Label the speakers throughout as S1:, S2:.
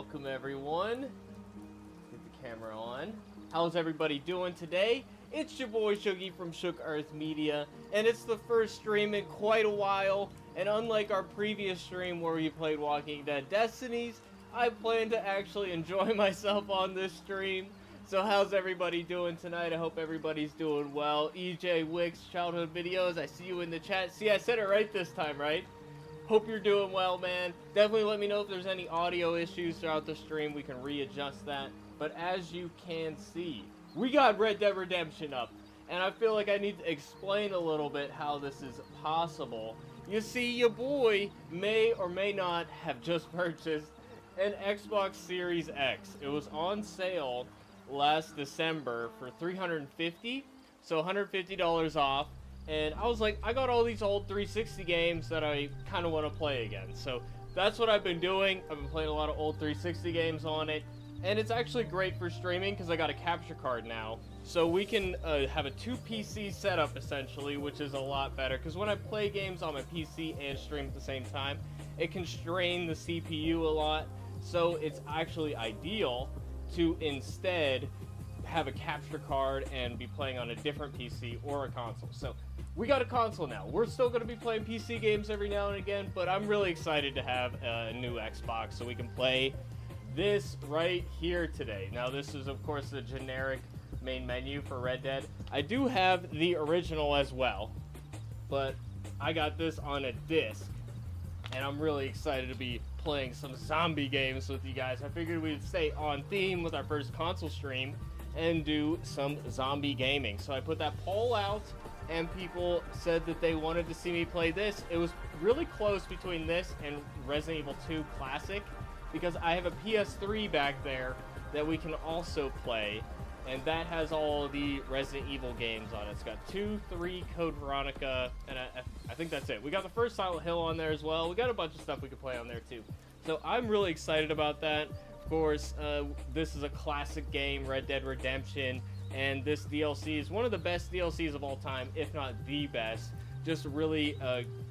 S1: Welcome everyone. Get the camera on. How's everybody doing today? It's your boy Shuggy from Shook Earth Media, and it's the first stream in quite a while, and unlike our previous stream where we played Walking Dead Destinies, I plan to actually enjoy myself on this stream. So how's everybody doing tonight? I hope everybody's doing well. EJ Wicks, Childhood Videos, I see you in the chat. See, I said it right this time, right? Hope you're doing well, man. Definitely let me know if there's any audio issues throughout the stream. We can readjust that. But as you can see, we got Red Dead Redemption up. And I feel like I need to explain a little bit how this is possible. You see, your boy may or may not have just purchased an Xbox Series X. It was on sale last December for $350, so $150 off. And I was like, I got all these old 360 games that I kind of want to play again. So that's what I've been doing. I've been playing a lot of old 360 games on it. And it's actually great for streaming because I got a capture card now. So we can have a 2 PC setup essentially, which is a lot better. Because when I play games on my PC and stream at the same time, it can strain the CPU a lot. So it's actually ideal to instead have a capture card and be playing on a different PC or a console. So we got a console now. We're still going to be playing PC games every now and again, but I'm really excited to have a new Xbox so we can play this right here today. Now this is of course the generic main menu for Red Dead. I do have the original as well, but I got this on a disc and I'm really excited to be playing some zombie games with you guys. I figured we'd stay on theme with our first console stream and do some zombie gaming. So I put that poll out and people said that they wanted to see me play this. It was really close between this and Resident Evil 2 Classic because I have a PS3 back there that we can also play, and that has all the Resident Evil games on it. It's got 2, 3, Code Veronica, and I think that's it. We got the first Silent Hill on there as well. We got a bunch of stuff we can play on there too. So I'm really excited about that. Of course, this is a classic game, Red Dead Redemption, and this DLC is one of the best DLCs of all time, if not the best. Just really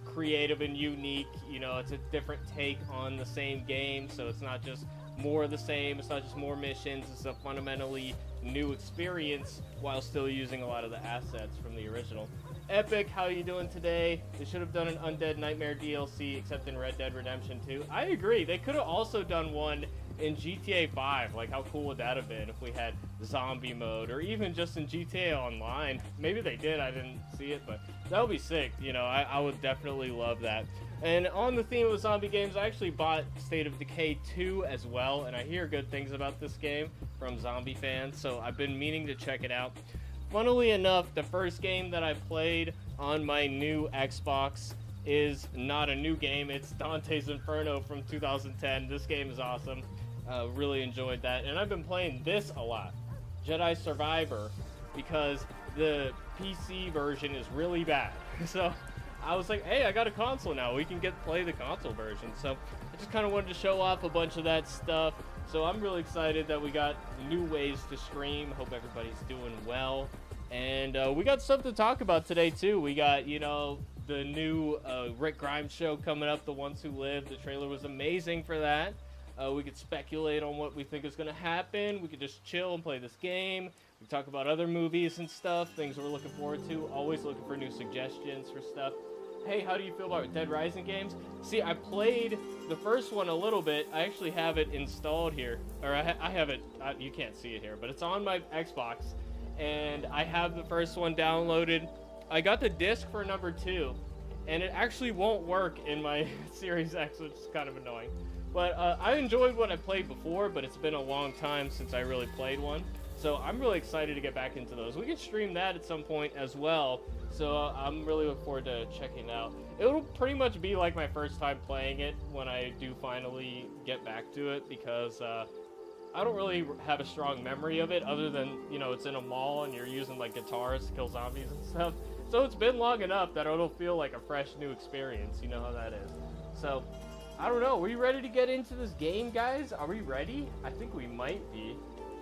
S1: creative and unique. You know, it's a different take on the same game, so it's not just more of the same, it's not just more missions, it's a fundamentally new experience while still using a lot of the assets from the original. Epic, how you doing today? They should have done an Undead Nightmare DLC except in Red Dead Redemption 2. I agree, they could have also done one in GTA 5. Like, how cool would that have been if we had zombie mode, or even just in GTA Online. Maybe they did, I didn't see it, but that would be sick. You know, I would definitely love that. And on the theme of zombie games, I actually bought State of Decay 2 as well, and I hear good things about this game from zombie fans, so I've been meaning to check it out. Funnily enough, the first game that I played on my new Xbox is not a new game, it's Dante's Inferno from 2010. This game is awesome. Really enjoyed that, and I've been playing this a lot, Jedi Survivor, because the PC version is really bad. So I was like, hey, I got a console now, we can play the console version. So I just kind of wanted to show off a bunch of that stuff. So I'm really excited that we got new ways to stream. Hope everybody's doing well. And we got stuff to talk about today too. We got, you know, the new Rick Grimes show coming up, The Ones Who Live. The trailer was amazing for that. We could speculate on what we think is going to happen. We could just chill and play this game. We talk about other movies and stuff, things we're looking forward to. Always looking for new suggestions for stuff. Hey, how do you feel about Dead Rising games? See, I played the first one a little bit. I actually have it installed here. Or I have it, you can't see it here, but it's on my Xbox. And I have the first one downloaded. I got the disc for number 2. And it actually won't work in my Series X, which is kind of annoying. But I enjoyed what I played before, but it's been a long time since I really played one. So I'm really excited to get back into those. We can stream that at some point as well. So I'm really looking forward to checking it out. It'll pretty much be like my first time playing it when I do finally get back to it, because I don't really have a strong memory of it other than, you know, it's in a mall and you're using like guitars to kill zombies and stuff. So it's been long enough that it'll feel like a fresh new experience. You know how that is. So I don't know. Are we ready to get into this game, guys? Are we ready? I think we might be.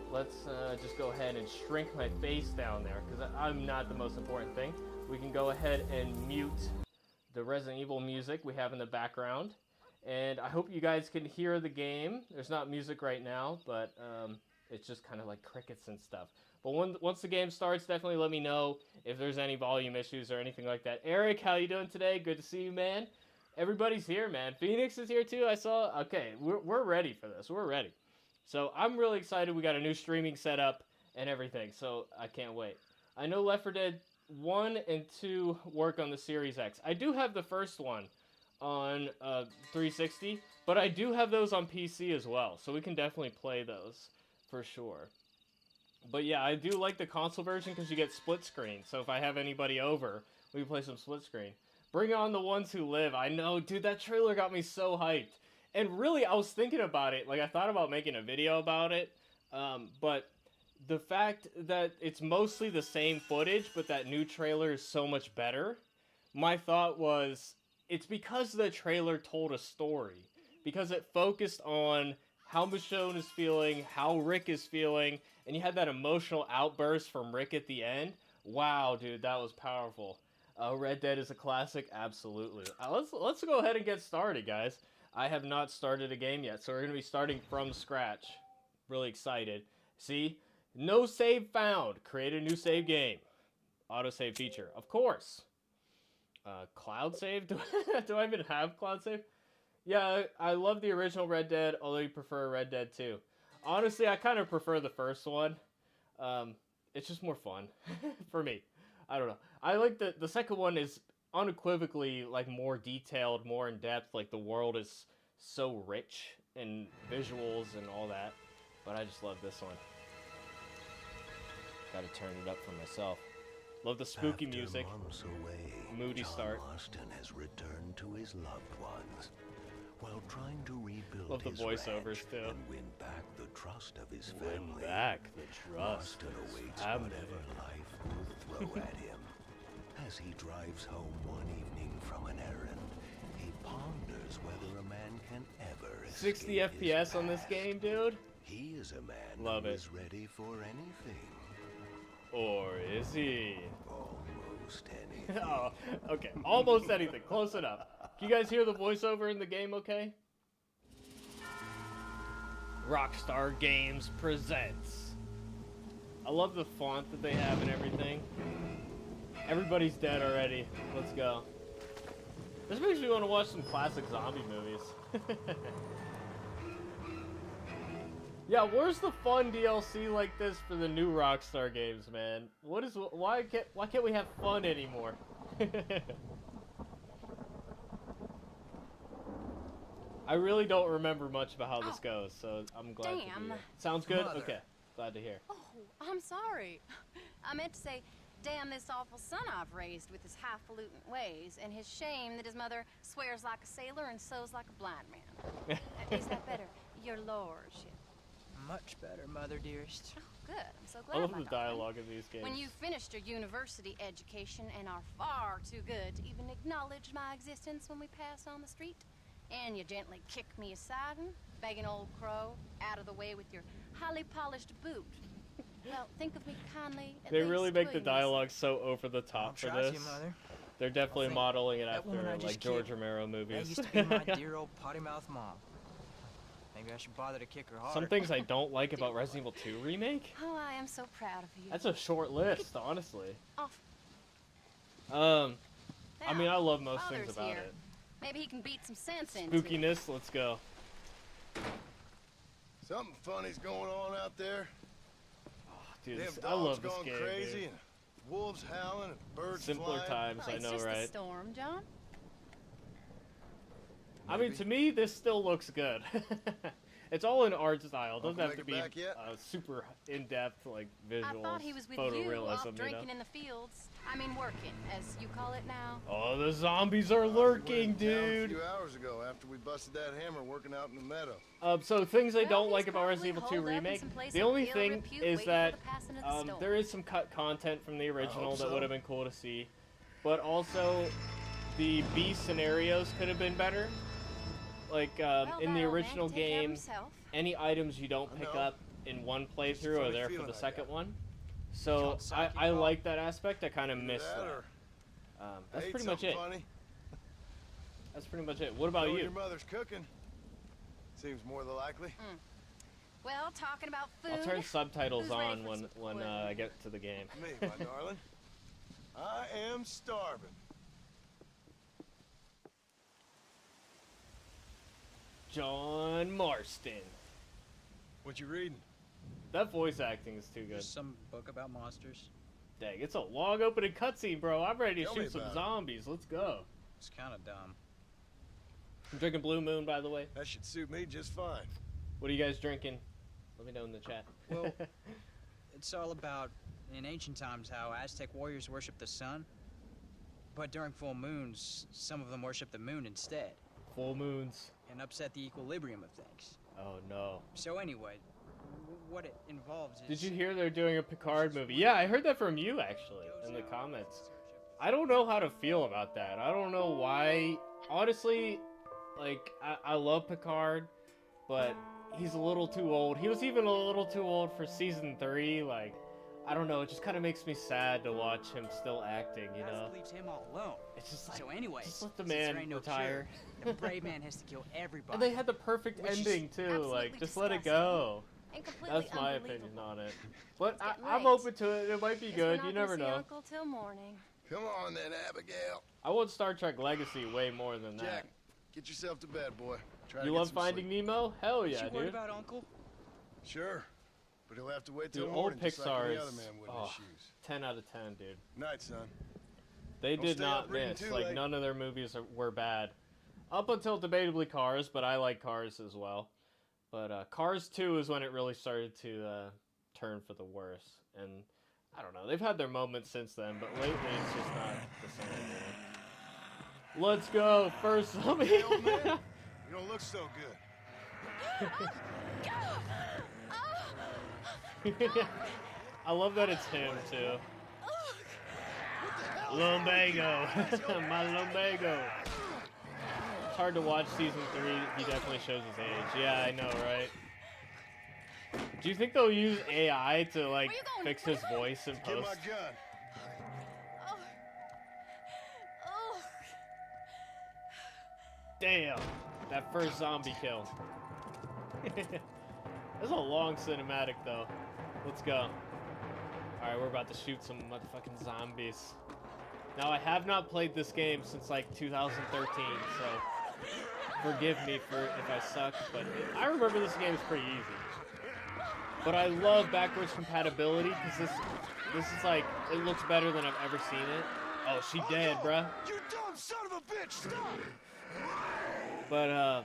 S1: Let's just go ahead and shrink my face down there, because I'm not the most important thing. We can go ahead and mute the Resident Evil music we have in the background. And I hope you guys can hear the game. There's not music right now, but it's just kind of like crickets and stuff. But once the game starts, definitely let me know if there's any volume issues or anything like that. Eric, how you doing today? Good to see you, man. Everybody's here, man. Phoenix is here too. I saw. Okay, we're ready for this. We're ready. So I'm really excited. We got a new streaming setup and everything. So I can't wait. I know Left 4 Dead 1 and 2 work on the Series X. I do have the first one on 360, but I do have those on PC as well. So we can definitely play those for sure. But yeah, I do like the console version because you get split screen. So if I have anybody over, we can play some split screen. Bring on the ones who live. I know, dude, that trailer got me so hyped. And really, I was thinking about it. Like, I thought about making a video about it. But the fact that it's mostly the same footage, but that new trailer is so much better, my thought was, it's because the trailer told a story. Because it focused on how Michonne is feeling, how Rick is feeling, and you had that emotional outburst from Rick at the end. Wow, dude, that was powerful. Red Dead is a classic, absolutely. Let's go ahead and get started, guys. I have not started a game yet, so we're going to be starting from scratch. Really excited. See? No save found. Create a new save game. Autosave feature. Of course. Cloud save? Do I even have cloud save? Yeah, I love the original Red Dead, although you prefer Red Dead 2. Honestly, I kind of prefer the first one. It's just more fun for me. I don't know. I like the second one is unequivocally like more detailed, more in depth. Like the world is so rich in visuals and all that. But I just love this one. Gotta turn it up for myself. Love the spooky music. Moody start.
S2: Austin has returned to his loved ones while trying to rebuild
S1: love the
S2: his
S1: voiceovers too.
S2: And win back the trust of his family.
S1: Win back the trust
S2: Austin
S1: of his
S2: awaits
S1: family.
S2: whatever life will throw at him. As he drives home one evening from an errand, he ponders whether a man can ever
S1: 60
S2: escape his
S1: FPS on this
S2: past.
S1: game, dude.
S2: He is a man
S1: Love
S2: who
S1: it.
S2: is ready for anything.
S1: Or is he?
S2: Almost anything.
S1: Oh, okay. Almost anything. Close enough. Can you guys hear the voiceover in the game okay? Rockstar Games presents. I love the font that they have and everything. Everybody's dead already. Let's go. This makes me want to watch some classic zombie movies. Yeah, where's the fun DLC like this for the new Rockstar games, man? Why can't we have fun anymore? I really don't remember much about how this goes, so I'm glad to be here. Sounds good?
S3: Mother.
S1: Okay. Glad to hear.
S4: Oh, I'm sorry. I meant to say, damn this awful son I've raised with his highfalutin ways, and his shame that his mother swears like a sailor and sews like a blind man. Is that better, your lordship?
S3: Much better, Mother dearest.
S4: Oh, good. I'm so glad.
S1: I love
S4: my
S1: the
S4: darling.
S1: dialogue of these games.
S4: When you finished your university education and are far too good to even acknowledge my existence when we pass on the street, and you gently kick me aside and begging old crow out of the way with your highly polished boot. Well, think of me kindly.
S1: They really make the dialogue so over the top for
S3: Trust
S1: this.
S3: you, Mother.
S1: They're definitely
S3: think
S1: modeling it
S3: that
S1: after
S3: woman I just
S1: like George
S3: kicked,
S1: Romero
S3: That
S1: movies.
S3: used to be my dear old potty mouth mom. Maybe I should bother to kick her hard.
S1: Some things I don't like about Resident Evil 2 remake.
S4: Oh, I am so proud of you.
S1: That's a short list, honestly.
S4: Off.
S1: I
S4: Now,
S1: mean, I love most
S4: Father's
S1: things about
S4: here.
S1: it.
S4: Maybe he can beat some sense into it.
S1: Spookiness, let's go.
S5: Something funny's going on out there.
S1: Dude,
S5: Them
S1: I
S5: dogs
S1: love this
S5: going
S1: game,
S5: crazy
S1: dude.
S5: and wolves howling and birds
S1: Simpler
S5: flying.
S1: times,
S4: Well,
S1: I
S4: it's
S1: know,
S4: just a
S1: right?
S4: storm, John.
S1: I mean, to me, this still looks good. It's all in art style. It doesn't
S5: Uncle
S1: have to be
S5: make it back yet?
S1: super in-depth, like, visuals,
S4: I thought he was with you
S1: photorealism,
S4: off
S1: you know?
S4: drinking in the fields. I mean, working, as you call it now.
S1: Oh, the zombies are
S5: We went
S1: lurking,
S5: down a
S1: dude!
S5: few hours ago after we busted that hammer working out in the meadow.
S1: So things I
S4: Well,
S1: don't
S4: he's
S1: like about
S4: probably
S1: Resident Evil 2
S4: holed up in
S1: Remake,
S4: some place
S1: the
S4: of
S1: only
S4: ill
S1: thing
S4: repute
S1: is
S4: waiting for
S1: that
S4: the passing of the storm.
S1: there is some cut content from the original
S5: hope
S1: that
S5: so.
S1: would have been cool to see. But also, the B scenarios could have been better. Like,
S4: Well,
S1: in the
S4: that old man
S1: original
S4: can take care of
S1: game,
S4: himself.
S1: any items you don't
S5: I
S1: pick
S5: know.
S1: up in one playthrough are
S5: funny
S1: there for
S5: feeling
S1: the
S5: I
S1: second
S5: got.
S1: one. So
S3: Called psychic
S1: I
S3: ball.
S1: like that aspect. I kind of
S5: Either
S1: miss
S5: that
S1: that.
S5: or
S1: That's
S5: ate
S1: pretty much
S5: something
S1: it.
S5: Funny.
S1: That's pretty much it. What about
S5: Know
S1: you?
S5: Your mother's cooking. Seems more than likely.
S4: Well, talking about food.
S1: I'll turn subtitles
S4: Who's ready
S1: on
S4: for some
S1: when
S4: pudding?
S1: I get to the game.
S5: Me, my darling. I am starving.
S1: John Marston.
S5: What you reading?
S1: That voice acting is too good.
S3: Just some book about monsters.
S1: Dang, it's a long opening cutscene, bro. I'm ready to
S5: Tell me
S1: shoot some
S5: about it.
S1: zombies. Let's go.
S3: It's kind of dumb.
S1: I'm drinking Blue Moon, by the way.
S5: That should suit me just fine.
S1: What are you guys drinking? Let me know in the chat.
S3: Well, it's all about, in ancient times, how Aztec warriors worship the sun. But during full moons, some of them worship the moon instead.
S1: Full moons.
S3: And upset the equilibrium of things.
S1: Oh no.
S3: So anyway, what it involves is...
S1: Did you hear they're doing a Picard movie? Yeah, I heard that from you actually in the comments. I don't know how to feel about that. I don't know why. Honestly, like I love Picard, but he's a little too old. He was even a little too old for season 3. Like, I don't know. It just kind of makes me sad to watch him still acting. You know?
S3: Leaves him all alone.
S1: It's just like,
S3: So anyway,
S1: just let the
S3: since there
S1: man
S3: ain't no
S1: retire.
S3: cure, the brave man has to kill everybody.
S1: And they had the perfect
S3: Which is
S1: ending too.
S4: absolutely
S1: Like, just let it
S4: disgusting.
S1: go.
S4: And completely
S1: That's my
S4: unbelievable.
S1: opinion on it. But
S4: It's getting
S1: I'm
S4: late.
S1: open to it. It might be
S4: Guess
S1: good.
S4: we're
S1: You
S4: not
S1: never
S4: gonna see
S1: know.
S4: Uncle till morning.
S5: Come on then, Abigail.
S1: I want Star Trek Legacy way more than that.
S5: Jack, get yourself to bed, boy. Try
S1: You
S5: to get
S1: love
S5: some
S1: Finding
S5: sleep.
S1: Nemo? Hell
S3: Is
S1: yeah,
S3: you worried
S1: dude.
S3: about Uncle?
S5: Sure. But he'll have to wait till
S1: Dude,
S5: morning
S1: old
S5: just like any
S1: Pixar
S5: other
S1: is
S5: man would in his
S1: oh,
S5: shoes.
S1: 10 out of 10, dude.
S5: Night, son.
S1: They
S5: Don't
S1: did
S5: stay up
S1: not
S5: reading
S1: miss.
S5: too
S1: Like,
S5: late.
S1: none of their movies were bad. Up until debatably Cars, but I like Cars as well. But Cars 2 is when it really started to turn for the worse. And I don't know. They've had their moments since then, but lately it's just not the same anymore. Let's go. First zombie.
S5: Hey, old man. You don't look so good.
S1: I love that it's him, too. Lumbago. My lumbago. It's hard to watch season 3. He definitely shows his age. Yeah, I know, right? Do you think they'll use AI to, like,
S4: Where you going?
S1: fix
S4: Where
S1: his
S4: you going?
S1: voice in
S5: Get my
S1: post?
S5: gun.
S4: Oh.
S1: Damn. That first zombie kill. That's a long cinematic, though. Let's go. Alright, we're about to shoot some motherfucking zombies. Now, I have not played this game since, like, 2013, so forgive me for if I suck, but I remember this game is pretty easy. But I love backwards compatibility, because this is, like, it looks better than I've ever seen it. Oh, she dead, bruh.
S5: You dumb son of a bitch! Stop!
S1: But,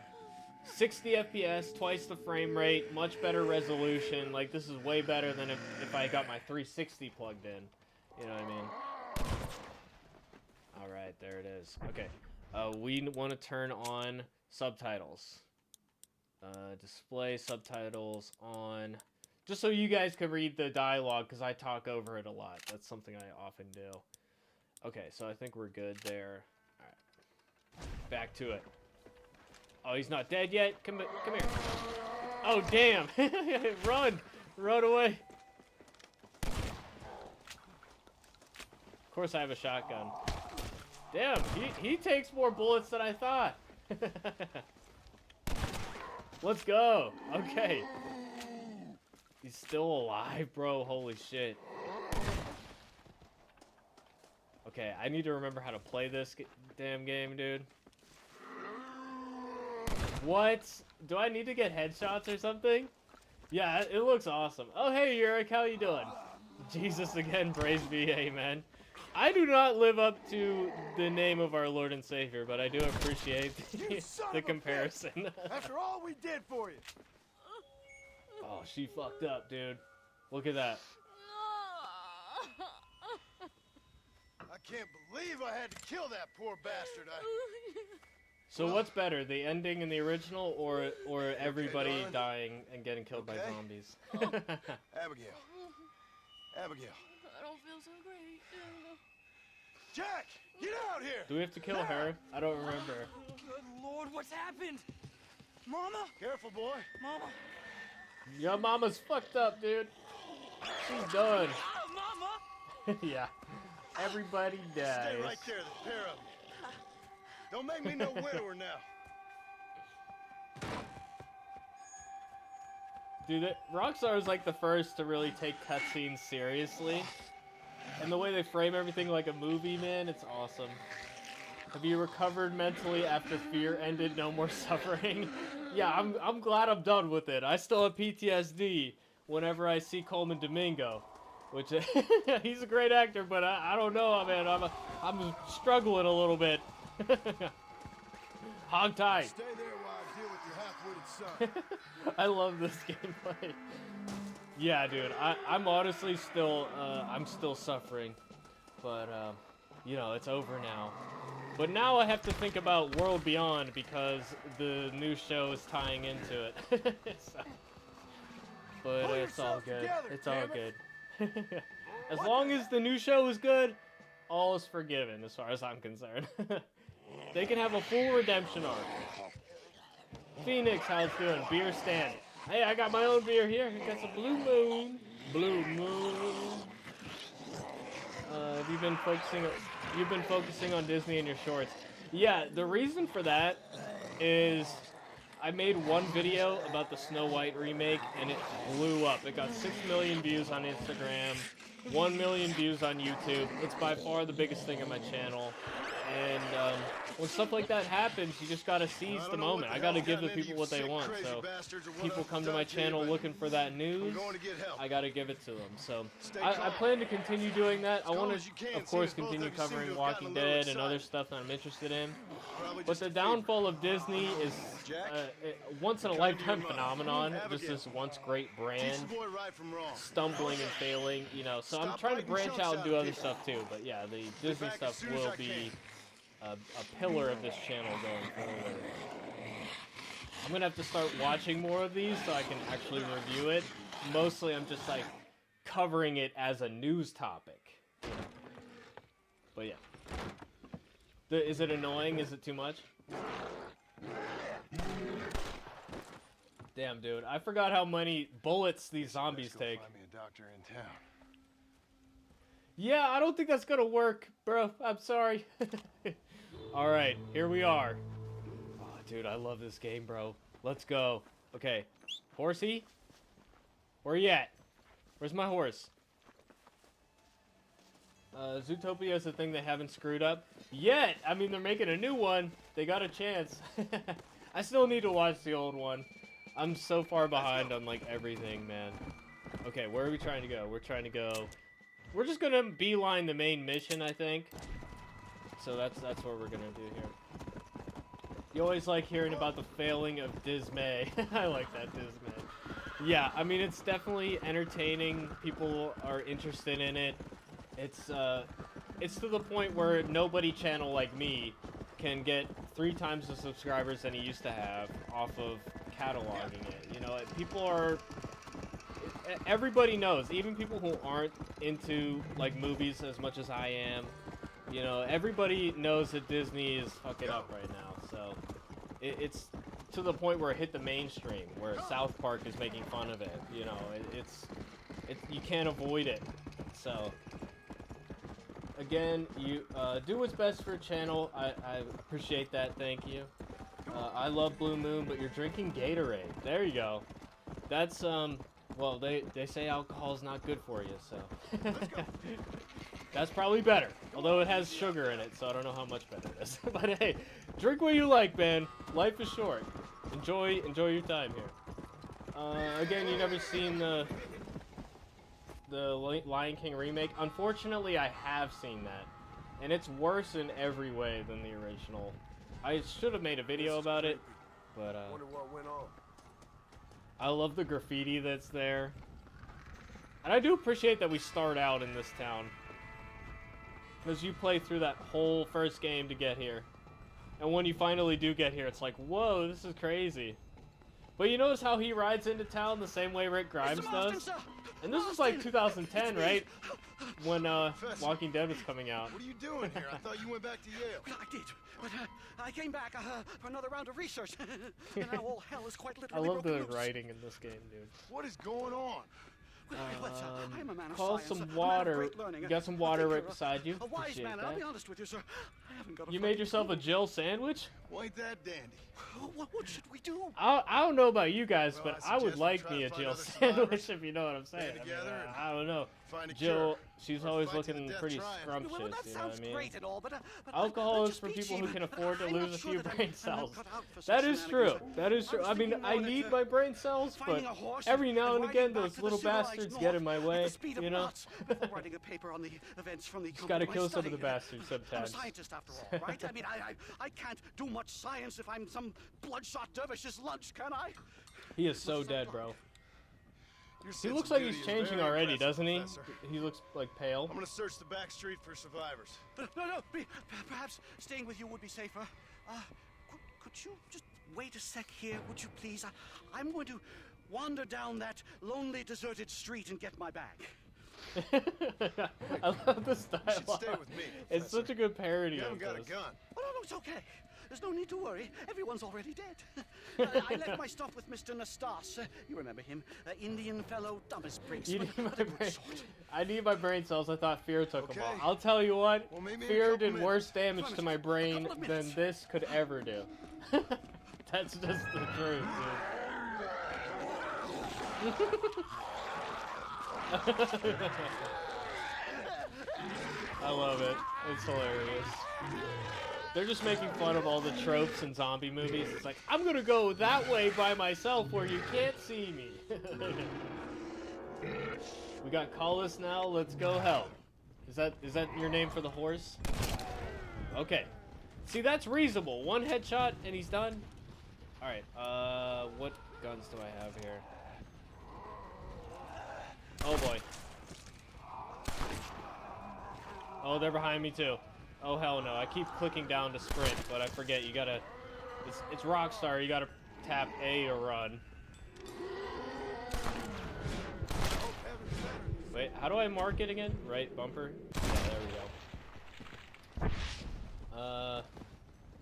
S1: 60 FPS, twice the frame rate, much better resolution. Like, this is way better than if I got my 360 plugged in. You know what I mean? Alright, there it is. Okay. We want to turn on subtitles. Display subtitles on. Just so you guys can read the dialogue, because I talk over it a lot. That's something I often do. Okay, so I think we're good there. Alright. Back to it. Oh, he's not dead yet? Come here. Oh, damn. Run. Run away. Of course I have a shotgun. Damn, he takes more bullets than I thought. Let's go. Okay. He's still alive, bro. Holy shit. Okay, I need to remember how to play this damn game, dude. What? Do I need to get headshots or something? Yeah, it looks awesome. Oh, hey, Yurik, how you doing? Jesus again, praise be, amen. I do not live up to the name of our Lord and Savior, but I do appreciate the comparison.
S5: After all we did for you.
S1: Oh, she fucked up, dude. Look at that.
S5: I can't believe I had to kill that poor bastard.
S1: So what's better, the ending in the original, or everybody
S5: darling?
S1: dying and getting killed by
S5: Okay?
S1: zombies?
S5: Abigail. Abigail.
S4: I don't feel so great.
S5: Jack, get out here!
S1: Do we have to kill her? I don't remember.
S3: Good Lord, what's happened? Mama?
S5: Careful, boy.
S3: Mama?
S1: Your mama's fucked up, dude. She's done.
S3: Oh, Mama!
S1: Yeah. Everybody dies.
S5: Stay right there, the pair of you. Don't make me no widower now.
S1: Dude, Rockstar is like the first to really take cutscenes seriously. And the way they frame everything like a movie, man, it's awesome. Have you recovered mentally after fear ended? No more suffering? Yeah, I'm glad I'm done with it. I still have PTSD whenever I see Coleman Domingo. Which, he's a great actor, but I don't know, man. I'm struggling a little bit. Hog tight.
S5: Stay there while I deal with your half-witted son.
S1: I love this gameplay. Yeah, dude. I'm honestly still, I'm still suffering. But, you know, it's over now. But now I have to think about World Beyond because the new show is tying into it. So, but
S5: Pull
S1: it's all
S5: yourself
S1: good.
S5: together,
S1: It's all
S5: damn it.
S1: good. As long as the new show is good, all is forgiven as far as I'm concerned. They can have a full redemption arc. Phoenix, how's it doing? Beer stand. Hey, I got my own beer here. I got some Blue Moon. Blue Moon. Have you been focusing? You've been focusing on Disney in your shorts. Yeah, the reason for that is I made one video about the Snow White remake, and it blew up. It got 6 million views on Instagram, 1 million views on YouTube. It's by far the biggest thing on my channel. And when stuff like that happens, you just gotta seize the moment. I gotta give the people what they want. So people come to my channel looking for that news, I gotta give it to them. So I plan to continue doing that. I want to, of course, continue covering Walking Dead and other stuff that I'm interested in. But the downfall of Disney is a once-in-a-lifetime phenomenon. Just this once great brand stumbling and failing, you know. So I'm trying to branch out and do other stuff too. But yeah, the Disney stuff will be a pillar of this channel going forward. I'm gonna have to start watching more of these so I can actually review it. Mostly I'm just like covering it as a news topic. But yeah. Is it annoying? Is it too much? Damn, dude. I forgot how many bullets these zombies take.
S5: Find me a doctor in town.
S1: Yeah, I don't think that's gonna work, bro. I'm sorry. Alright, here we are. Oh, dude, I love this game, bro. Let's go. Okay. Horsey? Where you at? Where's my horse? Zootopia is the thing they haven't screwed up yet. I mean, they're making a new one. They got a chance. I still need to watch the old one. I'm so far behind on, like, everything, man. Okay, where are we trying to go? We're trying to go... We're just gonna beeline the main mission, I think. So that's what we're gonna do here. You always like hearing about the failing of Dismay. I like that, Dismay. Yeah, I mean, it's definitely entertaining. People are interested in it. It's to the point where nobody channel like me can get 3 times the subscribers than he used to have off of cataloging it. You know, people are... Everybody knows, even people who aren't into, like, movies as much as I am, you know, everybody knows that Disney is fucking up right now, so it's to the point where it hit the mainstream, where South Park is making fun of it, you know, you can't avoid it. So, again, you do what's best for a channel. I appreciate that, thank you. I love Blue Moon, but you're drinking Gatorade. There you go. That's, well, they say alcohol's not good for you, so. That's probably better. Although it has sugar in it, so I don't know how much better it is. But hey, drink what you like, man. Life is short. Enjoy your time here. Again, you've never seen the Lion King remake. Unfortunately, I have seen that. And it's worse in every way than the original. I should have made a video about it, but
S5: Wonder what went on.
S1: I love the graffiti that's there. And I do appreciate that we start out in this town. Because you play through that whole first game to get here. And when you finally do get here, it's like, whoa, this is crazy. But you notice how he rides into town the same way Rick Grimes does? And this was like 2010, right? When Walking Dead was coming out.
S5: What are you doing here? I thought you went back to Yale.
S6: Well, I did, but I came back for another round of research, and now all hell is quite
S1: I
S6: literally
S1: love the
S6: broken loose.
S1: writing in this game, dude.
S5: What is going on?
S6: Well, I'm a man of
S1: Call
S6: science,
S1: some
S6: a man of
S1: water.
S6: great learning,
S1: You got some
S6: I
S1: water
S6: think
S1: right
S6: you're
S1: beside you.
S6: A wise
S1: Appreciate
S6: man, and I'll
S1: that.
S6: be honest with you, sir. I haven't got a
S1: You
S6: fucking
S1: made yourself a
S6: clue.
S1: Jill sandwich?
S5: Well, ain't that dandy?
S6: What should we do?
S1: I don't know about you guys,
S5: Well,
S1: but
S5: I
S1: I would
S5: suggest we
S1: like
S5: try
S1: me
S5: to
S1: a
S5: find
S1: Jill
S5: other
S1: sandwich,
S5: survivors,
S1: if you know what I'm saying.
S5: band
S1: I mean,
S5: together and
S1: I don't know.
S5: find a
S1: Jill,
S5: cure.
S1: she's
S5: Or
S1: always
S5: fight to the
S1: looking
S5: death
S1: pretty
S5: trying.
S1: scrumptious,
S6: Well, that
S1: you know what
S6: sounds
S1: I mean?
S6: great and all, but
S1: Alcohol is
S6: just
S1: for
S6: be
S1: people who
S6: cheap.
S1: can afford to
S6: I'm not
S1: lose a
S6: sure
S1: few
S6: that I'm-
S1: brain
S6: I'm
S1: cells.
S6: cut out for such
S1: That is true.
S6: shenanigans.
S1: That is true. I mean,
S6: thinking
S1: I
S6: more
S1: need
S6: that,
S1: my brain cells, but
S6: finding a horse
S1: every now and
S6: riding
S1: again,
S6: back
S1: those
S6: to the
S1: little
S6: civilized
S1: bastards
S6: north
S1: get in my
S6: at
S1: way,
S6: the speed of
S1: you know?
S6: knots before writing a paper on the events from the
S1: Just gotta
S6: company
S1: kill
S6: I
S1: some of the
S6: study.
S1: bastards
S6: I'm a
S1: sometimes.
S6: scientist after all, right? I mean, I can't do much science if I'm some bloodshot dervish's lunch, can I?
S1: He is so dead, bro.
S5: Your
S1: He
S5: sense
S1: looks
S5: of
S1: like
S5: duty
S1: he's
S5: is
S1: changing
S5: very
S1: already,
S5: impressive,
S1: doesn't he?
S5: Professor.
S1: He looks like pale.
S5: I'm gonna search the back street for survivors.
S6: No, perhaps staying with you would be safer. Could you just wait a sec here, would you please? I'm going to wander down that lonely, deserted street and get my bag.
S1: I love this
S5: You should
S1: dialogue.
S5: stay with me,
S1: It's such a good parody
S5: You
S1: of
S5: haven't got a
S1: this.
S5: gun.
S6: Oh, no, it's okay. There's no need to worry. Everyone's already dead. I left my stuff with Mr. Nastas. You remember him. Indian fellow, dumbest prince.
S1: You
S6: but
S1: need my
S6: a good
S1: brain.
S6: sort.
S1: I need my brain cells. I thought fear took them all.
S5: Okay.
S1: I'll tell you what.
S5: Well, maybe in a
S1: Fear
S5: couple
S1: did
S5: minutes.
S1: worse damage to my brain
S6: couple of
S1: than
S6: minutes.
S1: this could ever do. That's just the truth, dude. I love it. It's hilarious. They're just making fun of all the tropes in zombie movies. It's like, I'm gonna go that way by myself where you can't see me. We got Collis now. Let's go help. Is that your name for the horse? Okay. See, that's reasonable. One headshot and he's done. All right. What guns do I have here? Oh boy. Oh, they're behind me too. Oh hell no! I keep clicking down to sprint, but I forget you gotta. It's Rockstar. You gotta tap A to run. Wait, how do I mark it again? Right bumper? Yeah, there we go.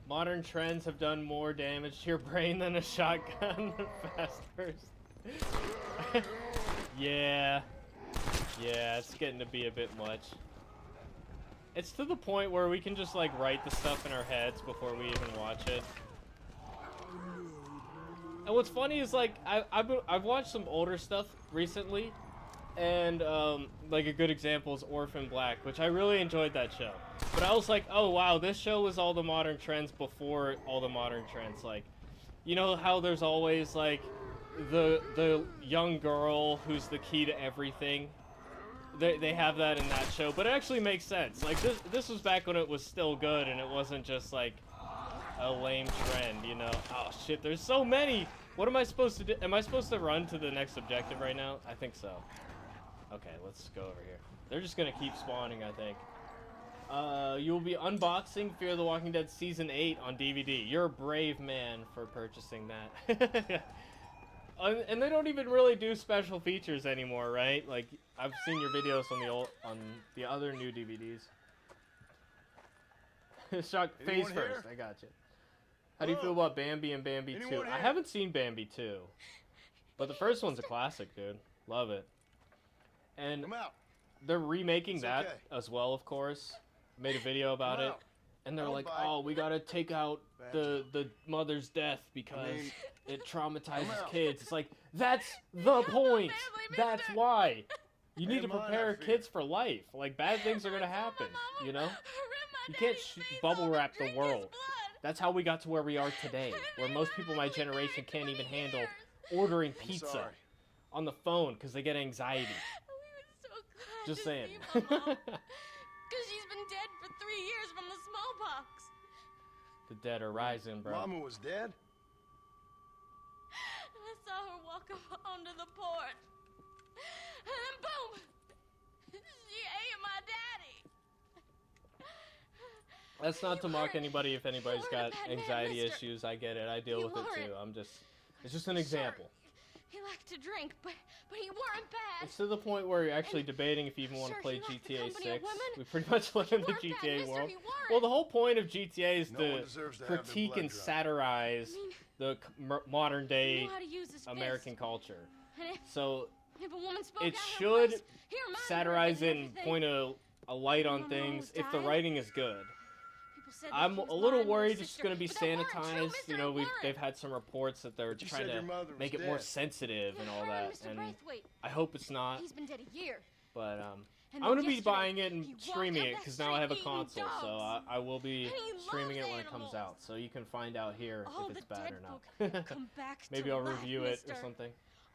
S1: Modern trends have done more damage to your brain than a shotgun. Fast burst. Yeah, it's getting to be a bit much. It's to the point where we can just like write the stuff in our heads before we even watch it. And what's funny is like I've watched some older stuff recently, and like a good example is Orphan Black, which I really enjoyed that show. But I was like, oh wow, this show was all the modern trends before all the modern trends. Like, you know how there's always like the young girl who's the key to everything. They have that in that show, but it actually makes sense. Like this was back when it was still good and it wasn't just like a lame trend, you know. Oh shit, there's so many. What am I supposed to do? Am I supposed to run to the next objective right now? I think so. Okay, let's go over here. They're just gonna keep spawning, I think. You will be unboxing Fear the Walking Dead Season 8 on DVD. You're a brave man for purchasing that. And they don't even really do special features anymore, right? Like I've seen your videos on the other new DVDs. Shock face
S5: Anyone
S1: first.
S5: here?
S1: I got you. How do you feel about Bambi and Bambi 2?
S5: Anyone
S1: I
S5: here?
S1: haven't seen Bambi 2, but the first one's a classic, dude. Love it. And
S5: Come out.
S1: they're remaking
S5: It's
S1: that
S5: okay.
S1: as well, of course. Made a video about
S5: Come
S1: it.
S5: out.
S1: And they're
S5: Don't
S1: like,
S5: bite.
S1: oh, we gotta take out
S5: Bad
S1: the mother's death because
S5: mean,
S1: it traumatizes
S5: come out.
S1: kids. It's like, that's the point. That's why. You need
S5: Hey,
S1: to
S5: Mom,
S1: prepare
S5: I fear.
S1: kids for life. Like, bad things are gonna happen, you know? You can't bubble wrap the world. That's how we got to where we are today, where most people my generation can't even handle ordering
S5: I'm
S1: pizza
S5: sorry.
S1: on the phone because they get anxiety. Just saying.
S7: Because she's been dead for 3 years from the smallpox.
S1: The dead are rising, bro.
S5: Mama was dead?
S7: I saw her walk up onto the porch. And then boom! She ate my daddy.
S1: That's not to mock
S7: weren't-
S1: anybody if anybody's
S7: you
S1: got
S7: weren't a bad man,
S1: anxiety
S7: mister.
S1: issues. I get it. I deal
S7: You
S1: with it too.
S7: weren't.
S1: It's just an example.
S7: He liked to drink, but he weren't bad.
S1: It's to the point where you're actually debating if you even want to
S7: Sure,
S1: play
S7: he liked the
S1: GTA
S7: company of
S1: 6.
S7: women.
S1: We pretty much live in the
S7: weren't bad,
S1: GTA
S7: mister,
S1: world.
S7: he weren't.
S1: Well, the whole point of GTA is
S5: No one
S1: to
S5: deserves to have their
S1: critique
S5: blood
S1: and
S5: drunk.
S1: satirize the modern
S7: He
S1: day
S7: knew how to use his
S1: American
S7: fist.
S1: culture.
S7: And
S1: So
S7: if a woman spoke
S1: it
S7: out her
S1: should
S7: voice, he reminded her
S1: satirize
S7: that
S1: it and
S7: everything
S1: point a light on
S7: Mama
S1: things
S7: almost
S1: if the
S7: died.
S1: writing is good.
S7: people People said that
S1: I'm
S7: he
S1: a
S7: was
S1: little
S7: lying to her
S1: worried it's
S7: sister,
S1: going to be
S7: but they weren't true,
S1: sanitized.
S7: mister,
S1: You know,
S7: they weren't.
S1: they've had some reports that they're
S5: You
S1: trying
S5: said your
S1: to
S5: mother was
S1: make it more
S5: dead.
S1: sensitive and all
S7: Her
S1: that.
S7: Mr.
S1: And
S7: Braithwaite.
S1: I hope it's not.
S7: He's been dead a year.
S1: But
S7: And
S1: I'm
S7: then
S1: gonna be
S7: yesterday,
S1: buying it and
S7: he walked
S1: streaming
S7: up
S1: it
S7: that
S1: because now I have a
S7: street eating
S1: console, so
S7: dogs.
S1: I will be
S7: And he
S1: streaming it
S7: loves
S1: when it comes
S7: animals.
S1: out. So you can find out here
S7: All
S1: if it's
S7: the
S1: bad
S7: dead
S1: or
S7: folk
S1: not.
S7: will come back
S1: Maybe
S7: to
S1: I'll
S7: life,
S1: review it or
S7: mister.
S1: something.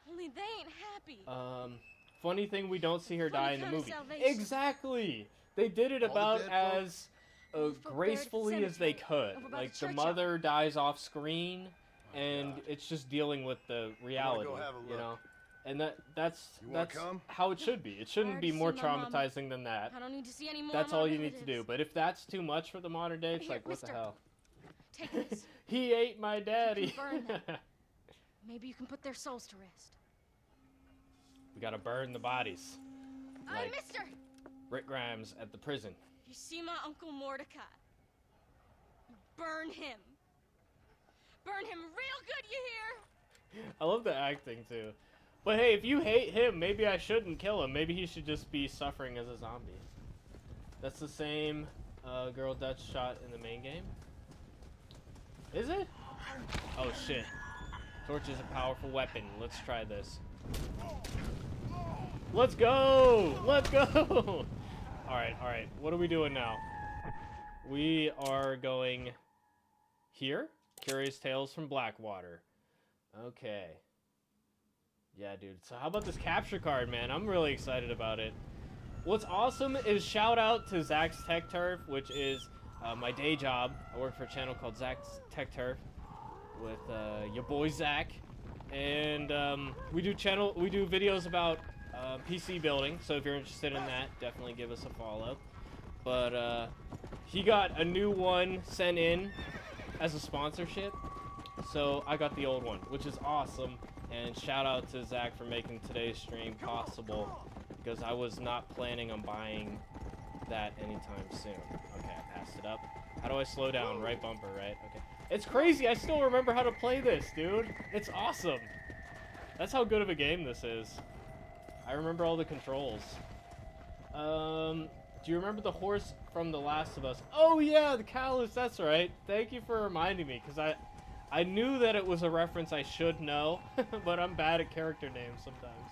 S7: Only they ain't happy.
S1: Funny thing, we don't see her
S7: Funny
S1: die in the
S7: kind of
S1: movie.
S7: salvation.
S1: Exactly. They did it
S5: All the
S1: about
S5: dead folk?
S1: as
S7: All the folk buried at the
S1: gracefully as they
S7: cemetery
S1: could.
S7: over by
S1: Like
S7: the
S1: the
S7: churchyard.
S1: mother dies off screen, and
S5: God.
S1: it's just dealing with the reality,
S5: have a
S1: you
S5: look.
S1: know. And that's
S5: You wanna
S1: that's
S5: come?
S1: how it should be. It shouldn't
S7: already
S1: be more
S7: seen my mama.
S1: traumatizing than that.
S7: I don't need to see any more.
S1: That's
S7: of my
S1: all you need to do.
S7: relatives.
S1: But if that's too much for the modern day, it's
S7: Here,
S1: like, what the
S7: mister.
S1: hell?
S7: Take this.
S1: He ate my daddy.
S7: burn them. Maybe you can put their souls to rest.
S1: We gotta burn the bodies.
S7: Aye,
S1: Like
S7: mister.
S1: Rick Grimes at the prison.
S7: You see my Uncle Mordecai? Burn him. Burn him real good, you hear?
S1: I love the acting too. But hey, if you hate him, maybe I shouldn't kill him. Maybe he should just be suffering as a zombie. That's the same girl Dutch shot in the main game. Is it? Oh shit. Torch is a powerful weapon. Let's try this. Let's go! Let's go! Alright. What are we doing now? We are going here. Curious Tales from Blackwater. Okay. Yeah, dude. So how about this capture card, man? I'm really excited about it. What's awesome is shout out to Zach's Tech Turf, which is my day job. I work for a channel called Zach's Tech Turf with your boy Zach, and we do videos about PC building. So if you're interested in that, definitely give us a follow. But he got a new one sent in as a sponsorship, so I got the old one, which is awesome. And shout out to Zach for making today's stream possible, because I was not planning on buying that anytime soon. Okay, I passed it up. How do I slow down? Right bumper, right? Okay. It's crazy, I still remember how to play this, dude. It's awesome. That's how good of a game this is. I remember all the controls. Do you remember the horse from The Last of Us? Oh yeah, the Callus, that's right. Thank you for reminding me, because I knew that it was a reference I should know, but I'm bad at character names sometimes.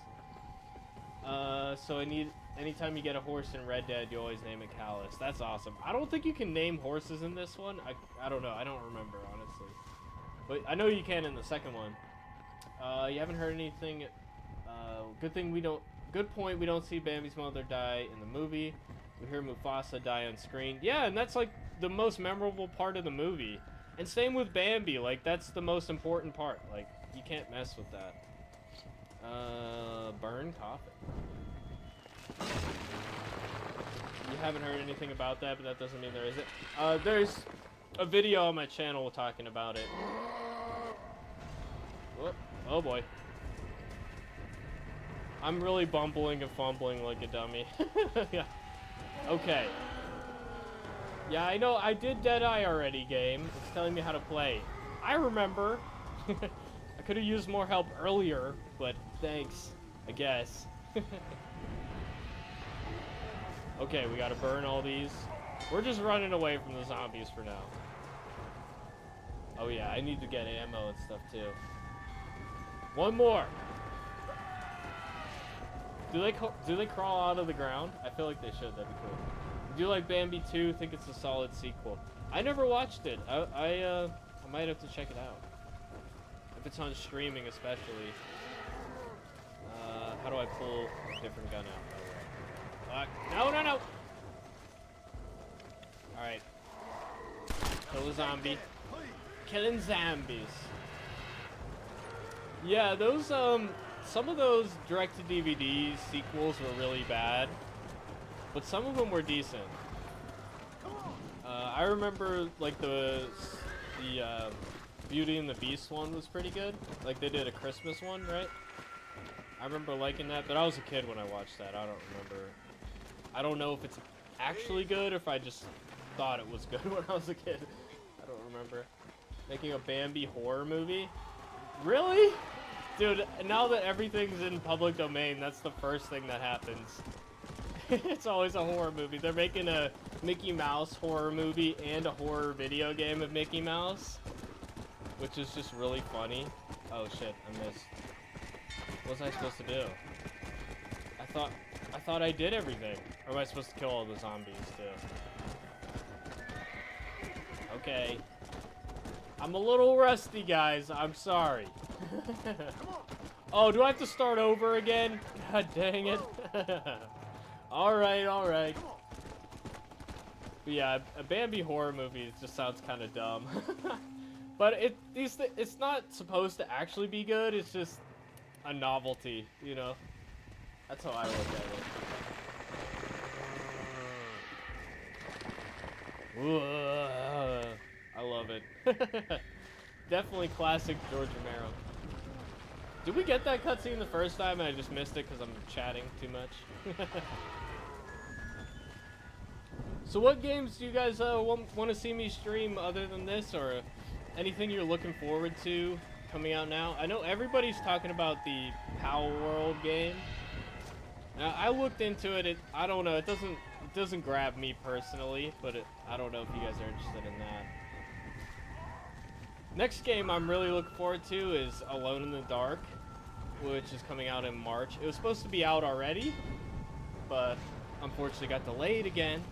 S1: So anytime you get a horse in Red Dead, you always name it Callus. That's awesome. I don't think you can name horses in this one. I don't know. I don't remember, honestly. But I know you can in the second one. You haven't heard anything. Good point, we don't see Bambi's mother die in the movie. We hear Mufasa die on screen. Yeah, and that's like the most memorable part of the movie. And same with Bambi, like that's the most important part. Like you can't mess with that. Burn coffin. You haven't heard anything about that, but that doesn't mean there isn't. There's a video on my channel talking about it. Whoop. Oh boy. I'm really bumbling and fumbling like a dummy. Yeah. Okay. Yeah, I know, I did Deadeye already, game. It's telling me how to play. I remember. I could have used more help earlier, but thanks, I guess. Okay, we gotta burn all these. We're just running away from the zombies for now. Oh yeah, I need to get ammo and stuff too. One more. Do they crawl out of the ground? I feel like they should. That'd be cool. Do you like Bambi 2? Think it's a solid sequel. I never watched it. I might have to check it out. If it's on streaming, especially. How do I pull a different gun out? No! Alright. Kill a zombie. Killing zombies. Yeah, those, some of those direct-to-DVD sequels were really bad, but some of them were decent. I remember, like, the Beauty and the Beast one was pretty good. Like, they did a Christmas one, right? I remember liking that, but I was a kid when I watched that. I don't remember. I don't know if it's actually good or if I just thought it was good when I was a kid. I don't remember. Making a Bambi horror movie? Really? Dude, now that everything's in public domain, that's the first thing that happens. It's always a horror movie. They're making a Mickey Mouse horror movie and a horror video game of Mickey Mouse, which is just really funny. Oh shit, I missed. What was I supposed to do? I thought I did everything. Or am I supposed to kill all the zombies too? Okay. I'm a little rusty, guys. I'm sorry. Oh, do I have to start over again? God dang it. Alright, alright. Yeah, a Bambi horror movie just sounds kind of dumb. But it's not supposed to actually be good. It's just a novelty, you know? That's how I look at it. Ooh, I love it. Definitely classic George Romero. Did we get that cutscene the first time and I just missed it because I'm chatting too much? So what games do you guys want to see me stream other than this, or anything you're looking forward to coming out now? I know everybody's talking about the Power World game. Now, I looked into it. I don't know. It doesn't grab me personally, but I don't know if you guys are interested in that. Next game I'm really looking forward to is Alone in the Dark, which is coming out in March. It was supposed to be out already, but unfortunately got delayed again.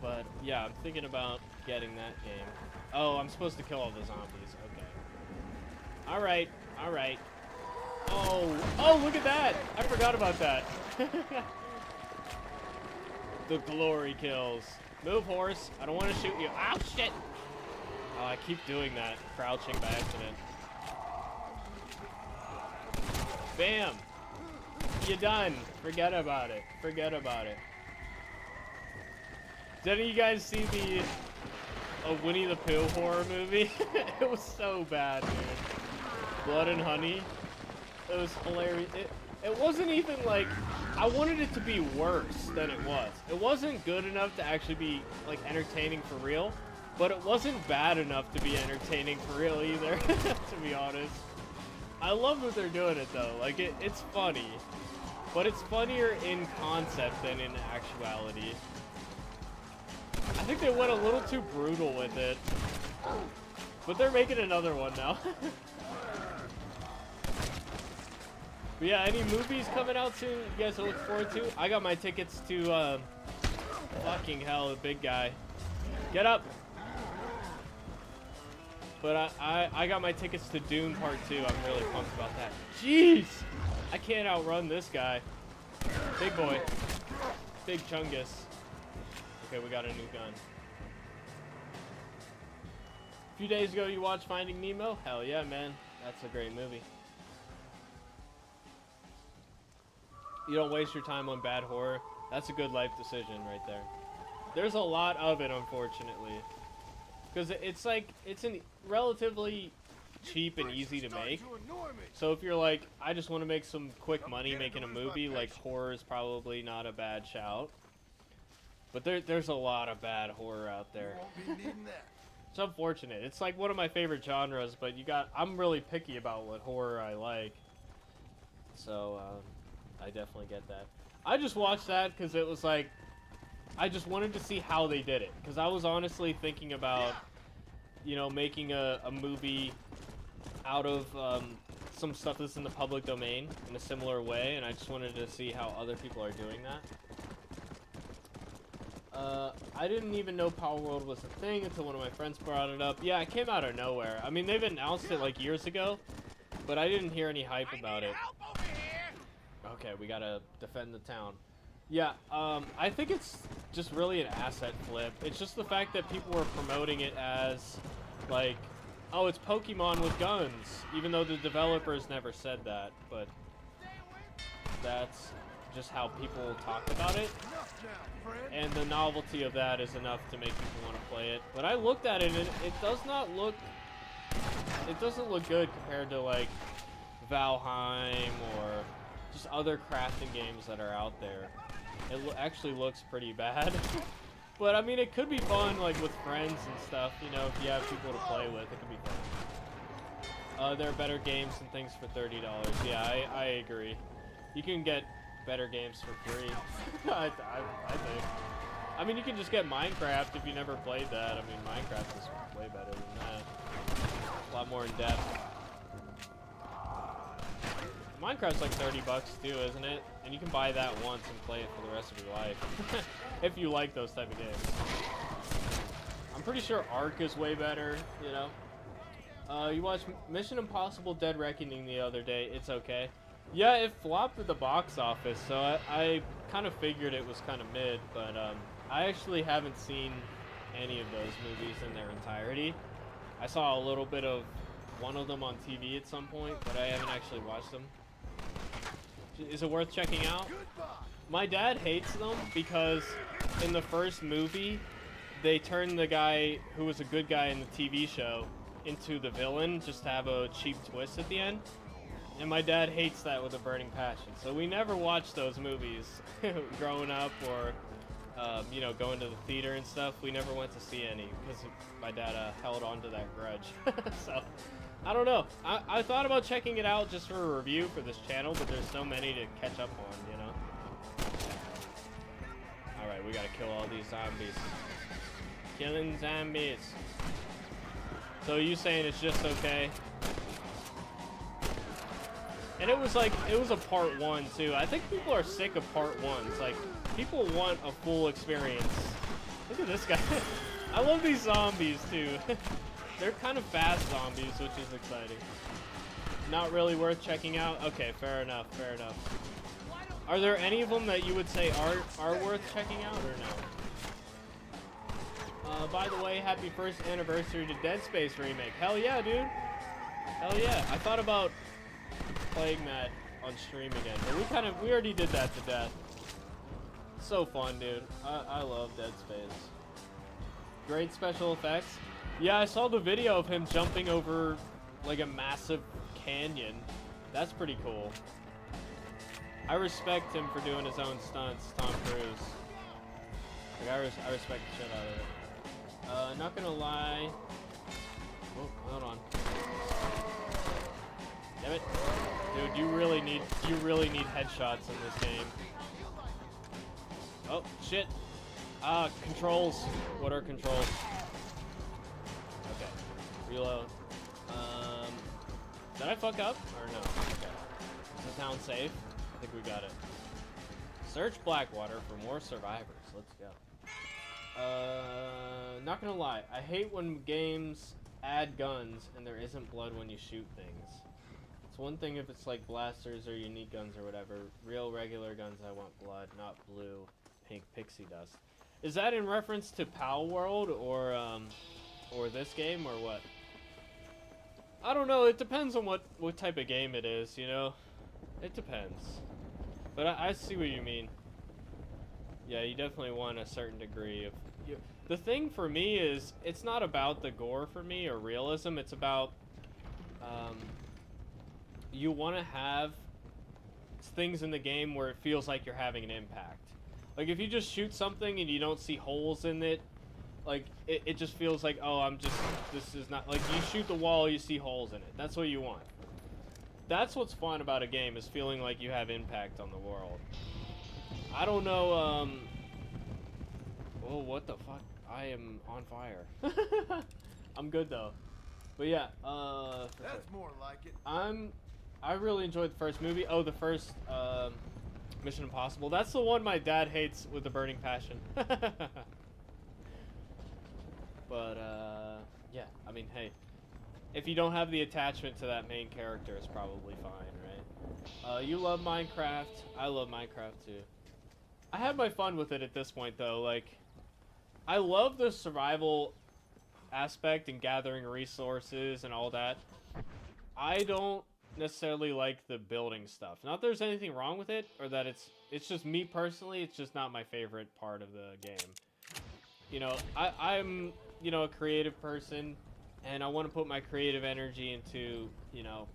S1: But yeah, I'm thinking about getting that game. Oh, I'm supposed to kill all the zombies. Okay. Alright, alright. Oh, look at that! I forgot about that. The glory kills. Move, horse. I don't want to shoot you. Ow, shit! Oh, I keep doing that. Crouching by accident. Bam! You're done. Forget about it. Forget about it. Did any of you guys see the Winnie the Pooh horror movie? It was so bad, dude. Blood and Honey. It was hilarious. It wasn't even like, I wanted it to be worse than it was. It wasn't good enough to actually be like entertaining for real, but it wasn't bad enough to be entertaining for real either, to be honest. I love that they're doing it though. Like it's funny, but it's funnier in concept than in actuality. I think they went a little too brutal with it, but they're making another one now. But yeah, any movies coming out soon you guys look forward to? I got my tickets to, fucking hell, the big guy. Get up! But I got my tickets to Dune Part 2. I'm really pumped about that. Jeez! I can't outrun this guy. Big boy. Big Chungus. Okay, we got a new gun. A few days ago, you watched Finding Nemo? Hell yeah, man. That's a great movie. You don't waste your time on bad horror. That's a good life decision right there. There's a lot of it, unfortunately. Because it's like, it's relatively cheap and easy to make. So if you're like, I just want to make some quick money making a movie, like horror is probably not a bad shout. But there's a lot of bad horror out there. It's unfortunate. It's like one of my favorite genres, but I'm really picky about what horror I like. So, I definitely get that. I just watched that because it was like, I just wanted to see how they did it. Because I was honestly thinking about, you know, making a movie out of some stuff that's in the public domain in a similar way, and I just wanted to see how other people are doing that. I didn't even know Power World was a thing until one of my friends brought it up. Yeah, it came out of nowhere. I mean, they've announced it like years ago, but I didn't hear any hype about it. Okay, we gotta defend the town. Yeah, I think it's just really an asset flip. It's just the fact that people were promoting it as, like, oh, it's Pokemon with guns, even though the developers never said that, but that's just how people talk about it. And the novelty of that is enough to make people want to play it. But I looked at it and it doesn't look good compared to like Valheim or just other crafting games that are out there. It actually looks pretty bad. But I mean, it could be fun like with friends and stuff, you know, if you have people to play with, it could be fun. There are better games and things for $30. Yeah, I agree. You can get better games for free. I think. I mean, you can just get Minecraft if you never played that. I mean, Minecraft is way better than that. A lot more in depth. Minecraft's like 30 bucks too, isn't it? And you can buy that once and play it for the rest of your life. If you like those type of games. I'm pretty sure Ark is way better, you know? You watched Mission Impossible Dead Reckoning the other day. It's okay. Yeah, it flopped at the box office, so I kind of figured it was kind of mid, but I actually haven't seen any of those movies in their entirety. I saw a little bit of one of them on TV at some point, but I haven't actually watched them. Is it worth checking out? My dad hates them because in the first movie, they turned the guy who was a good guy in the TV show into the villain just to have a cheap twist at the end. And my dad hates that with a burning passion. So we never watched those movies growing up or, you know, going to the theater and stuff. We never went to see any because my dad held on to that grudge. So, I don't know. I thought about checking it out just for a review for this channel, but there's so many to catch up on, you know? Alright, we gotta kill all these zombies. Killing zombies. So you saying it's just okay? And it was like, it was a part 1 too. I think people are sick of part 1s. Like, people want a full experience. Look at this guy. I love these zombies too. They're kind of fast zombies, which is exciting. Not really worth checking out? Okay, fair enough, fair enough. Are there any of them that you would say are worth checking out or no? By the way, happy first anniversary to Dead Space remake. Hell yeah, dude. Hell yeah. I thought about playing that on stream again, but we already did that to death. So fun, dude. I love Dead Space. Great special effects. Yeah, I saw the video of him jumping over like a massive canyon. That's pretty cool. I respect him for doing his own stunts, Tom Cruise. Like, I respect the shit out of it. Not gonna lie. Oh, hold on. Damn it. Dude, you really need headshots in this game. Oh, shit. Controls. What are controls? Okay. Reload. Did I fuck up? Or no? Okay. Is the town safe? I think we got it. Search Blackwater for more survivors. Let's go. Not gonna lie. I hate when games add guns and there isn't blood when you shoot things. It's one thing if it's like blasters or unique guns or whatever. Real regular guns, I want blood, not blue, pink pixie dust. Is that in reference to Pal World or this game or what? I don't know. It depends on what type of game it is, you know? It depends. But I see what you mean. Yeah, you definitely want a certain degree of... The thing for me is, it's not about the gore for me or realism. It's about... you want to have things in the game where it feels like you're having an impact. Like, if you just shoot something and you don't see holes in it, like, it just feels like, oh, this is not... Like, you shoot the wall, you see holes in it. That's what you want. That's what's fun about a game, is feeling like you have impact on the world. I don't know, oh, what the fuck? I am on fire. I'm good, though. But yeah,
S5: That's more like it.
S1: I really enjoyed the first movie. Oh, the first, Mission Impossible. That's the one my dad hates with a burning passion. But, yeah, I mean, hey. If you don't have the attachment to that main character, it's probably fine, right? You love Minecraft. I love Minecraft, too. I have my fun with it at this point, though. Like, I love the survival aspect and gathering resources and all that. I don't necessarily like the building stuff. Not that there's anything wrong with it, or that it's just me personally, it's just not my favorite part of the game. You know, I'm, you know, a creative person, and I want to put my creative energy into, you know,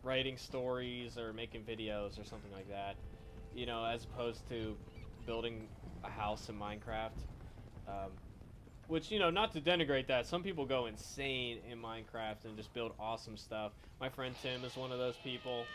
S1: writing stories or making videos or something like that. You know, as opposed to building a house in Minecraft. Which, you know, not to denigrate that, some people go insane in Minecraft and just build awesome stuff. My friend Tim is one of those people.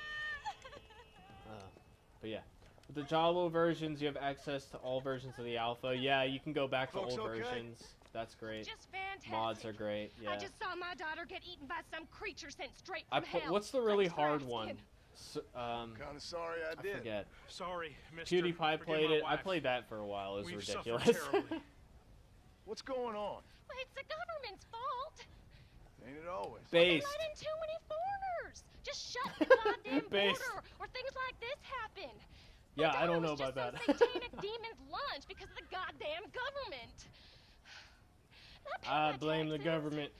S1: But yeah. With the Jalo versions, you have access to all versions of the alpha. Yeah, you can go back to
S5: Folks
S1: old
S5: okay?
S1: versions. That's great.
S7: Just fantastic.
S1: Mods are great.
S7: I
S1: Yeah.
S7: just saw my daughter get eaten by some creature sent straight from hell.
S1: What's the really
S7: Thanks for
S1: hard
S7: asking.
S1: one?
S5: Kind of sorry I
S1: I
S5: did.
S1: forget.
S8: Sorry, Mister.
S1: PewDiePie
S8: Forgive
S1: played
S8: my
S1: it. I
S8: wife.
S1: played that for a while. It was
S8: We've suffered
S1: ridiculous.
S8: terribly.
S5: What's going on?
S7: Well, it's the government's fault.
S5: Ain't it always?
S7: They
S1: Based.
S7: let in too many foreigners. Just shut the goddamn
S1: Based.
S7: border, or things like this happen.
S1: Yeah,
S7: My
S1: I don't
S7: daughter
S1: know
S7: was
S1: about
S7: just
S1: that.
S7: some satanic demon's lunch because of the goddamn government.
S1: I blame the government.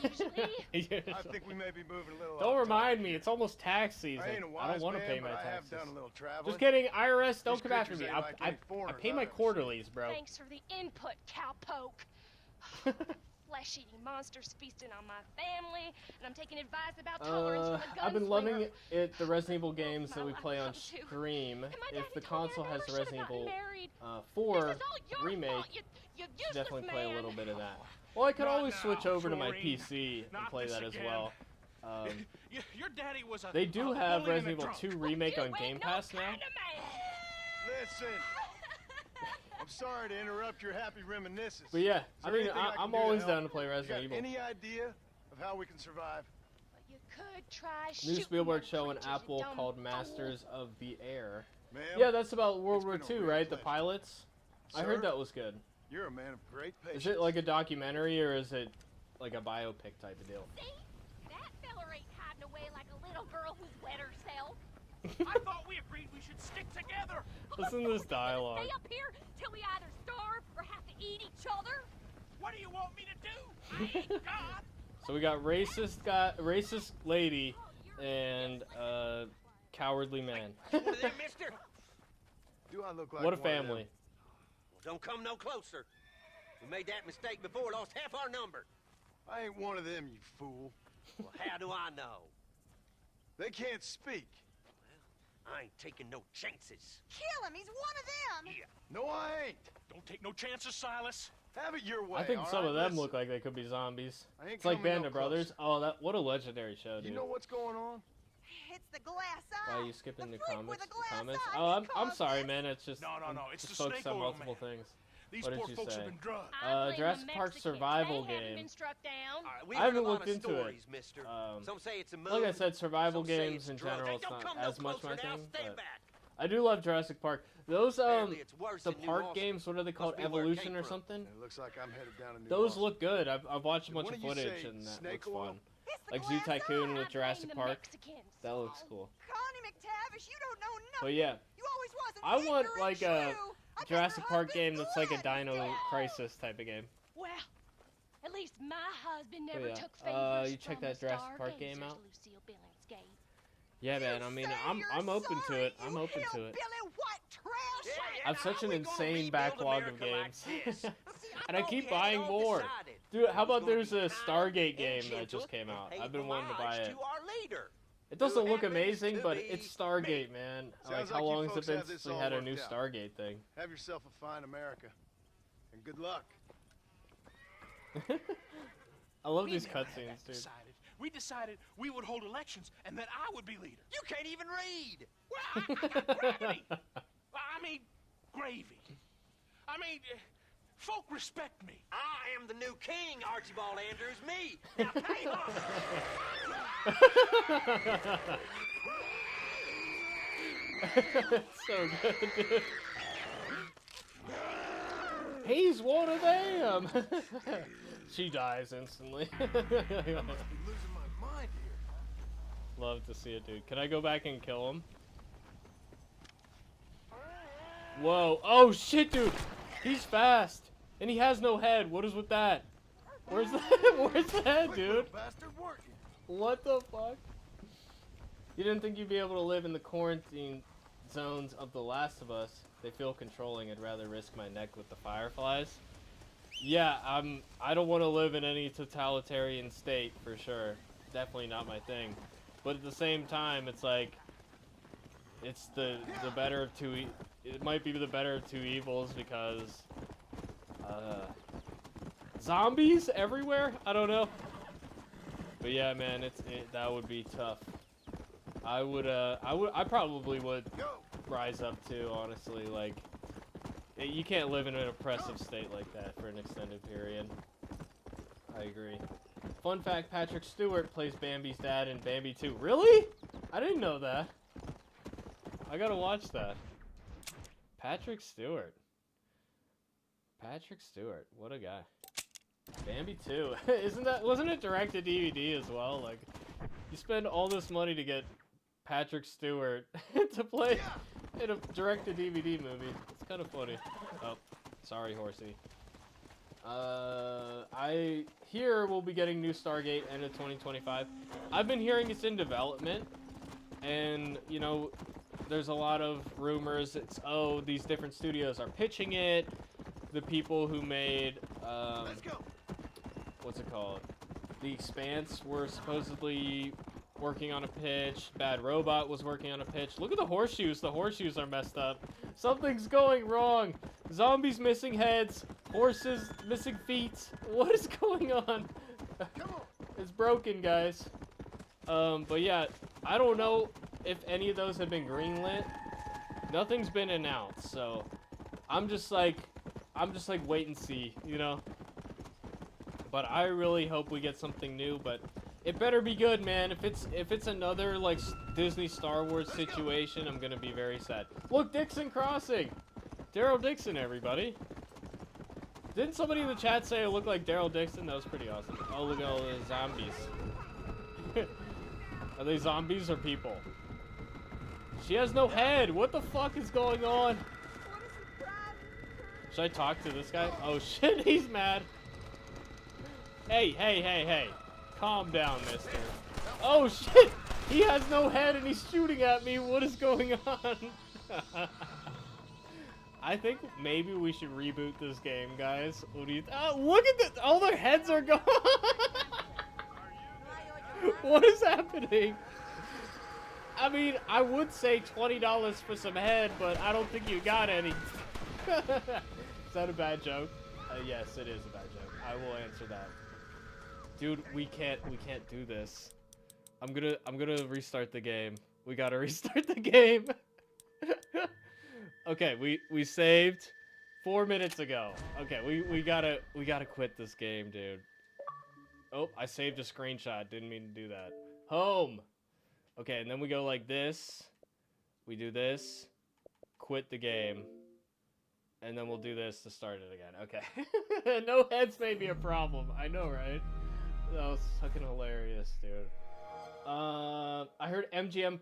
S7: Usually.
S5: I think we may be moving a little
S1: Don't
S5: off
S1: remind me. It's almost tax season.
S5: I ain't a
S1: I
S5: wise
S1: don't want to
S5: man,
S1: pay my
S5: but I have
S1: taxes.
S5: done a little traveling.
S1: Just kidding. IRS, don't
S5: These
S1: come after
S5: creatures
S1: me.
S5: ain't like any
S1: I
S5: foreigners
S1: pay my
S5: I've ever
S1: quarterlies, bro.
S7: Thanks for the input, cowpoke. Flesh-eating monsters feasting on my family, and I'm taking advice about tolerance from the gunslinger.
S1: I've been loving the Resident Evil games that we
S7: My
S1: play on
S7: life too.
S1: stream.
S7: And my
S1: If
S7: daddy
S1: the
S7: told me I
S1: console has
S7: never
S1: the
S7: should've
S1: Resident
S7: gotten
S1: Evil
S7: married.
S1: 4
S7: This is all your
S1: remake,
S7: fault, you
S1: should
S7: useless
S1: definitely play a
S7: man.
S1: little bit of that. Well, I could
S8: Not
S1: always switch
S8: now,
S1: over to my
S8: Doreen.
S1: PC and
S8: Not
S1: play
S8: this
S1: that as
S8: again.
S1: well.
S8: Your daddy was a.
S1: They do
S8: a
S1: have
S8: bully and a
S1: Resident Evil
S8: drunk.
S1: 2 remake
S7: You
S1: on
S7: ain't
S1: Game
S7: no
S1: Pass now.
S7: kind of man.
S5: Listen, I'm sorry to interrupt your happy reminiscences.
S1: But yeah,
S5: Is
S1: I
S5: there
S1: mean,
S5: anything I can
S1: I'm
S5: do to
S1: always
S5: help?
S1: down to play
S5: You
S1: Resident
S5: got
S1: Evil.
S5: any idea of how we can survive?
S7: But you could try
S1: New
S7: shooting
S1: Spielberg
S7: them
S1: show on
S7: creatures, you
S1: Apple
S7: dumb
S1: called
S7: fool.
S1: Masters of the Air.
S5: Ma'am,
S1: Yeah, that's about World
S5: It's
S1: War
S5: been a
S1: II,
S5: real
S1: right? The
S5: pleasure.
S1: pilots. I
S5: Sir?
S1: heard that was good.
S5: you're a man of great patience.
S1: Is it like a documentary or is it like a biopic type of deal?
S7: See? That feller ain't hiding away like a little girl who's wet herself.
S8: I thought we agreed we should stick together.
S1: Listen to this dialogue.
S7: Stay up here till we either starve or have to eat each other.
S8: What do you want me to do? I ain't God.
S1: So we got racist lady, and cowardly man.
S9: One of them, mister?
S5: Do I look like
S1: What a
S5: one of them?
S1: family.
S9: Don't come no closer. We made that mistake before, lost half our number.
S5: I ain't one of them, you fool.
S9: Well, how do I know?
S5: They can't speak.
S9: I ain't taking no chances.
S10: Kill him! He's one of them!
S9: Yeah.
S5: No, I ain't.
S8: Don't take no chances, Silas.
S5: Have it your way.
S1: I think
S5: all
S1: some
S5: right?
S1: of them
S5: Listen,
S1: look like they could be zombies.
S5: I ain't
S1: It's like
S5: coming no
S1: Band of Brothers.
S5: closer.
S1: Oh, what a legendary show, dude.
S5: You know what's going on?
S10: It's the glass eye!
S1: Why are you skipping
S10: the
S1: the
S10: freak
S1: comments?
S10: with the glass
S1: Comments?
S10: eye,
S1: Oh,
S10: he
S1: I'm
S10: caused
S1: sorry,
S10: this.
S1: man. It's just
S8: No, it's
S1: just
S8: the
S1: focused
S8: snake
S1: on
S8: oil
S1: multiple
S8: man.
S1: things.
S8: These
S1: What did
S8: poor
S1: you
S8: folks
S1: say?
S8: have been drugged.
S7: I blame the
S1: Jurassic Park
S7: Mexicans.
S1: survival
S7: They haven't
S1: game.
S7: been struck down.
S9: We
S1: I
S9: heard
S1: haven't
S9: a lot
S1: looked
S9: of
S1: into it.
S9: stories, mister. Some say it's a moon.
S1: Like I said, survival
S9: some say
S1: games
S9: it's
S1: in
S9: drugs.
S1: general,
S9: Hey,
S1: it's
S9: don't
S1: not
S9: come no
S1: as much my
S9: closer now.
S1: thing.
S9: Stay
S1: But
S9: back.
S1: I do love Jurassic Park. Those
S9: Apparently it's worse
S1: the
S9: in New
S1: park
S9: Austin.
S1: games. What are they called?
S9: Must be where it
S1: Evolution
S9: came
S1: or
S9: from.
S1: something?
S5: It looks like I'm headed down to New
S1: Those
S5: Austin.
S1: look good. I've watched a
S5: And
S1: bunch
S5: what
S1: of
S5: did you
S1: footage
S5: say,
S1: and that
S5: snake
S1: looks
S5: oil?
S1: fun.
S10: It's the
S1: Like Zoo
S10: glass
S1: Tycoon
S10: eye.
S1: with Jurassic
S7: the
S1: Park.
S7: Mexicans.
S1: That looks cool.
S10: Connie McTavish, you don't know nothing!
S1: But yeah,
S10: You always was an
S1: I want
S10: ignorant
S1: like a
S10: shrew. I bet
S1: Jurassic
S10: your
S1: Park
S10: husband's
S1: game that's like a
S10: glad he's
S1: Dino
S10: dead.
S1: Crisis type of game.
S7: Well, at least my husband never
S1: yeah.
S7: took favors
S1: You check
S7: from
S1: that
S7: the
S1: Jurassic Park game
S7: stargazers
S1: out?
S7: Lucille Billingsgate.
S1: Yeah,
S10: You
S1: man. I mean,
S10: say
S1: I'm
S10: you're
S1: open to
S10: sorry,
S1: it. I'm
S10: you
S1: open to it.
S10: hillbilly white trash!
S1: I have such an insane backlog of games. And I keep buying more. Dude, how about there's a Stargate game that just came out? I've been wanting to buy it. It doesn't look amazing, but it's Stargate, man. Like,
S5: Sounds
S1: how
S5: like you
S1: long has it
S5: folks
S1: been
S5: have this
S1: since we
S5: all
S1: had a
S5: worked
S1: new
S5: out.
S1: Stargate thing?
S5: Have yourself a fine America. And good luck.
S1: I love
S8: We
S1: these
S8: never had
S1: cutscenes,
S8: that
S1: dude.
S8: We decided we would hold elections and that I would be leader.
S9: You can't even read.
S8: Well, I got gravity. I mean, gravy. I mean, folk respect me.
S9: I am the new king, Archibald Andrews. Me. Now pay
S1: So good, dude. He's one of them. She dies instantly.
S5: I'm losing my mind here.
S1: Love to see it, dude. Can I go back and kill him? Whoa. Oh, shit, dude. He's fast. And he has no head. What is with that? Where's the, where's the head,
S5: Quick,
S1: dude?
S5: little bastard working.
S1: What the fuck? You didn't think you'd be able to live in the quarantine zones of The Last of Us? They feel controlling. I'd rather risk my neck with the fireflies. Yeah, I don't want to live in any totalitarian state, for sure. Definitely not my thing. But at the same time, it's like, it's the better of two. It might be the better of two evils because zombies everywhere. I don't know. But yeah, man, that would be tough. I probably would rise up too, honestly. Like, you can't live in an oppressive state like that for an extended period. I agree. Fun fact, Patrick Stewart plays Bambi's dad in Bambi 2. Really? I didn't know that. I gotta watch that. Patrick Stewart. Patrick Stewart, what a guy. Bambi 2. Wasn't it direct to DVD as well? Like, you spend all this money to get Patrick Stewart to play in a direct to DVD movie. It's kind of funny. Oh, sorry, horsey. I hear we'll be getting new Stargate end of 2025. I've been hearing it's in development, and you know, there's a lot of rumors. It's these different studios are pitching it. The people who made what's it called? The Expanse were supposedly working on a pitch. Bad Robot was working on a pitch. Look at the horseshoes. The horseshoes are messed up. Something's going wrong. Zombies missing heads. Horses missing feet. What is going on? It's broken, guys. But yeah, I don't know if any of those have been greenlit. Nothing's been announced, so I'm just like wait and see, you know. But I really hope we get something new, but it better be good, man. If it's another like Disney Star Wars situation, I'm gonna be very sad. Look, Dixon Crossing, Daryl Dixon, everybody. Didn't somebody in the chat say it looked like Daryl Dixon? That was pretty awesome. Oh, look at all the zombies. Are they zombies or people? She has no head. What the fuck is going on? Should I talk to this guy? Oh shit, he's mad. Hey, hey, hey, hey. Calm down, mister. Oh shit! He has no head and he's shooting at me. What is going on? I think maybe we should reboot this game, guys. What do you look at this! All their heads are gone! What is happening? I mean, I would say $20 for some head, but I don't think you got any. Is that a bad joke? Yes, it is a bad joke. I will answer that. Dude, we can't do this. I'm gonna restart the game. We gotta restart the game. Okay, we saved 4 minutes ago. Okay, we gotta quit this game, dude. Oh, I saved a screenshot. Didn't mean to do that. Home. Okay, and then we go like this. We do this. Quit the game. And then we'll do this to start it again. Okay. No heads may be a problem. I know, right? That was fucking hilarious, dude. I heard MGM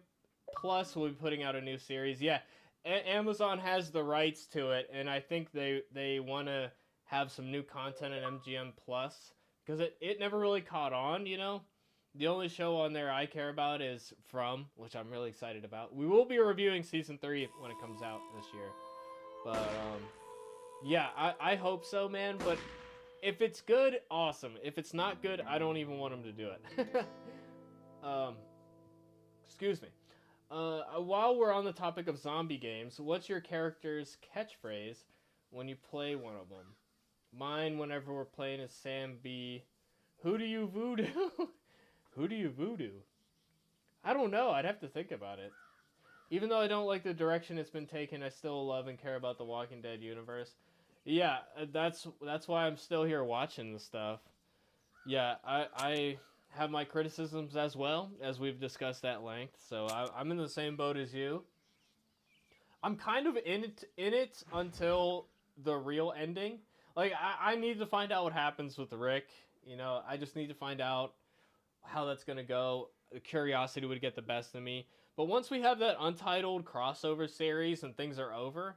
S1: Plus will be putting out a new series. Yeah, Amazon has the rights to it, and I think they want to have some new content at MGM Plus because it never really caught on, you know? The only show on there I care about is From, which I'm really excited about. We will be reviewing Season 3 when it comes out this year. But, yeah, I hope so, man. But if it's good, awesome. If it's not good, I don't even want them to do it. Excuse me. While we're on the topic of zombie games, what's your character's catchphrase when you play one of them? Mine, whenever we're playing, is Sam B. Who do you voodoo? Who do you voodoo? I don't know. I'd have to think about it. Even though I don't like the direction it's been taken, I still love and care about the Walking Dead universe. Yeah, that's why I'm still here watching the stuff. Yeah, I have my criticisms as well, as we've discussed at length. So I'm in the same boat as you. I'm kind of in it until the real ending. Like, I need to find out what happens with Rick. You know, I just need to find out how that's going to go. Curiosity would get the best of me. But once we have that Untitled crossover series and things are over,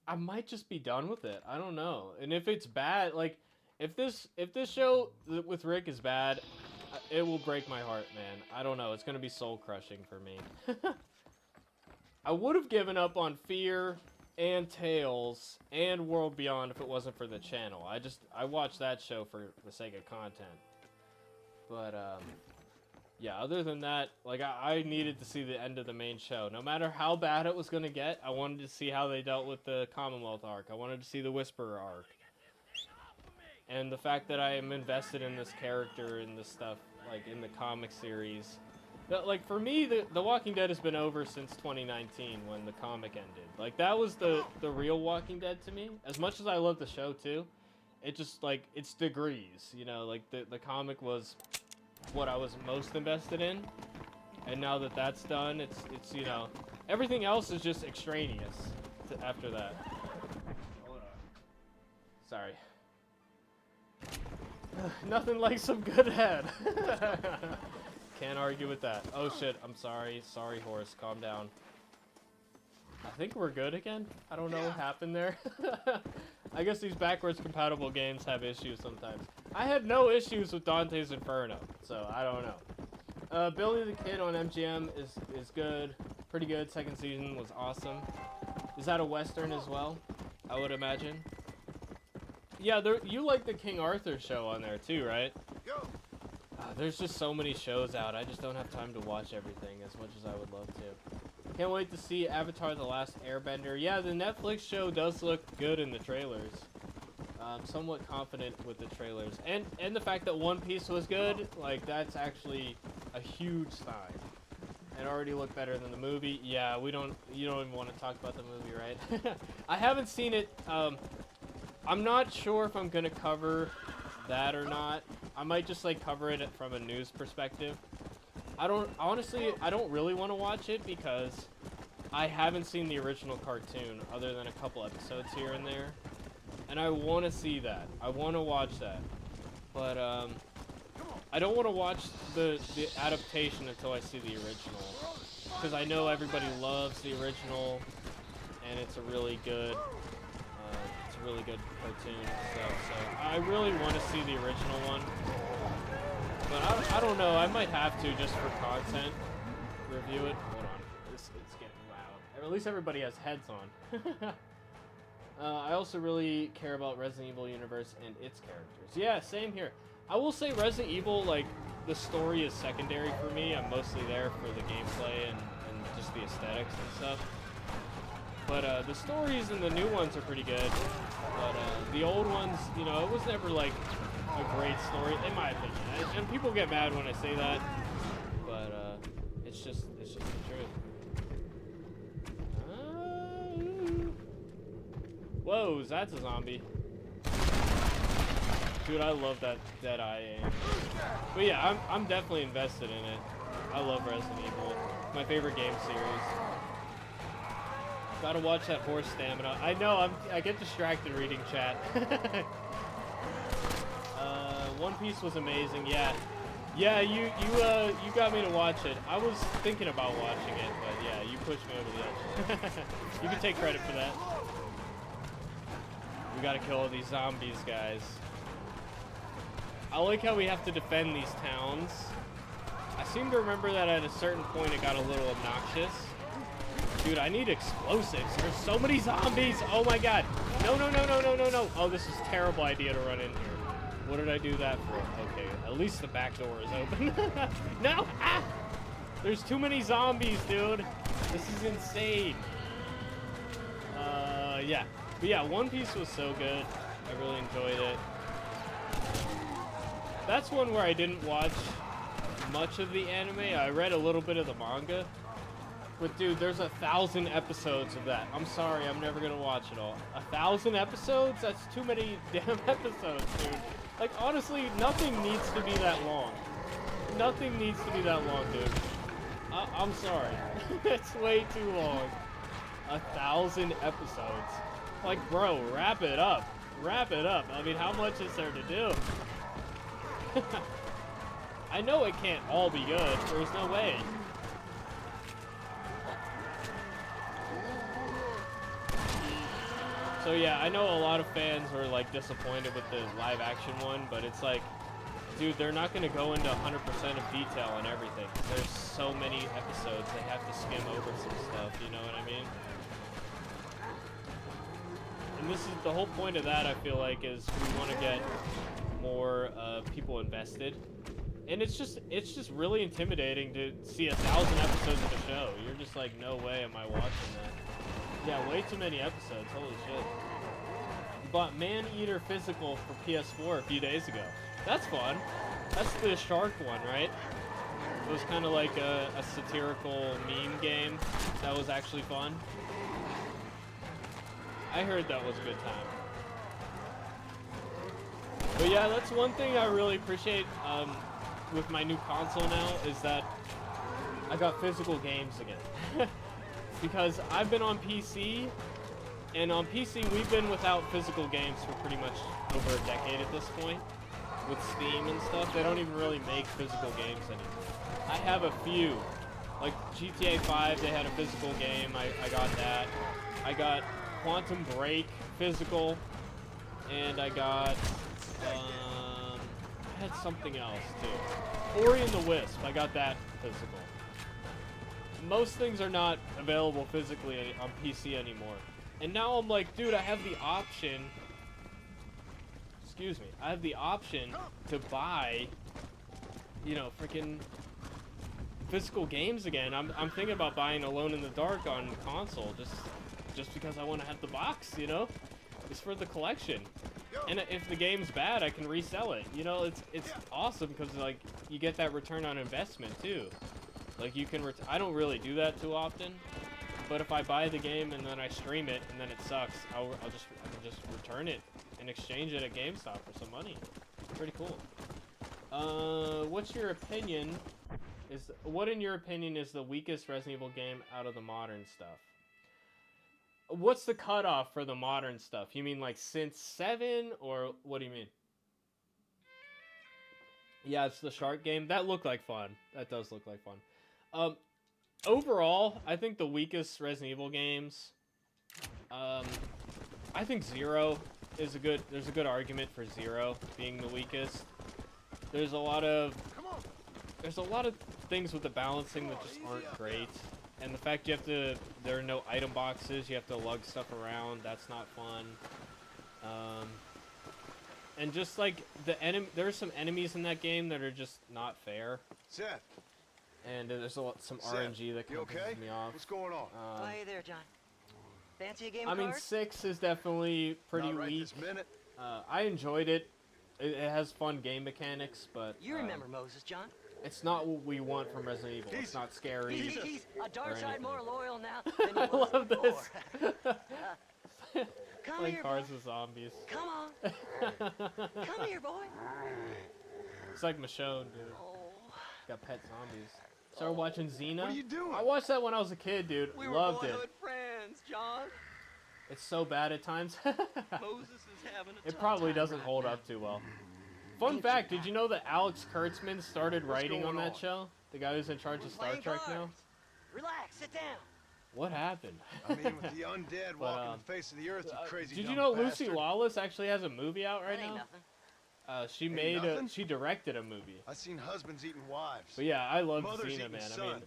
S1: I might just be done with it. I don't know. And if it's bad, like, if this show with Rick is bad, it will break my heart, man. I don't know. It's going to be soul-crushing for me. I would have given up on Fear and Tales and World Beyond if it wasn't for the channel. I watched that show for the sake of content. But, yeah, other than that, like, I needed to see the end of the main show. No matter how bad it was going to get, I wanted to see how they dealt with the Commonwealth arc. I wanted to see the Whisperer arc. And the fact that I am invested in this character and this stuff, like, in the comic series, Like, for me, the Walking Dead has been over since 2019 when the comic ended. Like, that was the real Walking Dead to me. As much as I love the show, too, it just, like, it's degrees, you know? Like, the comic was what I was most invested in. And now that that's done, it's you know, everything else is just extraneous after that. Hold on. Sorry. Nothing like some good head. Can't argue with that. Oh shit, I'm sorry. Sorry, horse. Calm down. I think we're good again. I don't know what happened there. I guess these backwards compatible games have issues sometimes. I had no issues with Dante's Inferno, so I don't know. Billy the Kid on MGM is good. Pretty good. Second season was awesome. Is that a Western as well? I would imagine. Yeah, you like the King Arthur show on there too, right? There's just so many shows out. I just don't have time to watch everything as much as I would love to. Can't wait to see Avatar: The Last Airbender. Yeah, the Netflix show does look good in the trailers. I'm somewhat confident with the trailers. And the fact that One Piece was good, like, that's actually a huge sign. It already looked better than the movie. Yeah, you don't even want to talk about the movie, right? I haven't seen it. I'm not sure if I'm gonna cover that or not. I might just like cover it from a news perspective. I don't really want to watch it because I haven't seen the original cartoon other than a couple episodes here and there. And I want to see that. I want to watch that. But I don't want to watch the adaptation until I see the original. Because I know everybody loves the original and it's a really good cartoon and stuff, so I really want to see the original one. But I don't know, I might have to just for content review it. Hold on, it's getting loud. At least everybody has heads on. I also really care about Resident Evil universe and its characters. Yeah, same here. I will say Resident Evil, like, the story is secondary for me. I'm mostly there for the gameplay and just the aesthetics and stuff. But the stories in the new ones are pretty good. But the old ones, you know, it was never like a great story, in my opinion. And people get mad when I say that, but it's just the truth. Whoa, that's a zombie. Dude, I love that Deadeye aim. But yeah, I'm definitely invested in it. I love Resident Evil. My favorite game series. Gotta watch that horse stamina. I know, I get distracted reading chat. One Piece was amazing, yeah. Yeah, you got me to watch it. I was thinking about watching it, but yeah, you pushed me over the edge. You can take credit for that. We gotta kill all these zombies, guys. I like how we have to defend these towns. I seem to remember that at a certain point it got a little obnoxious. Dude, I need explosives. There's so many zombies. Oh my god. No. Oh, this is a terrible idea to run in here. What did I do that for? Okay, at least the back door is open. No! Ah! There's too many zombies, dude. This is insane. Yeah. But yeah, One Piece was so good. I really enjoyed it. That's one where I didn't watch much of the anime. I read a little bit of the manga. But dude, there's 1,000 episodes of that. I'm sorry, I'm never gonna watch it all. 1,000 episodes? That's too many damn episodes, dude. Like, honestly, nothing needs to be that long. Nothing needs to be that long, dude. I'm sorry. It's way too long. 1,000 episodes. Like, bro, wrap it up. Wrap it up. I mean, how much is there to do? I know it can't all be good. There's no way. So yeah, I know a lot of fans were like disappointed with the live action one, but it's like, dude, they're not going to go into 100% of detail on everything. There's so many episodes, they have to skim over some stuff, you know what I mean? And this is the whole point of that, I feel like, is we want to get more people invested. And it's just really intimidating to see 1,000 episodes of a show. You're just like, no way am I watching that. Yeah, way too many episodes, holy shit. Bought Man-Eater Physical for PS4 a few days ago. That's fun. That's the shark one, right? It was kind of like a satirical meme game that was actually fun. I heard that was a good time. But yeah, that's one thing I really appreciate with my new console now, is that I got physical games again. Because I've been on PC, and on PC we've been without physical games for pretty much over a decade at this point. With Steam and stuff, they don't even really make physical games anymore. I have a few. Like GTA 5, they had a physical game, I got that. I got Quantum Break physical, and I got, I had something else too. Ori and the Wisp, I got that physical. Most things are not available physically on PC anymore. And now I'm like, dude, I have the option, excuse me, I have the option to buy, you know, freaking physical games again. I'm thinking about buying Alone in the Dark on console, just because I want to have the box, you know? It's for the collection. And if the game's bad, I can resell it. You know, it's awesome because, like, you get that return on investment too. Like, you can I don't really do that too often, but if I buy the game and then I stream it and then it sucks, I can just return it and exchange it at GameStop for some money. Pretty cool. What's your opinion? What in your opinion is the weakest Resident Evil game out of the modern stuff? What's the cutoff for the modern stuff? You mean like since 7, or what do you mean? Yeah, it's the shark game. That looked like fun. That does look like fun. Overall, I think the weakest Resident Evil games, I think 0 is there's a good argument for 0 being the weakest. There's a lot of things with the balancing that just aren't great. And the fact there are no item boxes, you have to lug stuff around, that's not fun. And just like there's some enemies in that game that are just not fair.
S5: Seth.
S1: And there's some RNG that kind of pisses me off.
S5: What's going on?
S11: Oh, hey there, John. Fancy a game
S1: I mean, 6 is definitely pretty weak.
S5: This minute.
S1: I enjoyed it. It has fun game mechanics, but
S11: You remember Moses, John?
S1: it's not what we want from Resident Evil. It's not scary.
S11: He's a dark side more loyal now than he
S1: I
S11: was
S1: love
S11: before.
S1: this.
S11: Come
S1: Like
S11: here,
S1: Cars
S11: boy.
S1: with Zombies.
S11: Come on. Come here, boy.
S1: It's like Michonne, dude.
S11: Oh.
S1: Got pet zombies. Started watching Xena.
S5: What are you doing?
S1: I watched that when I was a kid, dude.
S11: We were
S1: Loved it.
S11: boyhood friends, John.
S1: It's so bad at times.
S11: Moses is having a
S1: It
S11: tough
S1: probably
S11: time
S1: doesn't
S11: right
S1: hold
S11: now.
S1: up too well. Fun fact, did you know that Alex Kurtzman started writing on that show? The guy who's in charge of Star
S11: Playing
S1: Trek now?
S11: cards. Relax, sit down.
S1: What happened?
S5: I mean, with the undead walking the face of the earth, you crazy
S1: Did
S5: dumb
S1: you know
S5: bastard.
S1: Lucy Lawless actually has a movie out right
S11: That ain't
S1: now?
S11: nothing.
S1: She directed a movie.
S5: I seen husbands eating wives.
S1: But yeah, I love
S5: Mothers
S1: Xena,
S5: eating
S1: man. I
S5: sons.
S1: mean,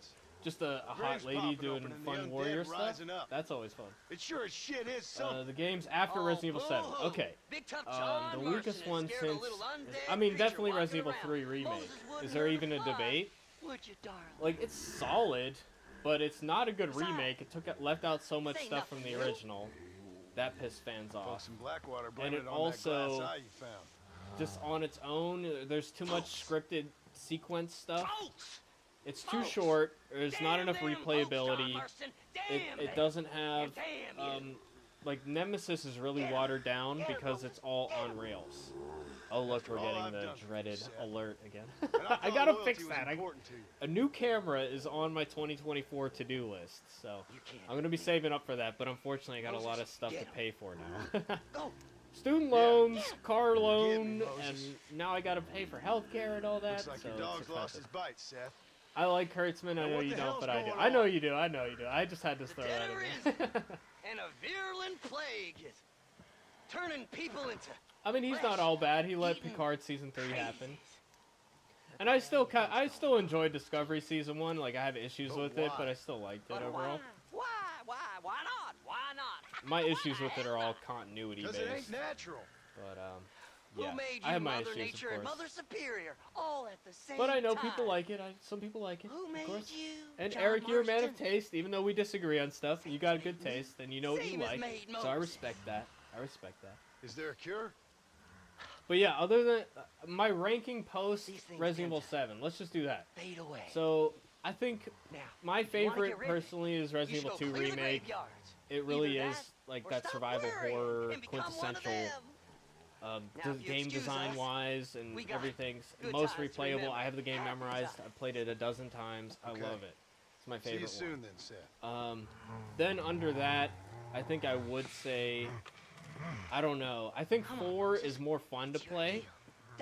S1: just a hot
S5: Graves
S1: lady
S5: popping
S1: doing
S5: open and the
S1: fun
S5: undead
S1: warrior stuff.
S5: rising up.
S1: That's always fun.
S5: It sure as shit is something.
S1: The games after
S11: Oh,
S1: Resident Evil 7.
S11: boo-hoo.
S1: Okay.
S11: Big tough John
S1: The
S11: Marston
S1: weakest
S11: has
S1: one
S11: scared a
S1: since...
S11: little undead
S1: I mean,
S11: creature
S1: definitely
S11: walking
S1: Resident Evil
S11: around.
S1: 3 Remake.
S11: Moses wouldn't
S1: Is there
S11: hurt a
S1: even a
S11: fly.
S1: debate?
S11: Would you, darling?
S1: Like, it's solid, but it's not a good
S11: Besides,
S1: remake. It left out so much
S11: ain't
S1: stuff from the
S11: nothing new.
S1: original. That pissed fans
S5: Fuck
S1: off.
S5: some Blackwater,
S1: And
S5: blame
S1: it
S5: it on
S1: also-
S5: that glass eye you found.
S1: Just on its own, there's too much scripted sequence stuff.
S11: Folks!
S1: It's too
S11: Folks!
S1: short. There's not
S11: Damn
S1: enough
S11: them folks,
S1: replayability.
S11: John Marston.
S1: It
S11: Damn
S1: it doesn't have
S11: And damn you.
S1: like Nemesis is really watered down because it's all on rails. Oh look, we're
S5: all
S1: getting
S5: I've
S1: the
S5: done for you,
S1: dreaded
S5: Seth.
S1: alert again.
S5: And
S1: I
S5: thought
S1: gotta
S5: loyalty
S1: fix
S5: was
S1: that.
S5: important to you.
S1: A new camera is on my 2024 to-do list, so
S11: You can't
S1: I'm gonna be saving up for that. But unfortunately, I got a lot of
S11: Moses,
S1: stuff to
S11: get 'em.
S1: pay for now.
S11: Go.
S1: Student
S5: Yeah.
S1: loans, car
S5: Get me,
S1: loan,
S5: Moses.
S1: and now I gotta pay for healthcare and all that.
S5: Looks like
S1: so
S5: your
S1: it's
S5: dog's lost his
S1: expensive.
S5: bite, Seth.
S1: I like Kurtzman. I know
S5: what
S1: you
S5: the
S1: don't,
S5: hell's
S1: but I do.
S5: going
S1: I know
S5: on?
S1: you do. I know you do. I just had to throw that in there.
S11: And a virulent plague is turning people into
S1: I mean, he's not all bad. He let Picard season 3 happen, and I still enjoyed Discovery season 1. Like I have issues
S5: But
S1: with it, but
S5: why?
S1: I still liked it
S11: But
S1: overall.
S11: Why? Why not? Why not?
S1: My issues with it are all continuity
S5: Because
S1: based.
S5: it ain't natural.
S1: But
S11: Who
S1: yeah,
S11: made you
S1: I have my
S11: Mother
S1: issues,
S11: Nature
S1: of
S11: and
S1: course.
S11: Mother Superior all at the same
S1: But I know
S11: time?
S1: people like it. Some people like it.
S11: Who
S1: of
S11: made
S1: course.
S11: you?
S1: And
S11: John
S1: Eric, you're a man of
S11: Marston?
S1: taste. Even though we disagree on stuff, you got good taste, and you know what you
S11: Same as
S1: like.
S11: made
S1: So I
S11: Moses.
S1: respect that. I respect that.
S5: Is there a cure?
S1: But yeah, other than my ranking post Resident Evil 7, let's just do that.
S11: Fade away.
S1: So I think
S11: Now,
S1: my
S11: if you wanna
S1: favorite
S11: get rid of it,
S1: personally is
S11: you
S1: Resident
S11: should
S1: Evil
S11: go
S1: 2
S11: clear the
S1: remake.
S11: graveyards.
S1: It really
S11: Either
S1: is
S11: that,
S1: like
S11: or
S1: that
S11: stop
S1: survival
S11: worrying
S1: horror
S11: and become one of
S1: quintessential
S11: them. Now, if you
S1: game
S11: excuse
S1: design
S11: us,
S1: wise and
S11: we got
S1: everything's
S11: good
S1: most
S11: times to
S1: replayable.
S11: remember.
S1: I have the game
S11: Happy
S1: memorized.
S11: times.
S1: I've played it a dozen times. I
S5: Okay.
S1: love it. It's my
S5: See
S1: favorite
S5: you soon
S1: one.
S5: then, Seth.
S1: Then under that, I think I would say, I don't know. I think 4 is more fun to play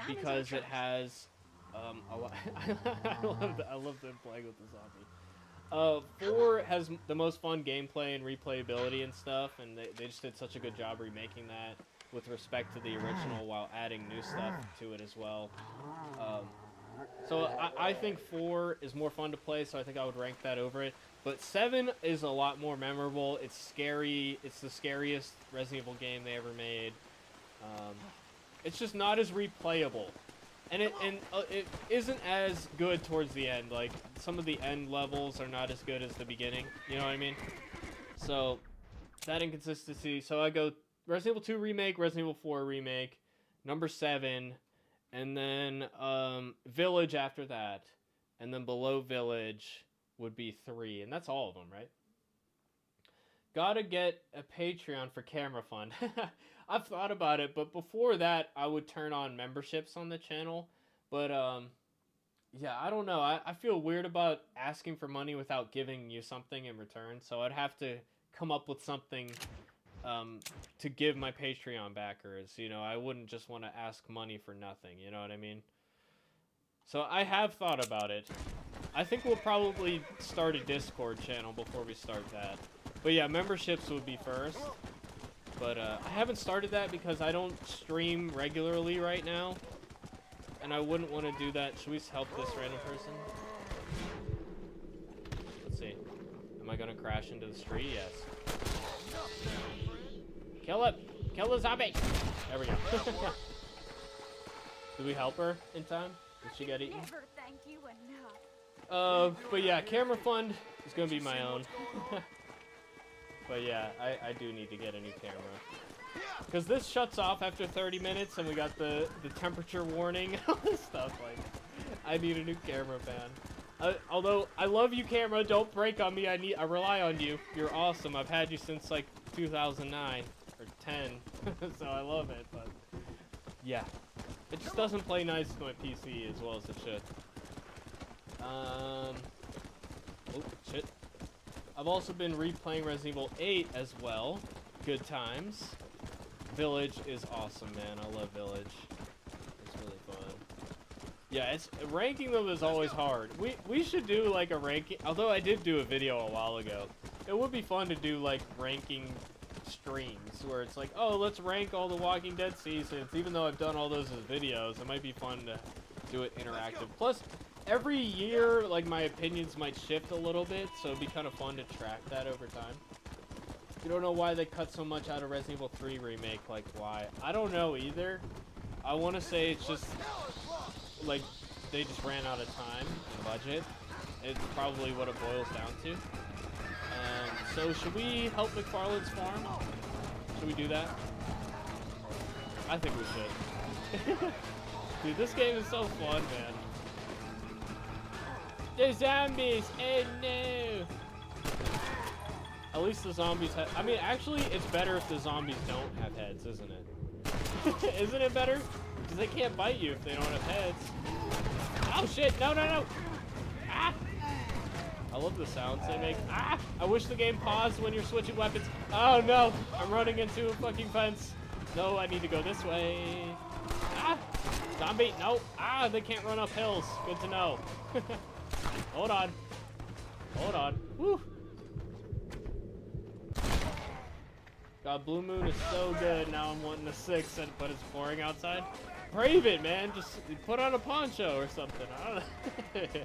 S1: because it has a lot. I love them playing with the zombie. 4 has the most fun gameplay and replayability and stuff, and they just did such a good job remaking that with respect to the original while adding new stuff to it as well. So I think 4 is more fun to play, so I think I would rank that over it. But 7 is a lot more memorable. It's scary. It's the scariest Resident Evil game they ever made. It's just not as replayable. And it isn't as good towards the end. Like, some of the end levels are not as good as the beginning. You know what I mean? So, that inconsistency. So I go Resident Evil 2 Remake, Resident Evil 4 Remake, number 7, and then Village after that. And then below Village would be 3. And that's all of them, right? Gotta get a Patreon for camera fund. I've thought about it, but before that, I would turn on memberships on the channel. But, yeah, I don't know. I feel weird about asking for money without giving you something in return. So I'd have to come up with something to give my Patreon backers. You know, I wouldn't just want to ask money for nothing. You know what I mean? So I have thought about it. I think we'll probably start a Discord channel before we start that. But yeah, memberships would be first. But I haven't started that because I don't stream regularly right now. And I wouldn't want to do that. Should we help this random person? Let's see. Am I going to crash into the street? Yes. Kill it! Kill the zombie! There we go. Did we help her in time? Did she get eaten?
S10: Never thank you enough.
S1: But yeah, camera fund is going to be my own. But yeah, I do need to get a new camera. Because this shuts off after 30 minutes and we got the temperature warning and all this stuff. Like, I need a new camera, man. Although, I love you, camera. Don't break on me. I rely on you. You're awesome. I've had you since, like, 2009 or 10. So I love it, but yeah. It just doesn't play nice to my PC as well as it should. Oh, shit. I've also been replaying Resident Evil 8 as well. Good times. Village is awesome, man. I love Village. It's really fun. Yeah, ranking them is always hard. We should do like a ranking. Although I did do a video a while ago. It would be fun to do like ranking streams where it's like, oh, let's rank all the Walking Dead seasons. Even though I've done all those as videos, it might be fun to do it interactive. Plus, every year, like, my opinions might shift a little bit, so it'd be kind of fun to track that over time. You don't know why they cut so much out of Resident Evil 3 Remake, like, why? I don't know either. I want to say it's just, like, they just ran out of time and budget. It's probably what it boils down to. So should we help McFarlane's farm? Should we do that? I think we should. Dude, this game is so fun, man. The zombies! Oh no! At least the zombies have... I mean, actually, it's better if the zombies don't have heads, isn't it? Isn't it better? Because they can't bite you if they don't have heads. Oh shit! No, no, no! Ah! I love the sounds they make. Ah! I wish the game paused when you're switching weapons. Oh no! I'm running into a fucking fence. No, I need to go this way. Ah! Zombie! No! Ah! They can't run up hills. Good to know. Hold on. Hold on. Woo! God, Blue Moon is so good. Now I'm wanting a 6, but it's pouring outside. Brave it, man. Just put on a poncho or something. I don't know.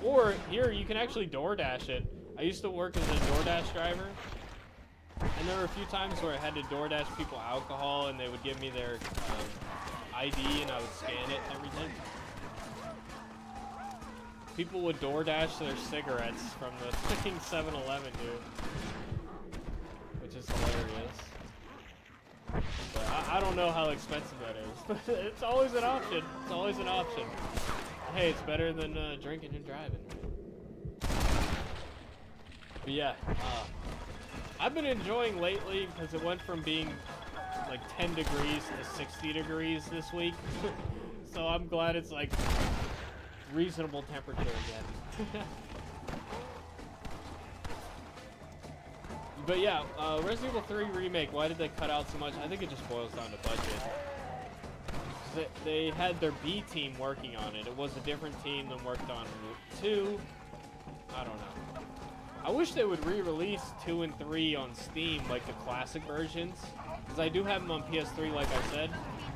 S1: Or, here, you can actually DoorDash it. I used to work as a DoorDash driver. And there were a few times where I had to DoorDash people alcohol and they would give me their ID and I would scan it and everything. People would DoorDash their cigarettes from the freaking 7-Eleven, dude. Which is hilarious. But I don't know how expensive that is, but it's always an option. It's always an option. Hey, it's better than drinking and driving. But yeah, I've been enjoying lately because it went from being like 10 degrees to 60 degrees this week. So I'm glad it's like reasonable temperature again. But yeah, Resident Evil 3 Remake, why did they cut out so much? I think it just boils down to budget. They had their B team working on it. It was a different team than worked on 2. I don't know. I wish they would re-release 2 and 3 on Steam, like the classic versions. Because I do have them on PS3, like I said.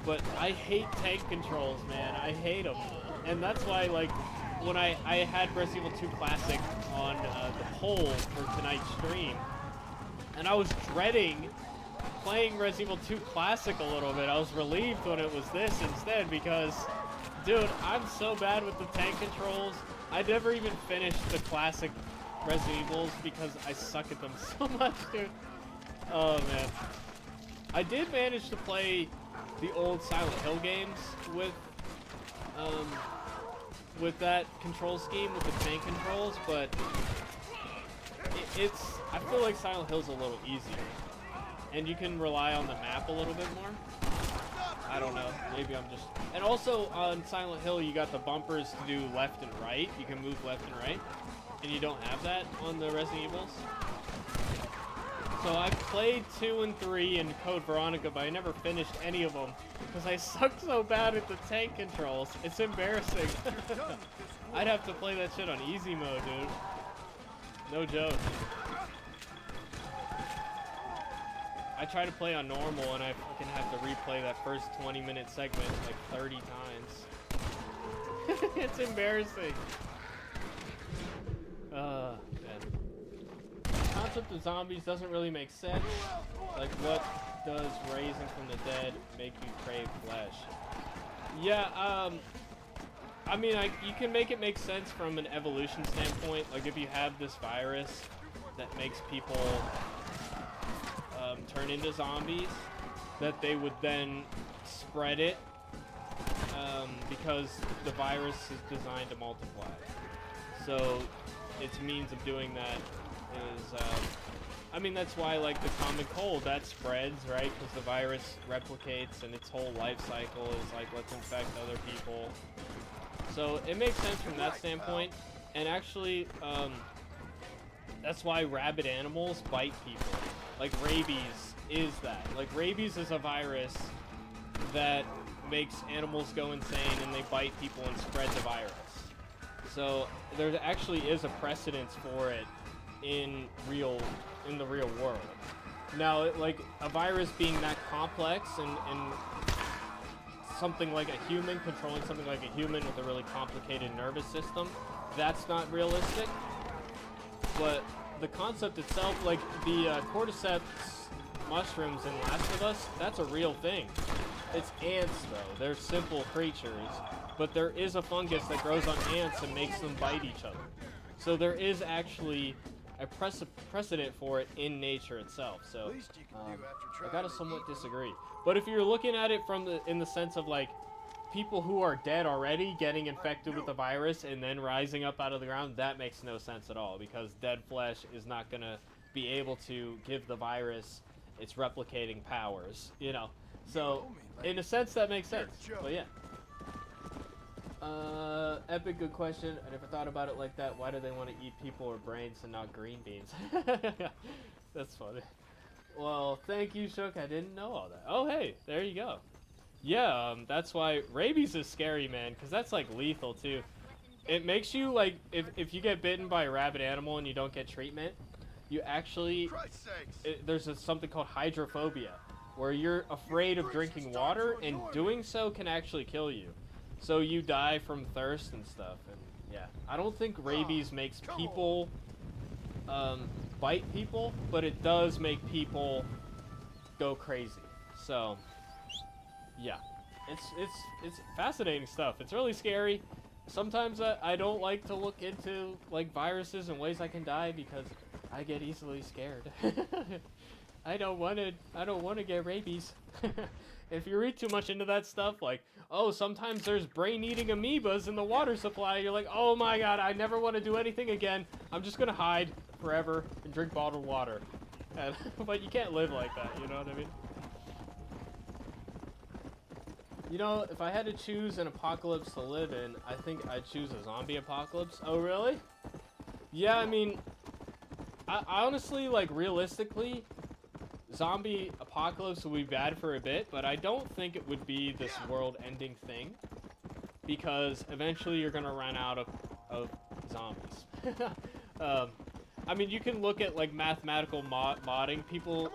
S1: But I hate tank controls, man. I hate them. And that's why, like, when I had Resident Evil 2 Classic on the poll for tonight's stream, and I was dreading playing Resident Evil 2 Classic a little bit. I was relieved when it was this instead because, dude, I'm so bad with the tank controls. I never even finished the classic Resident Evils because I suck at them so much, dude. Oh, man. I did manage to play the old Silent Hill games with that control scheme, with the tank controls, but I feel like Silent Hill's a little easier. And you can rely on the map a little bit more. I don't know. Maybe I'm just... And also, on Silent Hill, you got the bumpers to do left and right. You can move left and right. And you don't have that on the Resident Evils. So I played 2 and 3 in Code Veronica, but I never finished any of them. Because I suck so bad at the tank controls. It's embarrassing. I'd have to play that shit on easy mode, dude. No joke. I try to play on normal, and I fucking have to replay that first 20-minute segment like 30 times. It's embarrassing. Man. The concept of zombies doesn't really make sense. Like, what does raising from the dead make you crave flesh? Yeah, I mean, you can make it make sense from an evolution standpoint. Like, if you have this virus that makes people turn into zombies, that they would then spread it because the virus is designed to multiply. So its means of doing that is, I mean, that's why, like, the common cold, that spreads, right? Because the virus replicates and its whole life cycle is like, let's infect other people. So it makes sense from that standpoint. And actually, that's why rabid animals bite people. Like, rabies is that. Like, rabies is a virus that makes animals go insane and they bite people and spread the virus. So there actually is a precedence for it in the real world. Now, like, a virus being that complex and something like a human, controlling something like a human with a really complicated nervous system, that's not realistic. But the concept itself, like the cordyceps mushrooms in Last of Us, that's a real thing. It's ants, though. They're simple creatures. But there is a fungus that grows on ants and makes them bite each other. So there is actually a precedent for it in nature itself. So I gotta somewhat disagree. But if you're looking at it from in the sense of, like, people who are dead already getting infected with the virus and then rising up out of the ground, that makes no sense at all, because dead flesh is not gonna be able to give the virus its replicating powers, you know. So in a sense that makes sense. But yeah. Epic, good question. I never thought about it like that. Why do they want to eat people or brains and not green beans? That's funny. Well, thank you, Shook. I didn't know all that. Oh, hey, there you go. Yeah, that's why rabies is scary, man, because that's, like, lethal, too. It makes you, like, if you get bitten by a rabid animal and you don't get treatment, you actually... there's something called hydrophobia, where you're afraid of drinking water, and doing so can actually kill you. So you die from thirst and stuff, and yeah. I don't think rabies makes people bite people, but it does make people go crazy. So yeah, it's fascinating stuff. It's really scary. Sometimes I don't like to look into, like, viruses and ways I can die because I get easily scared. I don't want to get rabies. If you read too much into that stuff, like, oh, sometimes there's brain-eating amoebas in the water supply, you're like, oh my god, I never want to do anything again. I'm just gonna hide forever and drink bottled water. And, but you can't live like that, you know what I mean? You know, if I had to choose an apocalypse to live in, I think I'd choose a zombie apocalypse. Oh, really? Yeah, I mean, I honestly, like, realistically, zombie apocalypse would be bad for a bit, but I don't think it would be this world-ending thing, because eventually you're gonna run out of zombies. I mean, you can look at, like, mathematical modeling people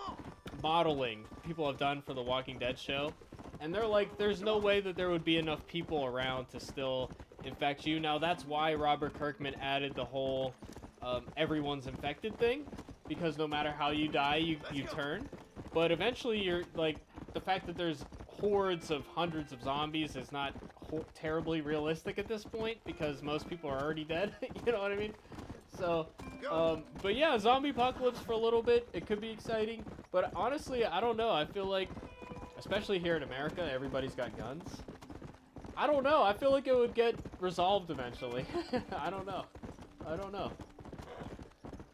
S1: have done for the Walking Dead show, and they're like, there's no way that there would be enough people around to still infect you. Now, that's why Robert Kirkman added the whole everyone's infected thing, because no matter how you die, you turn. But eventually, you're, like, the fact that there's hordes of hundreds of zombies is not terribly realistic at this point, because most people are already dead, you know what I mean? So, but yeah, zombie apocalypse for a little bit, it could be exciting, but honestly, I don't know, I feel like, especially here in America, everybody's got guns. I don't know, I feel like it would get resolved eventually. I don't know.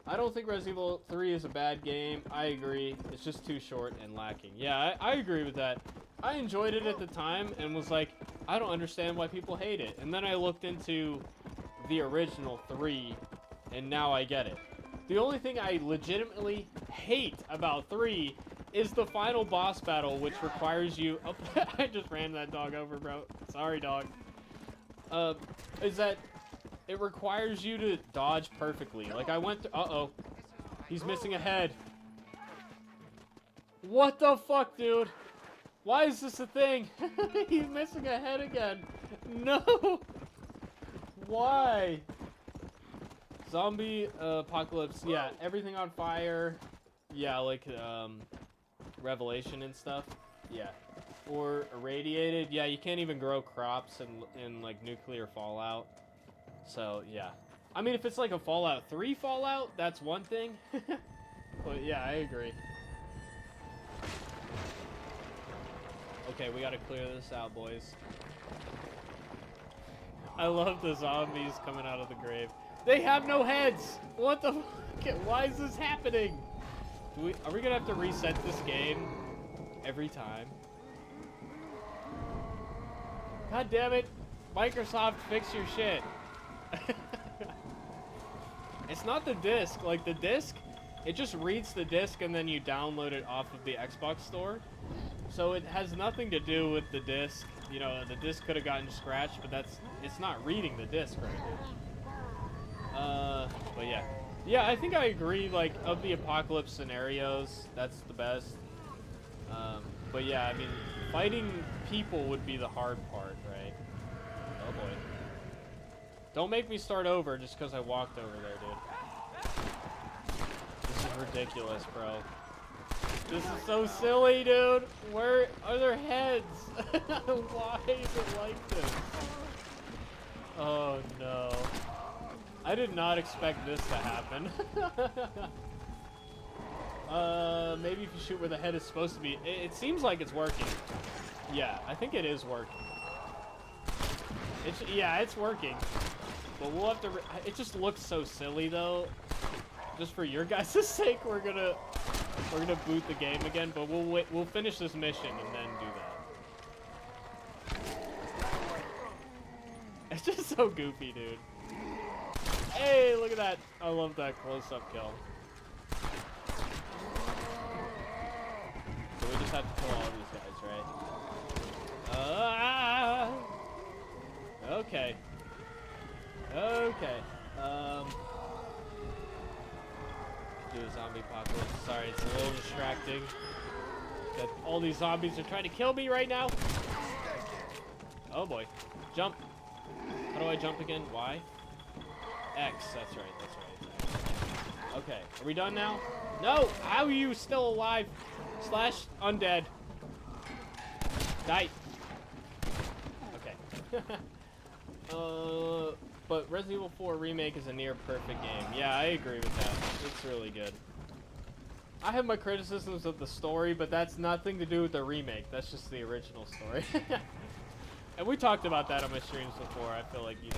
S1: I don't think Resident Evil 3 is a bad game. I agree. It's just too short and lacking. Yeah, I agree with that. I enjoyed it at the time and was like, I don't understand why people hate it. And then I looked into the original 3, and now I get it. The only thing I legitimately hate about 3 is the final boss battle, which requires you... Oh, I just ran that dog over, bro. Sorry, dog. Is that... It requires you to dodge perfectly. Like, I went to... Uh-oh. He's missing a head. What the fuck, dude? Why is this a thing? He's missing a head again. No! Why? Zombie apocalypse. Yeah, everything on fire. Yeah, like, Revelation and stuff. Yeah. Or irradiated. Yeah, you can't even grow crops in like, nuclear fallout. So, yeah. I mean, if it's like a Fallout 3 Fallout, that's one thing. But, yeah, I agree. Okay, we gotta clear this out, boys. I love the zombies coming out of the grave. They have no heads! What the fuck? Why is this happening? Are we gonna have to reset this game every time? God damn it! Microsoft, fix your shit. It's not the disc. Like, the disc, it just reads the disc and then you download it off of the Xbox store. So it has nothing to do with the disc. You know, the disc could have gotten scratched, but it's not reading the disc right now. But yeah. Yeah, I think I agree, like, of the apocalypse scenarios, that's the best. But yeah, I mean, fighting people would be the hard part, right? Oh boy. Don't make me start over just because I walked over there, dude. This is ridiculous, bro. This is so silly, dude. Where are their heads? Why is it like this? Oh, no. I did not expect this to happen. Maybe if you shoot where the head is supposed to be. It seems like it's working. Yeah, I think it is working. Yeah, it's working. But we'll have to... It just looks so silly, though. Just for your guys' sake, we're gonna boot the game again. But we'll finish this mission and then do that. It's just so goofy, dude. Hey, look at that! I love that close-up kill. So we just have to kill all of these guys, right? Okay. Okay. Do a zombie apocalypse. Sorry, it's a little distracting. That all these zombies are trying to kill me right now. Oh boy. Jump. How do I jump again? Y? X. That's right. That's right. Okay. Are we done now? No! How are you still alive? Slash undead. Die. Okay. But Resident Evil 4 Remake is a near perfect game. Yeah, I agree with that. It's really good. I have my criticisms of the story, but that's nothing to do with the remake. That's just the original story. And we talked about that on my streams before. I feel like, you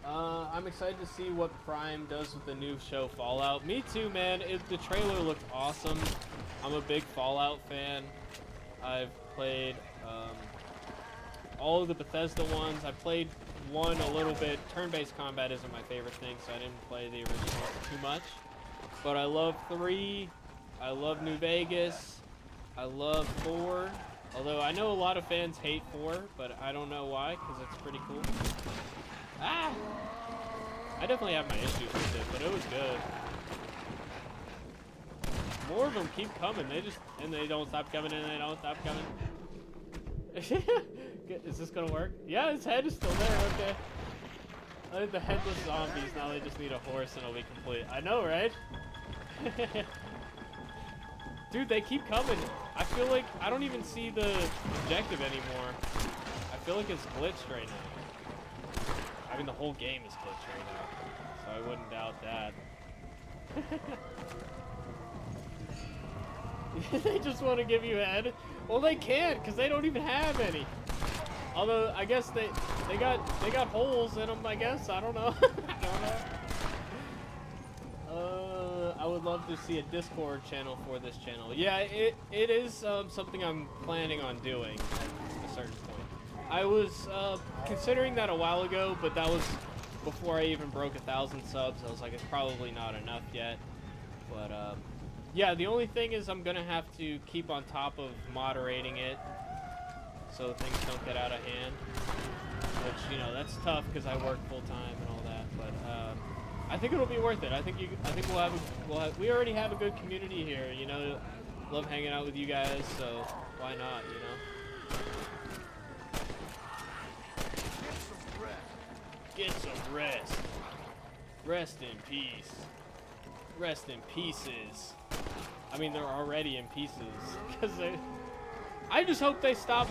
S1: know. I'm excited to see what Prime does with the new show Fallout. Me too, man. The trailer looked awesome. I'm a big Fallout fan. I've played all of the Bethesda ones. I played one a little bit. Turn-based combat isn't my favorite thing, so I didn't play the original too much. But I love 3. I love New Vegas. I love 4. Although I know a lot of fans hate 4, but I don't know why, because it's pretty cool. Ah! I definitely have my issues with it, but it was good. More of them keep coming. And they don't stop coming, and they don't stop coming. Is this gonna work? Yeah, his head is still there. Okay. I think the headless zombies, now they just need a horse and it'll be complete. I know, right? Dude, they keep coming. I feel like I don't even see the objective anymore. I feel like it's glitched right now. I mean, the whole game is glitched right now, so I wouldn't doubt that. They just want to give you head. Well, they can't, because they don't even have any. Although I guess they got holes in them. I guess I don't know. I don't know. I would love to see a Discord channel for this channel. Yeah, it is something I'm planning on doing at a certain point. I was considering that a while ago, but that was before I even broke 1,000 subs. I was like, it's probably not enough yet. But yeah, the only thing is I'm gonna have to keep on top of moderating it so things don't get out of hand. Which, you know, that's tough because I work full time and all that. But I think it'll be worth it. I think we already have a good community here. You know, love hanging out with you guys, so why not? You know. Get some rest. Rest in peace. Rest in pieces. I mean, they're already in pieces. Because I just hope they stop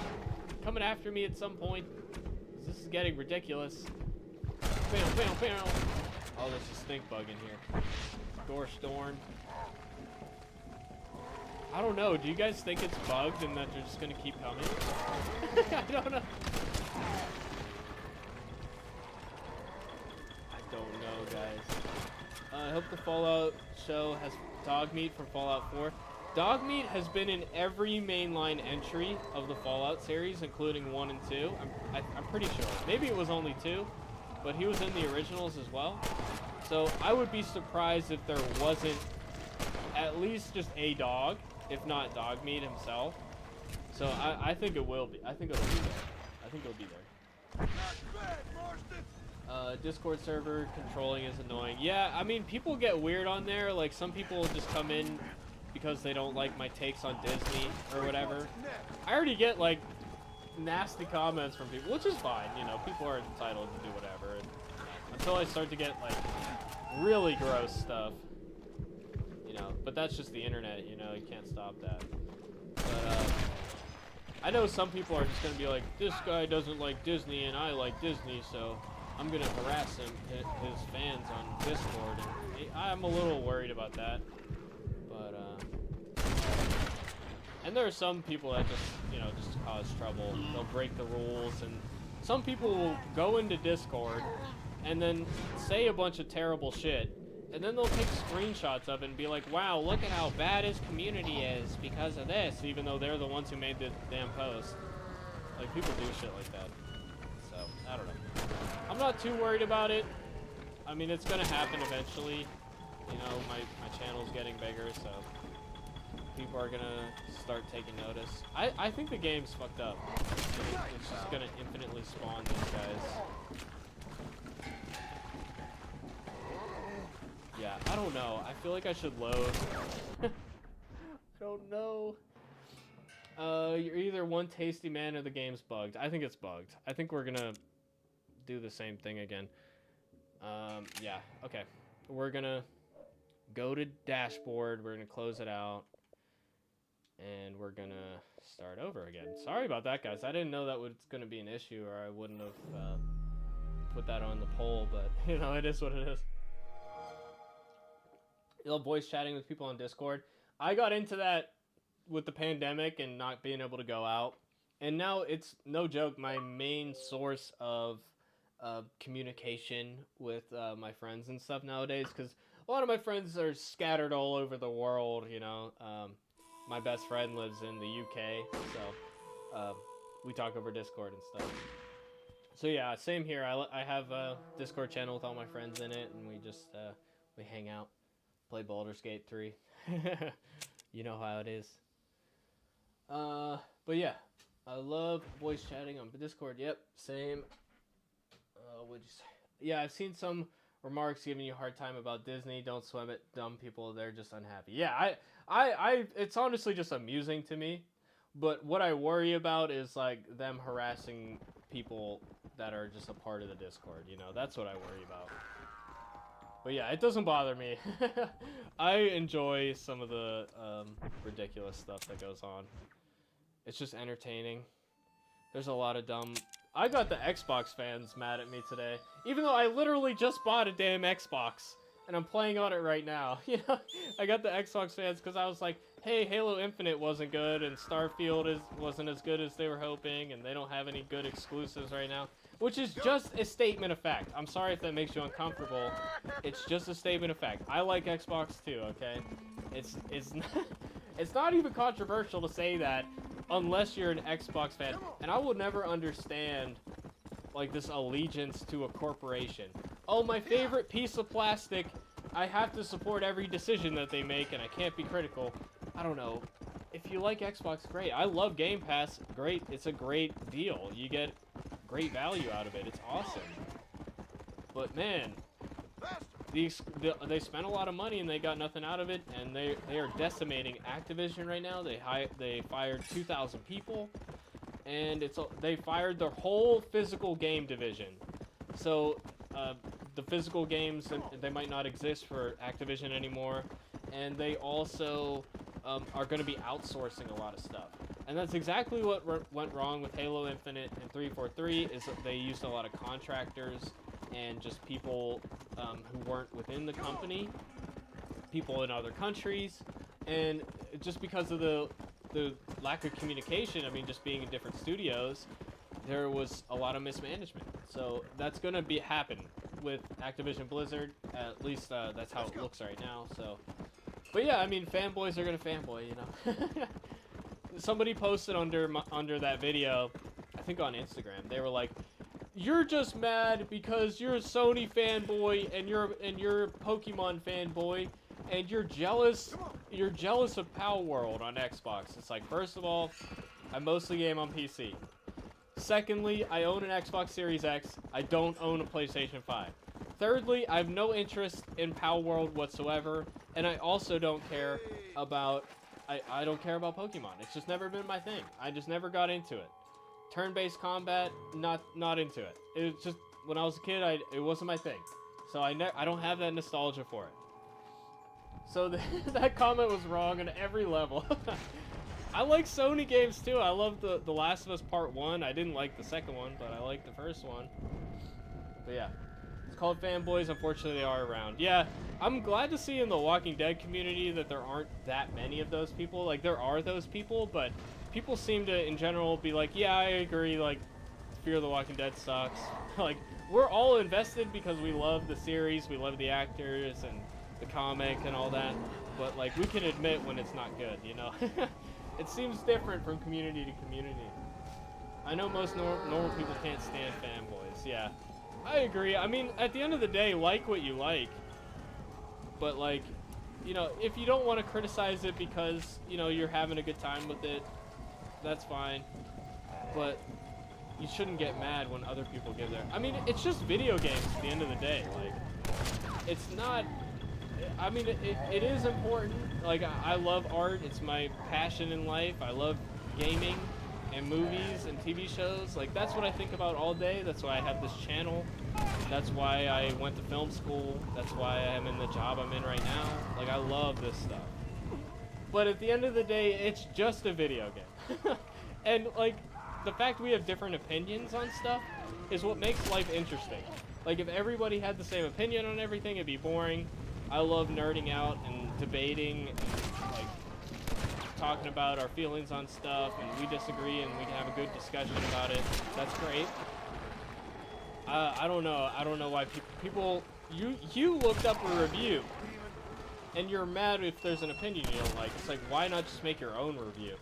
S1: coming after me at some point. This is getting ridiculous. Bam, bam, bam. Oh, there's a stink bug in here. Gorestorm. I don't know. Do you guys think it's bugged and that they're just going to keep coming? I don't know. I don't know, guys. I hope the Fallout show has Dogmeat from Fallout 4. Dogmeat has been in every mainline entry of the Fallout series, including 1 and 2. I'm pretty sure. Maybe it was only 2, but he was in the originals as well. So I would be surprised if there wasn't at least just a dog, if not Dogmeat himself. So I think it will be. I think it'll be there. I think it'll be there. Discord server controlling is annoying. Yeah, I mean, people get weird on there. Like, some people just come in because they don't like my takes on Disney or whatever. I already get, like, nasty comments from people, which is fine. You know, people are entitled to do whatever. And, until I start to get, like, really gross stuff. You know, but that's just the internet, you know, you can't stop that. But, I know some people are just gonna be like, this guy doesn't like Disney and I like Disney, so I'm gonna harass his fans on Discord, and I'm a little worried about that. But and there are some people that just, you know, just cause trouble. They'll break the rules, and some people will go into Discord and then say a bunch of terrible shit, and then they'll take screenshots of it and be like, wow, look at how bad his community is because of this, even though they're the ones who made the damn post. Like, people do shit like that. So, I don't know. I'm not too worried about it. I mean, it's gonna happen eventually. You know, my channel's getting bigger, so people are gonna start taking notice. I think the game's fucked up. It's just gonna infinitely spawn these guys. Yeah, I don't know. I feel like I should load. I don't know. You're either one tasty man or the game's bugged. I think it's bugged. I think we're gonna do the same thing again. Yeah, okay. We're gonna go to dashboard. We're gonna close it out. And we're gonna start over again. Sorry about that, guys. I didn't know that was gonna be an issue, or I wouldn't have put that on the poll, but, you know, it is what it is. voice chatting with people on Discord. I got into that with the pandemic and not being able to go out. And now it's no joke my main source of communication with my friends and stuff nowadays, because a lot of my friends are scattered all over the world, you know. My best friend lives in the UK, so we talk over Discord and stuff. So yeah, same here. I have a Discord channel with all my friends in it, and we just we hang out, play Baldur's Gate 3. You know how it is. But yeah, I love voice chatting on Discord. Yep, same. What'd you say? Yeah, I've seen some remarks giving you a hard time about Disney. Don't swim it, dumb people. They're just unhappy. Yeah, I it's honestly just amusing to me. But what I worry about is like them harassing people that are just a part of the Discord. You know, that's what I worry about. But yeah, it doesn't bother me. I enjoy some of the ridiculous stuff that goes on. It's just entertaining. There's a lot of dumb... I got the Xbox fans mad at me today. Even though I literally just bought a damn Xbox. And I'm playing on it right now. You know, I got the Xbox fans because I was like, hey, Halo Infinite wasn't good. And Starfield wasn't as good as they were hoping. And they don't have any good exclusives right now. Which is just a statement of fact. I'm sorry if that makes you uncomfortable. It's just a statement of fact. I like Xbox too, okay? It's not even controversial to say that unless you're an Xbox fan. And I will never understand like this allegiance to a corporation. Oh, my favorite piece of plastic. I have to support every decision that they make and I can't be critical. I don't know. If you like Xbox, great. I love Game Pass. Great. It's a great deal. You get great value out of it. It's awesome. But man, they spent a lot of money and they got nothing out of it, and they are decimating Activision right now. They fired 2,000 people, and they fired their whole physical game division. So the physical games, they might not exist for Activision anymore, and they also are going to be outsourcing a lot of stuff. And that's exactly what went wrong with Halo Infinite and 343, is that they used a lot of contractors and just people who weren't within the company, people in other countries, and just because of the lack of communication, I mean, just being in different studios, there was a lot of mismanagement. So that's going to happen with Activision Blizzard, at least that's how it looks right now. So, but yeah, I mean, fanboys are going to fanboy, you know. Somebody posted under that video, I think on Instagram, they were like, "You're just mad because you're a Sony fanboy and you're a Pokemon fanboy and you're jealous of Pal World on Xbox." It's like, first of all, I mostly game on PC. Secondly, I own an Xbox Series X. I don't own a PlayStation 5. Thirdly, I have no interest in Pal World whatsoever, and I also don't care about I don't care about Pokemon. It's just never been my thing. I just never got into it. Turn-based combat, not into it. It was just, when I was a kid, it wasn't my thing. So I don't have that nostalgia for it. So that comment was wrong on every level. I like Sony games too. I love the Last of Us Part 1. I didn't like the second one, but I liked the first one. But yeah. It's called fanboys. Unfortunately, they are around. Yeah, I'm glad to see in the Walking Dead community that there aren't that many of those people. Like, there are those people, but people seem to, in general, be like, yeah, I agree, like, Fear the Walking Dead sucks. Like, we're all invested because we love the series, we love the actors and the comic and all that, but, like, we can admit when it's not good, you know? It seems different from community to community. I know most normal people can't stand fanboys, yeah. I agree. I mean, at the end of the day, like what you like. But, like, you know, if you don't want to criticize it because, you know, you're having a good time with it, that's fine. But you shouldn't get mad when other people give their... I mean, it's just video games at the end of the day. Like, it's not... I mean, it is important. Like, I love art. It's my passion in life. I love gaming and movies and TV shows. Like, that's what I think about all day. That's why I have this channel. That's why I went to film school. That's why I'm in the job I'm in right now. Like, I love this stuff. But at the end of the day, it's just a video game. And, like, the fact we have different opinions on stuff is what makes life interesting. Like, if everybody had the same opinion on everything, it'd be boring. I love nerding out and debating and like talking about our feelings on stuff, and we disagree and we can have a good discussion about it. That's great. I don't know why people you looked up a review and you're mad if there's an opinion you don't like. It's like, why not just make your own review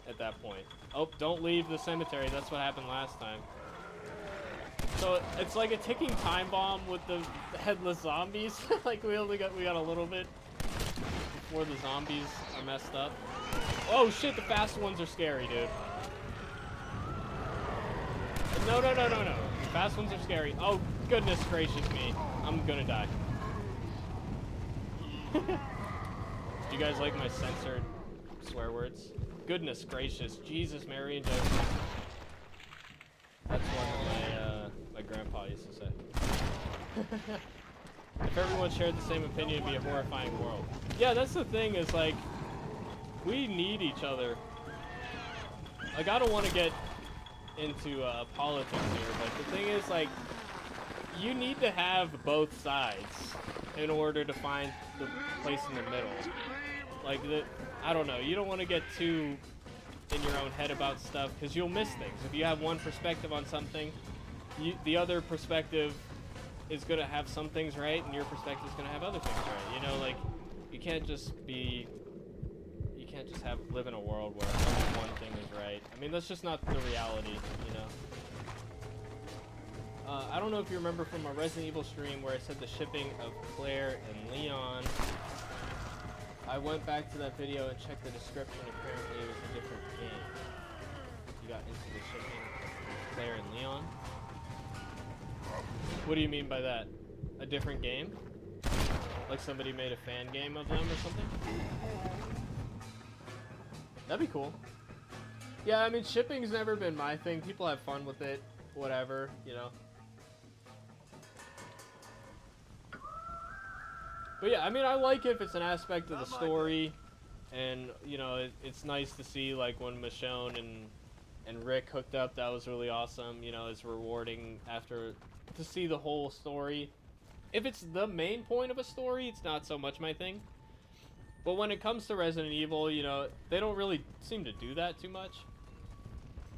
S1: at that point? Oh, don't leave the cemetery. That's what happened last time. So it's like a ticking time bomb with the headless zombies. Like we got a little bit before the zombies are messed up. Oh shit, the fast ones are scary, dude. No. The fast ones are scary. Oh goodness gracious me. I'm gonna die. Do you guys like my censored swear words? Goodness gracious. Jesus, Mary, and Joseph. That's what my grandpa used to say. If everyone shared the same opinion, it'd be a horrifying world. Yeah, that's the thing, is like, we need each other. Like, I don't want to get into politics here, but the thing is, like, you need to have both sides in order to find the place in the middle. Like, I don't know, you don't want to get too in your own head about stuff, because you'll miss things. If you have one perspective on something, the other perspective is going to have some things right, and your perspective is going to have other things right. You know, like, you can't just live in a world where only one thing is right. I mean, that's just not the reality, you know. I don't know if you remember from a Resident Evil stream where I said the shipping of Claire and Leon. I went back to that video and checked the description. Apparently it was a different game. You got into the shipping of Claire and Leon. What do you mean by that? A different game? Like somebody made a fan game of them or something? That'd be cool. Yeah, I mean, shipping's never been my thing. People have fun with it, whatever, you know. But yeah, I mean, I like it if it's an aspect of the story, and, you know, it's nice to see, like, when Michonne and Rick hooked up. That was really awesome. You know, it's rewarding to see the whole story. If it's the main point of a story, it's not so much my thing. But when it comes to Resident Evil, you know, they don't really seem to do that too much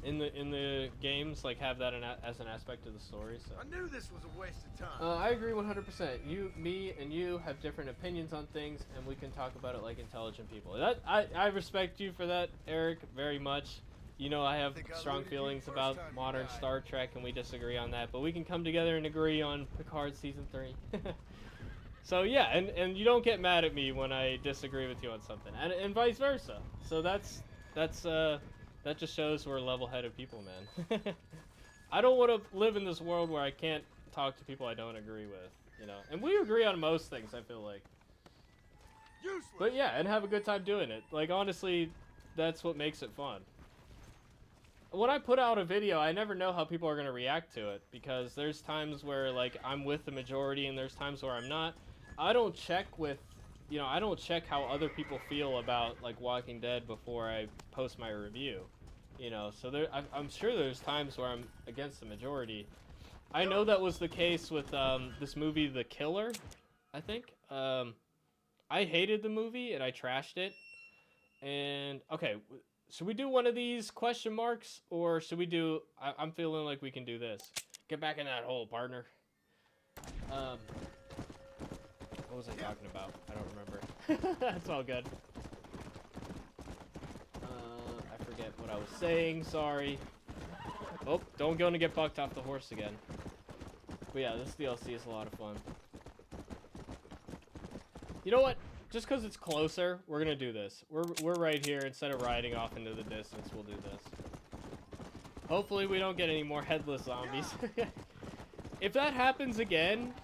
S1: in the games, like have that as an aspect of the story. So
S5: I knew this was a waste of time.
S1: I agree 100%. Me and you have different opinions on things, and we can talk about it like intelligent people. I respect you for that, Eric, very much. You know, I have strong feelings about modern Star Trek, and we disagree on that, but we can come together and agree on Picard Season 3. So yeah, and you don't get mad at me when I disagree with you on something, and vice versa. So that just shows we're level-headed people, man. I don't want to live in this world where I can't talk to people I don't agree with, you know. And we agree on most things, I feel like. Useless. But yeah, and have a good time doing it. Like, honestly, that's what makes it fun. When I put out a video, I never know how people are going to react to it, because there's times where, like, I'm with the majority, and there's times where I'm not. I don't check how other people feel about, like, Walking Dead before I post my review, you know. So I'm sure there's times where I'm against the majority. I know that was the case with this movie, The Killer, I think. I hated the movie, and I trashed it. And, okay, should we do one of these question marks, or should we do... I'm feeling like we can do this. Get back in that hole, partner. What was I talking about? I don't remember. That's all good. I forget what I was saying. Sorry. Oh, don't go and get bucked off the horse again. But yeah, this DLC is a lot of fun. You know what? Just because it's closer, we're gonna do this. We're right here. Instead of riding off into the distance, we'll do this. Hopefully we don't get any more headless zombies. If that happens again,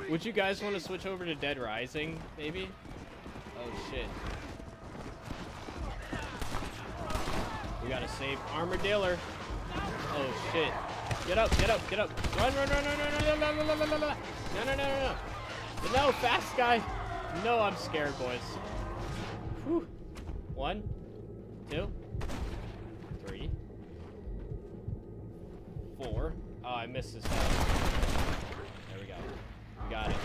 S1: would you guys want to switch over to Dead Rising, maybe? Oh, shit. We gotta save Armadillo. Oh, shit. Get up, get up, get up. Run, run, run, run, run, run, run, run, run, run, run, run. No, no, no, no, no. No, fast guy. No, I'm scared, boys. Whew. 1, 2, 3, 4. Oh, I missed this one. There we go. We got it.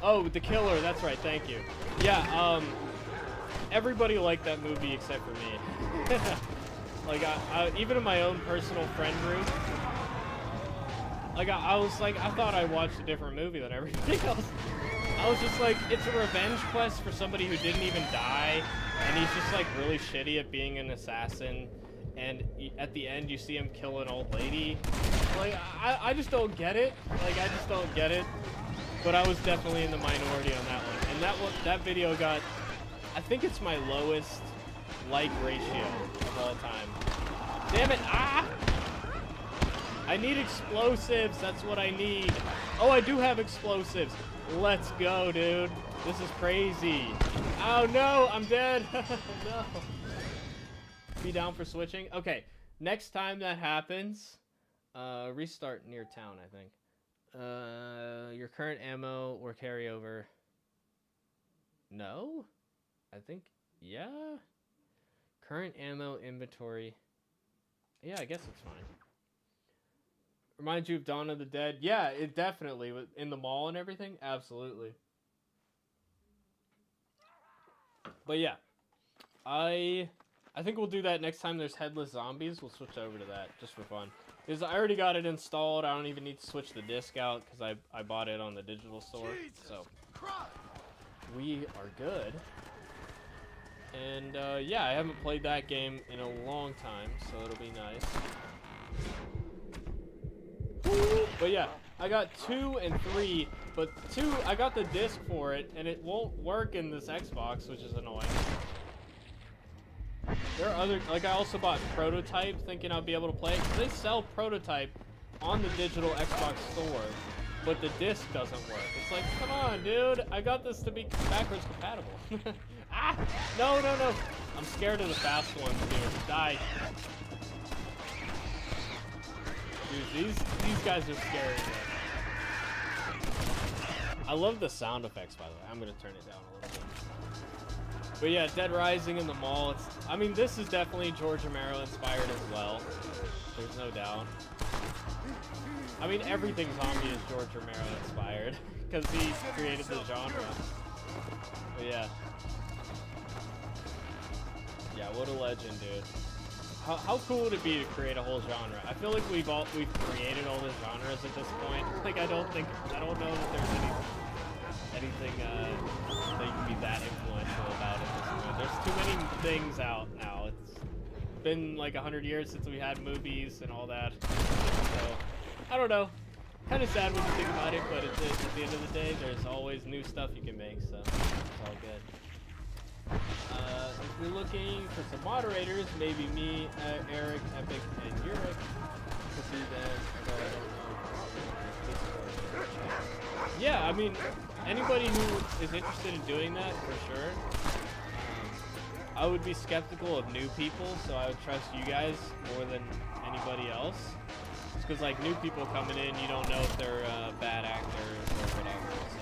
S1: Oh, The Killer, that's right, thank you. Yeah, everybody liked that movie except for me. Like, even in my own personal friend group, like, I was like, I thought I watched a different movie than everybody else. I was just like, it's a revenge quest for somebody who didn't even die, and he's just, like, really shitty at being an assassin, and at the end, you see him kill an old lady. Like, I just don't get it. Like, I just don't get it. But I was definitely in the minority on that one. And that video got, I think it's my lowest like ratio of all time. Damn it, ah! I need explosives, that's what I need. Oh, I do have explosives. Let's go, dude. This is crazy. Oh no, I'm dead. No. Be down for switching? Okay, next time that happens, restart near town, I think. Your current ammo or carryover. No? I think, yeah. Current ammo inventory. Yeah, I guess it's fine. Reminds you of Dawn of the Dead? Yeah, it definitely. In the mall and everything? Absolutely. But yeah. I think we'll do that next time there's headless zombies. We'll switch over to that, just for fun. Because I already got it installed. I don't even need to switch the disc out, because I bought it on the digital store. So, we are good. And, yeah, I haven't played that game in a long time, so it'll be nice. But yeah, I got 2 and 3, but 2, I got the disc for it, and it won't work in this Xbox, which is annoying. There are other, like, I also bought Prototype, thinking I'd be able to play it, 'cause they sell Prototype on the digital Xbox store, but the disc doesn't work. It's like, come on, dude, I got this to be backwards compatible. Ah! No, no, no! I'm scared of the fast ones, dude. Die. Dude, these guys are scary, man. I love the sound effects, by the way. I'm gonna turn it down a little bit. But yeah, Dead Rising in the mall. I mean, this is definitely George Romero inspired as well. There's no doubt. I mean, everything zombie is George Romero inspired because he created the genre. But yeah. Yeah, what a legend, dude. How cool would it be to create a whole genre? I feel like we've created all the genres at this point. Like, I don't know that there's anything that you can be that influential about at this point. There's too many things out now. It's been like 100 years since we had movies and all that. So, I don't know. Kind of sad when you think about it, but at the end of the day, there's always new stuff you can make, so it's all good. If we're looking for some moderators, maybe me, Eric, Epic, and Yurik. To see them, although I don't know. Yeah, I mean, anybody who is interested in doing that, for sure. I would be skeptical of new people, so I would trust you guys more than anybody else. Just because, like, new people coming in, you don't know if they're bad actors or whatever, so.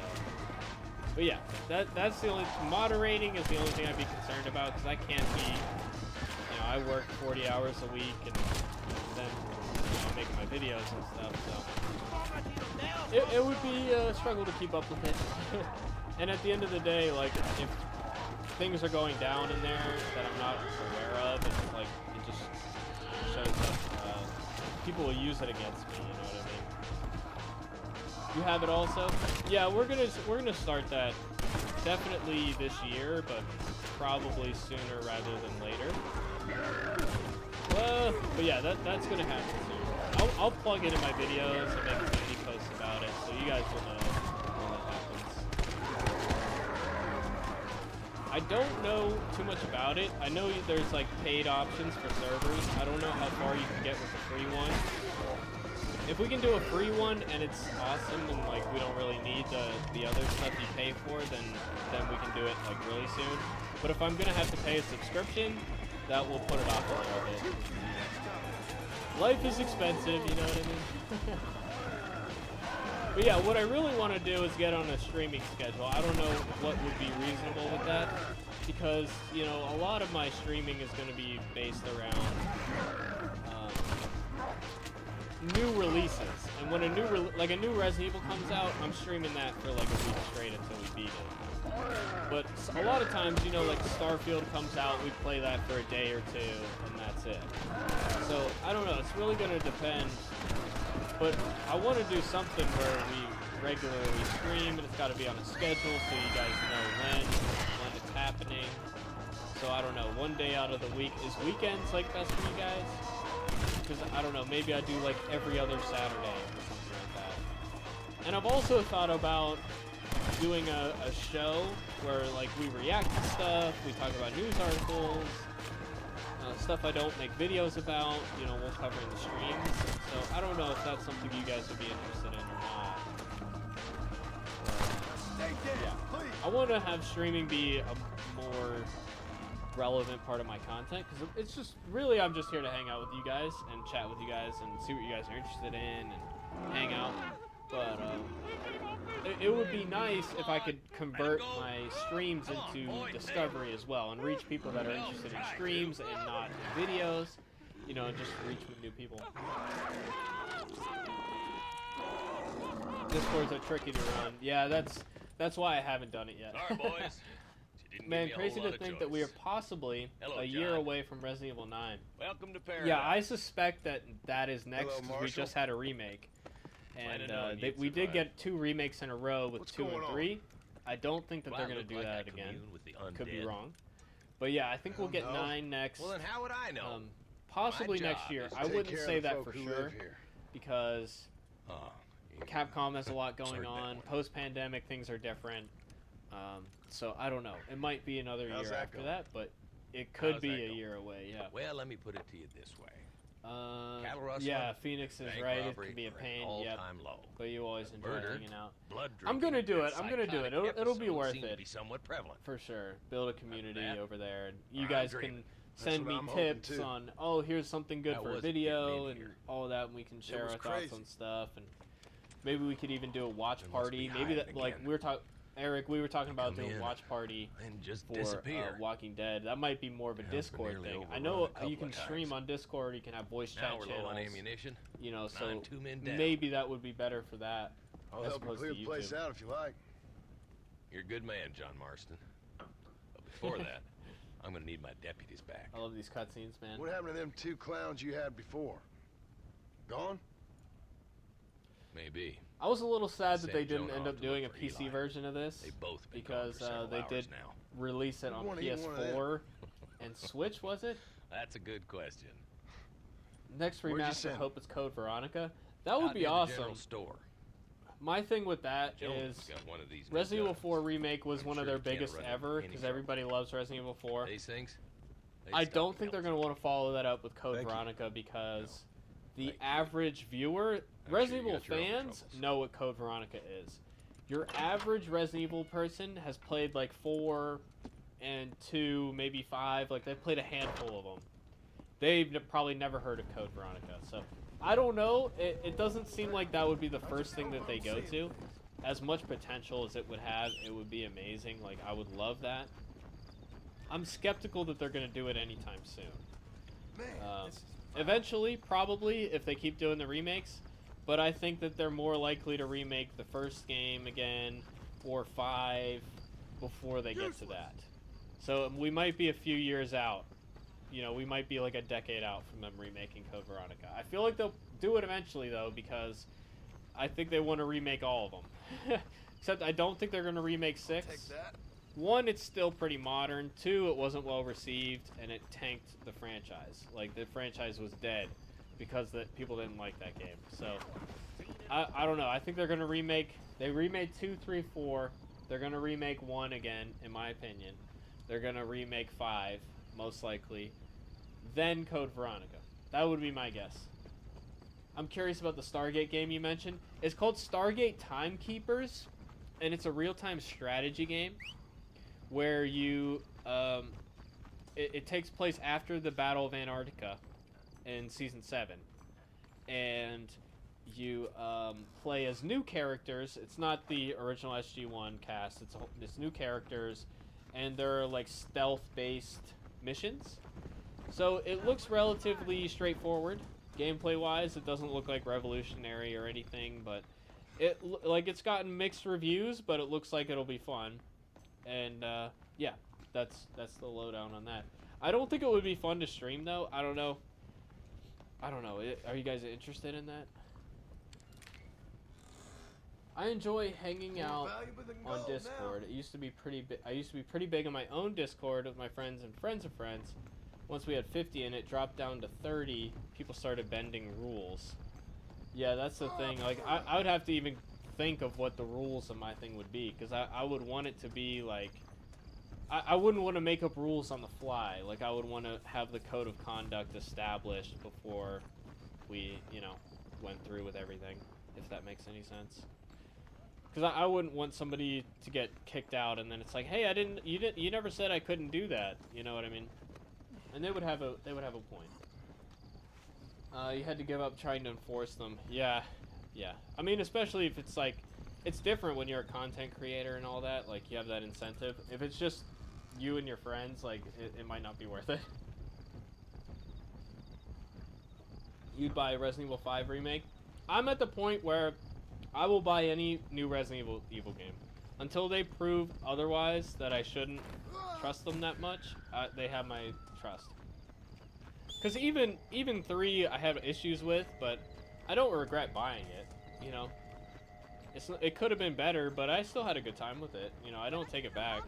S1: But yeah, that's the only, moderating is the only thing I'd be concerned about, because I can't be, you know, I work 40 hours a week and then, you know, making my videos and stuff, so. It would be a struggle to keep up with it. And at the end of the day, like, if things are going down in there that I'm not aware of, and like, it just shows up, people will use it against me, you know what I mean? You have it also? Yeah, we're gonna start that definitely this year, but probably sooner rather than later. But yeah, that's gonna happen soon. I'll plug it in my videos and make community posts about it, so you guys will know when that happens. I don't know too much about it. I know there's like paid options for servers. I don't know how far you can get with the free one. If we can do a free one and it's awesome and like we don't really need the other stuff you pay for, then we can do it like really soon. But if I'm gonna have to pay a subscription, that will put it off a little bit. Life is expensive, you know what I mean? But yeah, what I really want to do is get on a streaming schedule. I don't know what would be reasonable with that, because, you know, a lot of my streaming is going to be based around new releases. And when a new Resident Evil comes out, I'm streaming that for like a week straight until we beat it. But a lot of times, you know, like Starfield comes out, we play that for a day or two, and that's it. So I don't know. It's really gonna depend. But I want to do something where we regularly stream, and it's got to be on a schedule so you guys know when it's happening. So I don't know, one day out of the week. Is weekends like best for you guys? Because I don't know, maybe I do like every other Saturday or something like that. And I've also thought about doing a show where like we react to stuff, we talk about news articles, stuff I don't make videos about, you know, we'll cover in the streams. So I don't know if that's something you guys would be interested in or not. Yeah. I want to have streaming be a more relevant part of my content, because it's just really, I'm just here to hang out with you guys and chat with you guys and see what you guys are interested in and hang out. But it would be nice if I could convert my streams into Discovery as well and reach people that are interested in streams and not in videos, you know, and just reach new people. Discords are tricky to run. Yeah, that's why I haven't done it yet.
S12: Sorry, boys.
S1: Man, crazy to think that we are possibly a year away from Resident Evil 9.
S12: Welcome to Paradise.
S1: Yeah, I suspect that is next, because we just had a remake. And we did get 2 remakes in a row with 2 and 3. I don't think that they're going to do that again. Could be wrong. But yeah, I think we'll get 9 next.
S12: Well, then how would I know?
S1: Possibly next year. I wouldn't say that for sure, because Capcom has a lot going on. Post-pandemic, things are different. So I don't know. It might be another year after that, but it could be a year away. Yeah.
S12: Well, let me put it to you this way.
S1: Yeah, Phoenix is right. It can be a pain. Yep.
S12: Low.
S1: But you always enjoy hanging out.
S12: Blood
S1: I'm gonna do it. I'm gonna do it. It'll be worth it.
S12: Be somewhat prevalent.
S1: For sure. Build a community over there. And you guys can send me tips on, oh, here's something good for a video and all that, and we can share our thoughts on stuff. And maybe we could even do a watch party. Maybe that, like we were talking. Eric, we were talking about doing a watch party for Walking Dead. That might be more of a Discord thing. I know you can stream on Discord. You can have voice chat channels. You know, so maybe that would be better for that.
S5: I'll help you clear the place out if you like.
S12: You're a good man, John Marston. But before that, I'm gonna need my deputies back.
S1: I love these cutscenes, man.
S5: What happened to them 2 clowns you had before? Gone?
S12: Maybe.
S1: I was a little sad that they didn't end up doing a PC version of this, because they did release it on PS4 and Switch, was it?
S12: That's a good question.
S1: Next remaster, hope it's Code Veronica. That would be awesome. My thing with that is Resident Evil 4 Remake was one of their biggest ever, because everybody loves Resident Evil 4. I don't think they're going to want to follow that up with Code Veronica, because the average viewer, Resident Evil fans know what Code Veronica is. Your average Resident Evil person has played like 4 and 2, maybe 5. Like, they've played a handful of them. They've probably never heard of Code Veronica. So, I don't know. It doesn't seem like that would be the first thing that they go to. As much potential as it would have, it would be amazing. Like, I would love that. I'm skeptical that they're going to do it anytime soon. Eventually, probably, if they keep doing the remakes. But I think that they're more likely to remake the first game again, or 5, before they get to that. So we might be a few years out. You know, we might be like a decade out from them remaking Code Veronica. I feel like they'll do it eventually, though, because I think they want to remake all of them. Except I don't think they're going to remake 6. 1, it's still pretty modern. 2, it wasn't well received, and it tanked the franchise. Like, the franchise was dead because people didn't like that game. So, I don't know. I think they're going to remake... They remade 2, 3, 4. They're going to remake 1 again, in my opinion. They're going to remake 5, most likely. Then Code Veronica. That would be my guess. I'm curious about the Stargate game you mentioned. It's called Stargate Timekeepers, and it's a real-time strategy game where you... it takes place after the Battle of Antarctica in Season 7. And you play as new characters. It's not the original SG-1 cast. It's new characters, and they're like stealth-based missions. So it looks relatively straightforward. gameplay-wise, it doesn't look like revolutionary or anything, but it's gotten mixed reviews, but it looks like it'll be fun. And yeah, that's the lowdown on that. I don't think it would be fun to stream though. I don't know. Are you guys interested in that? I enjoy hanging out on Discord. It used to be pretty big. I used to be pretty big on my own Discord with my friends and friends of friends. Once we had 50 and it dropped down to 30, people started bending rules. Yeah, that's the thing. Like, I would have to even think of what the rules of my thing would be, because I would want it to be like, I wouldn't want to make up rules on the fly. Like, I would want to have the code of conduct established before we, you know, went through with everything, if that makes any sense. Because I wouldn't want somebody to get kicked out and then it's like, hey, you never said I couldn't do that. You know what I mean? And they would have a point. You had to give up trying to enforce them. Yeah. I mean, especially if it's like, it's different when you're a content creator and all that. Like, you have that incentive. If it's just you and your friends, like, it might not be worth it. You'd buy a Resident Evil 5 remake? I'm at the point where I will buy any new Resident Evil game. Until they prove otherwise, that I shouldn't trust them that much, they have my trust. Because even 3 I have issues with, but I don't regret buying it, you know. It could have been better, but I still had a good time with it. You know, I don't take it back.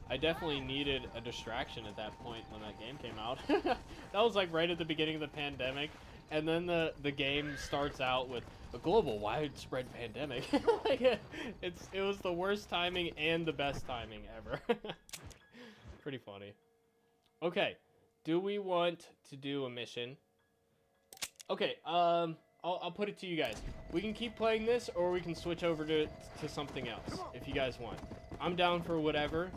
S1: I definitely needed a distraction at that point when that game came out. That was like right at the beginning of the pandemic, and then the game starts out with a global widespread pandemic. It was the worst timing and the best timing ever. Pretty funny. Okay, do we want to do a mission? Okay, I'll put it to you guys. We can keep playing this, or we can switch over to something else, if you guys want. I'm down for whatever.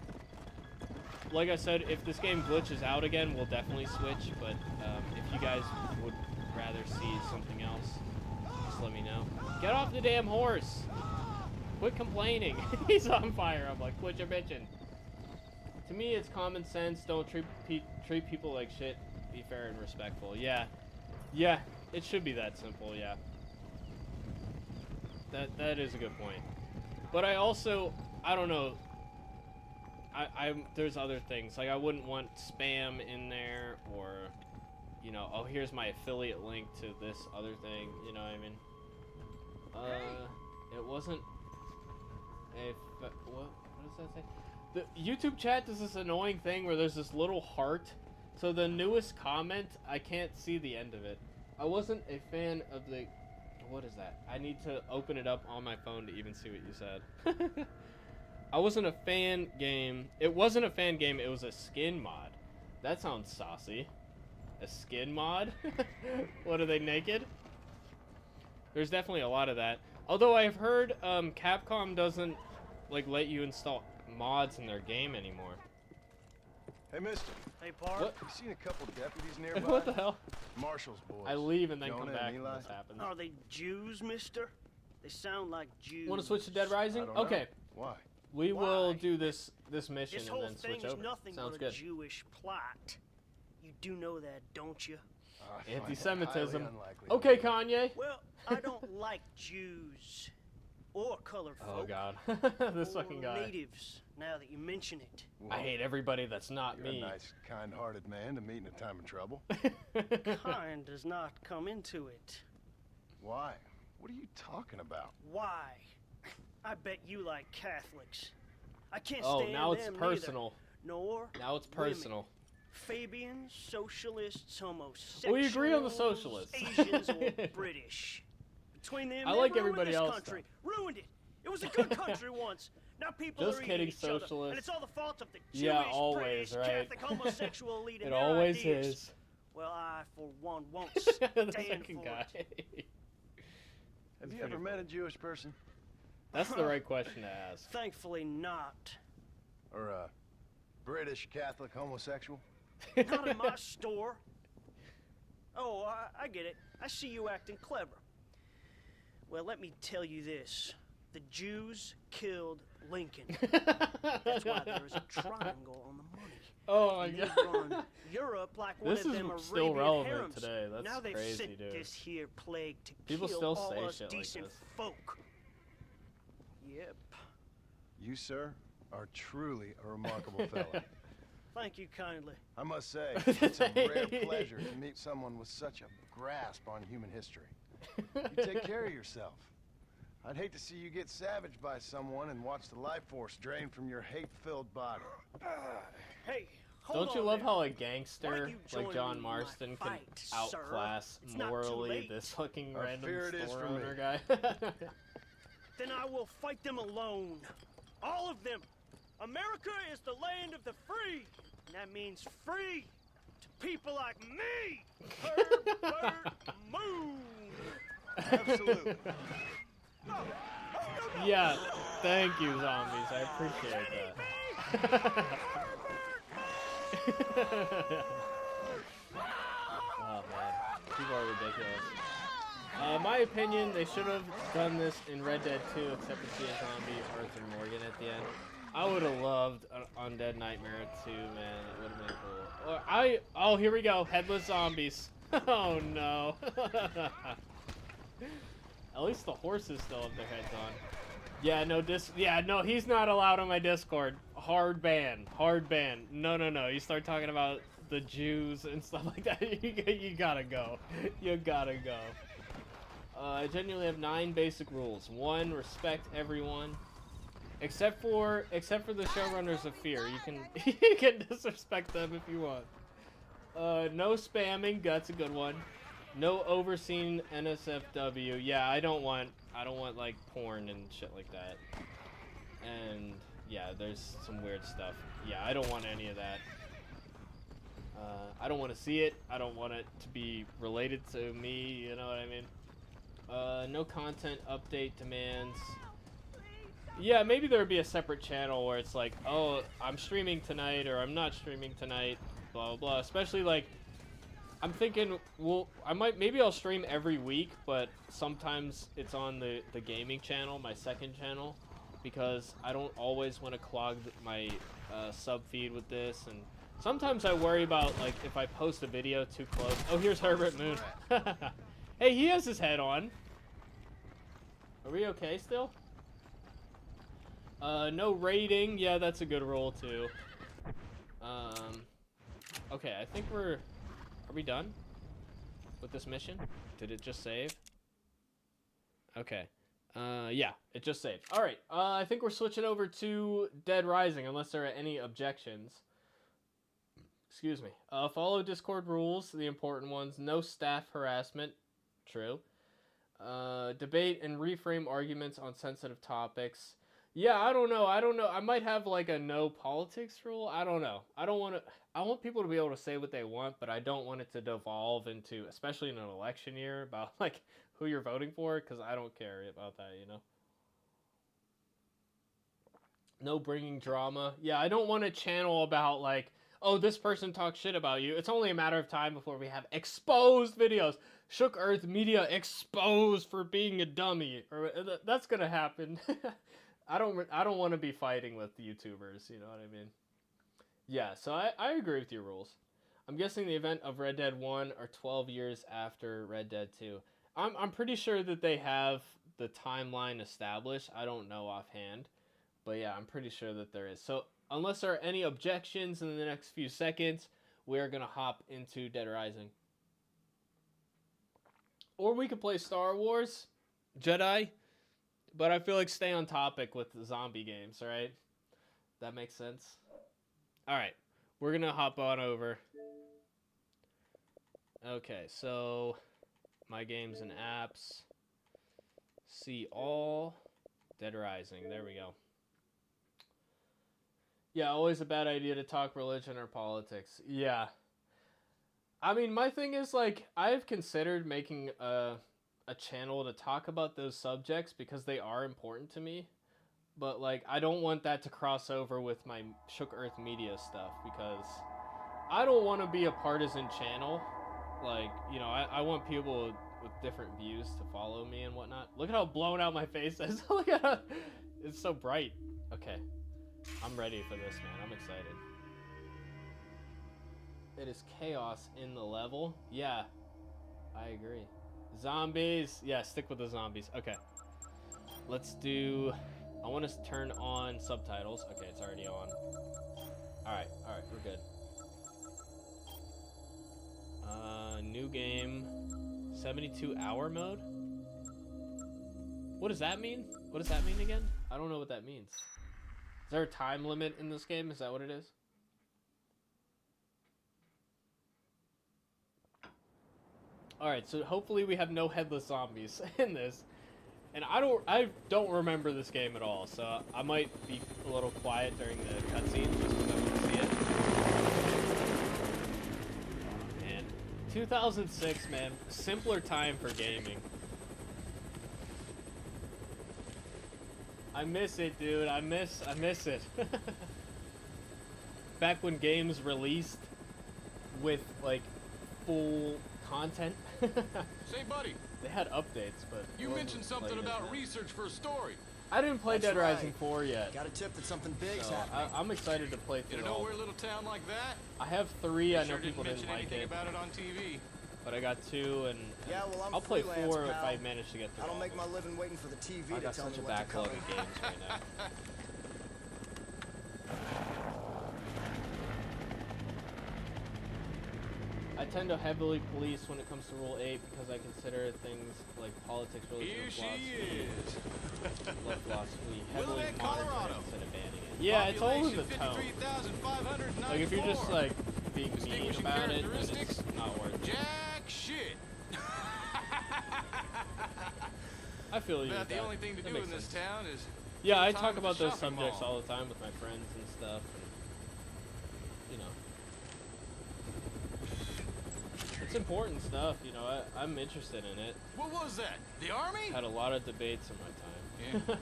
S1: Like I said, if this game glitches out again, we'll definitely switch, but if you guys would rather see something else, just let me know. Get off the damn horse! Quit complaining. He's on fire. I'm like, quit your bitching. To me, it's common sense. Don't treat people like shit. Be fair and respectful. Yeah, it should be that simple. Yeah, that is a good point. But I don't know. There's other things, like I wouldn't want spam in there, or, you know, oh, here's my affiliate link to this other thing, you know what I mean? It wasn't what does that say? The YouTube chat does this annoying thing where there's this little heart, so the newest comment, I can't see the end of it. I wasn't a fan of the, what is that? I need to open it up on my phone to even see what you said. I wasn't a fan game. It wasn't a fan game, it was a skin mod. That sounds saucy. A skin mod? What, are they naked? There's definitely a lot of that. Although I've heard Capcom doesn't like let you install mods in their game anymore.
S5: Hey, mister.
S6: Hey, Park.
S1: What?
S5: You seen a couple deputies nearby?
S1: What the hell?
S5: Marshall's boys.
S1: I leave and then
S5: Jonah
S1: come back
S5: and
S1: when
S5: Eli?
S1: this happens.
S6: Are they Jews, mister? They sound like Jews.
S1: Want to switch to Dead Rising?
S5: I don't know.
S1: Okay.
S5: Why?
S1: We
S6: Why?
S1: will do this mission
S6: This
S1: and
S6: whole
S1: then switch
S6: thing is
S1: over.
S6: nothing
S1: Sounds
S6: but
S1: good.
S6: a Jewish plot. You do know that, don't you?
S5: I find that
S1: Anti-Semitism.
S5: highly unlikely.
S1: Okay, Kanye.
S6: Well, I don't like Jews or colored folk.
S1: Oh God, this
S6: or
S1: fucking guy.
S6: natives. Now that you mention it,
S1: I hate everybody that's not
S5: You're
S1: me.
S5: a nice, kind-hearted man to meet in a time of trouble.
S6: kind does not come into it.
S5: Why? What are you talking about?
S6: Why? I bet you like Catholics. I can't
S1: Oh,
S6: stand
S1: now it's
S6: them
S1: personal.
S6: Neither. Nor
S1: Now it's
S6: women.
S1: personal.
S6: Fabians, socialists, homosexuals.
S1: We agree on the socialists.
S6: Asians or British. Between them,
S1: I
S6: they
S1: like
S6: ruined
S1: everybody
S6: this
S1: else,
S6: country. Ruined it. It was a good country once. Now people
S1: Just
S6: are
S1: kidding,
S6: eating each other,
S1: socialists.
S6: and it's all the fault of the
S1: Yeah,
S6: Jewish,
S1: always,
S6: British,
S1: right?
S6: Catholic, homosexual elite and
S1: It
S6: their
S1: always
S6: ideas.
S1: is.
S6: Well, I, for one, won't
S1: The
S6: stand
S1: second
S6: for
S1: guy.
S6: it.
S5: Have you ever met a Jewish person?
S1: That's the right question to ask.
S6: Thankfully not.
S5: Or a British Catholic homosexual?
S6: Not in my store. Oh, I get it. I see you acting clever. Well, let me tell you this. The Jews killed Lincoln. That's why there is a triangle on the money.
S1: Oh my
S6: And
S1: god.
S6: they run Europe like one
S1: This
S6: of
S1: is
S6: them
S1: still
S6: Arabian
S1: relevant
S6: harems.
S1: today. That's
S6: now they've
S1: crazy,
S6: sent
S1: dude.
S6: this here plague to
S1: People
S6: kill
S1: still
S6: all
S1: say
S6: us
S1: shit like
S6: decent
S1: this.
S6: folk. Yep.
S5: You, sir, are truly a remarkable fellow.
S6: Thank you kindly.
S5: I must say, it's a rare pleasure to meet someone with such a grasp on human history. You take care of yourself. I'd hate to see you get savaged by someone and watch the life force drain from your hate-filled body.
S6: Hey, hold
S1: Don't you
S6: on
S1: love
S6: there.
S1: how a
S6: Why
S1: gangster
S6: don't you
S1: like
S6: join
S1: John
S6: me in my
S1: Marston can
S6: fight, sir?
S1: outclass
S6: It's not too
S1: morally
S6: late.
S1: this fucking
S5: I
S1: random
S5: fear it is
S1: store
S5: for me.
S1: owner guy?
S6: Then I will fight them alone. All of them. America is the land of the free. And that means free to people like me. Herbert Moon.
S5: Absolutely.
S1: Yeah, thank you, zombies. I appreciate that. Oh man, people are ridiculous. My opinion, they should have done this in Red Dead 2, except to see a zombie Arthur Morgan at the end. I would have loved an Undead Nightmare 2, man. It would have been cool. Or oh, here we go, headless zombies. Oh no. At least the horses still have their heads on. Yeah, no, he's not allowed on my Discord. Hard ban. No. You start talking about the Jews and stuff like that, you gotta go. You gotta go. I genuinely have 9 basic rules. 1, respect everyone. Except for the showrunners of fear. You can disrespect them if you want. No spamming, that's a good one. No overseen NSFW. Yeah, I don't want like porn and shit like that. And yeah, there's some weird stuff. Yeah, I don't want any of that. I don't want to see it. I don't want it to be related to me, you know what I mean? No content update demands. Yeah, maybe there would be a separate channel where it's like, oh, I'm streaming tonight or I'm not streaming tonight, blah blah blah. Especially like, I'm thinking, well, maybe I'll stream every week, but sometimes it's on the gaming channel, my second channel, because I don't always want to clog my sub feed with this, and sometimes I worry about like if I post a video too close. Oh, here's Herbert Moon. Hey, he has his head on. Are we okay still? No raiding. Yeah, that's a good rule too. Okay, I think are we done with this mission? Did it just save? Okay. Yeah, it just saved. All right. I think we're switching over to Dead Rising, unless there are any objections. Excuse me. Follow Discord rules, the important ones. No staff harassment. True. Debate and reframe arguments on sensitive topics. Yeah, I don't know. I might have like a no politics rule. I don't know. I want people to be able to say what they want, but I don't want it to devolve into, especially in an election year, about like who you're voting for, because I don't care about that, you know? No bringing drama. Yeah, I don't want a channel about like, oh, this person talks shit about you. It's only a matter of time before we have exposed videos. Shook Earth Media exposed for being a dummy. Or that's gonna happen. I don't want to be fighting with YouTubers, you know what I mean? Yeah, so I agree with your rules. I'm guessing the event of Red Dead 1 are 12 years after Red Dead 2. I'm pretty sure that they have the timeline established. I don't know offhand. But yeah, I'm pretty sure that there is. So unless there are any objections in the next few seconds, we're going to hop into Dead Rising. Or we could play Star Wars Jedi. But I feel like stay on topic with the zombie games, right? That makes sense? Alright, we're gonna hop on over. Okay, so my games and apps. See all. Dead Rising, there we go. Yeah, always a bad idea to talk religion or politics. Yeah. I mean, my thing is, like, I've considered making a channel to talk about those subjects because they are important to me, but like I don't want that to cross over with my Shook Earth Media stuff because I don't want to be a partisan channel. Like, you know, I want people with different views to follow me and whatnot. Look at how blown out my face is. Look at how it's so bright. Okay, I'm ready for this, man. I'm excited. it is chaos in the level. Yeah, I agree. Zombies. Yeah, stick with the zombies. Okay. Let's do... I want to turn on subtitles. Okay, it's already on. Alright, we're good. New game. 72-hour mode? What does that mean? What does that mean again? I don't know what that means. Is there a time limit in this game? Is that what it is? Alright, so hopefully we have no headless zombies in this. And I don't remember this game at all, so I might be a little quiet during the cutscenes just because I want to see it. Oh, man. 2006, man. Simpler time for gaming. I miss it, dude. I miss it. Back when games released with, like, full content.
S13: Say, buddy.
S1: They had updates, but...
S13: You mentioned something about research for a story.
S1: I didn't play Dead Rising 4 yet.
S11: Got a tip that something big's
S1: so
S11: happening.
S1: I'm excited to play through
S13: In a nowhere little town like that?
S1: I have 3. I know
S13: Sure
S1: people didn't like
S13: anything
S1: it.
S13: about it on TV.
S1: But I got 2, and
S11: yeah, well,
S1: I'll play
S11: freelance,
S1: 4 if
S11: pal.
S1: I manage to get through.
S11: I don't make my living waiting for the TV
S1: I
S11: to
S1: got
S11: tell
S1: such
S11: me
S1: a
S11: what to
S1: backlog
S11: cover.
S1: of games right now. I tend to heavily police when it comes to Rule 8 because I consider things like politics, religion,
S13: Here
S1: and
S13: she
S1: philosophy.
S13: is.
S1: Love philosophy heavily
S13: Willamette,
S1: monitored
S13: Colorado.
S1: instead of banning it. Yeah, it's all in the tone.
S13: 53,594.
S1: Like if you're just like being mean
S13: Distinguishing
S1: about it, then
S13: characteristics?
S1: it's not worth it.
S13: Jack shit.
S1: I feel you.
S13: About
S1: with
S13: the
S1: that.
S13: only thing to
S1: That
S13: do in
S1: makes
S13: this
S1: sense.
S13: town is
S1: Yeah, I
S13: time
S1: talk
S13: at the
S1: about those
S13: shopping
S1: subjects
S13: mall.
S1: all the time with my friends and stuff. And, you know, it's important stuff. You know, I'm interested in it.
S13: What was that? The army?
S1: Had a lot of debates in my time.
S13: Yeah.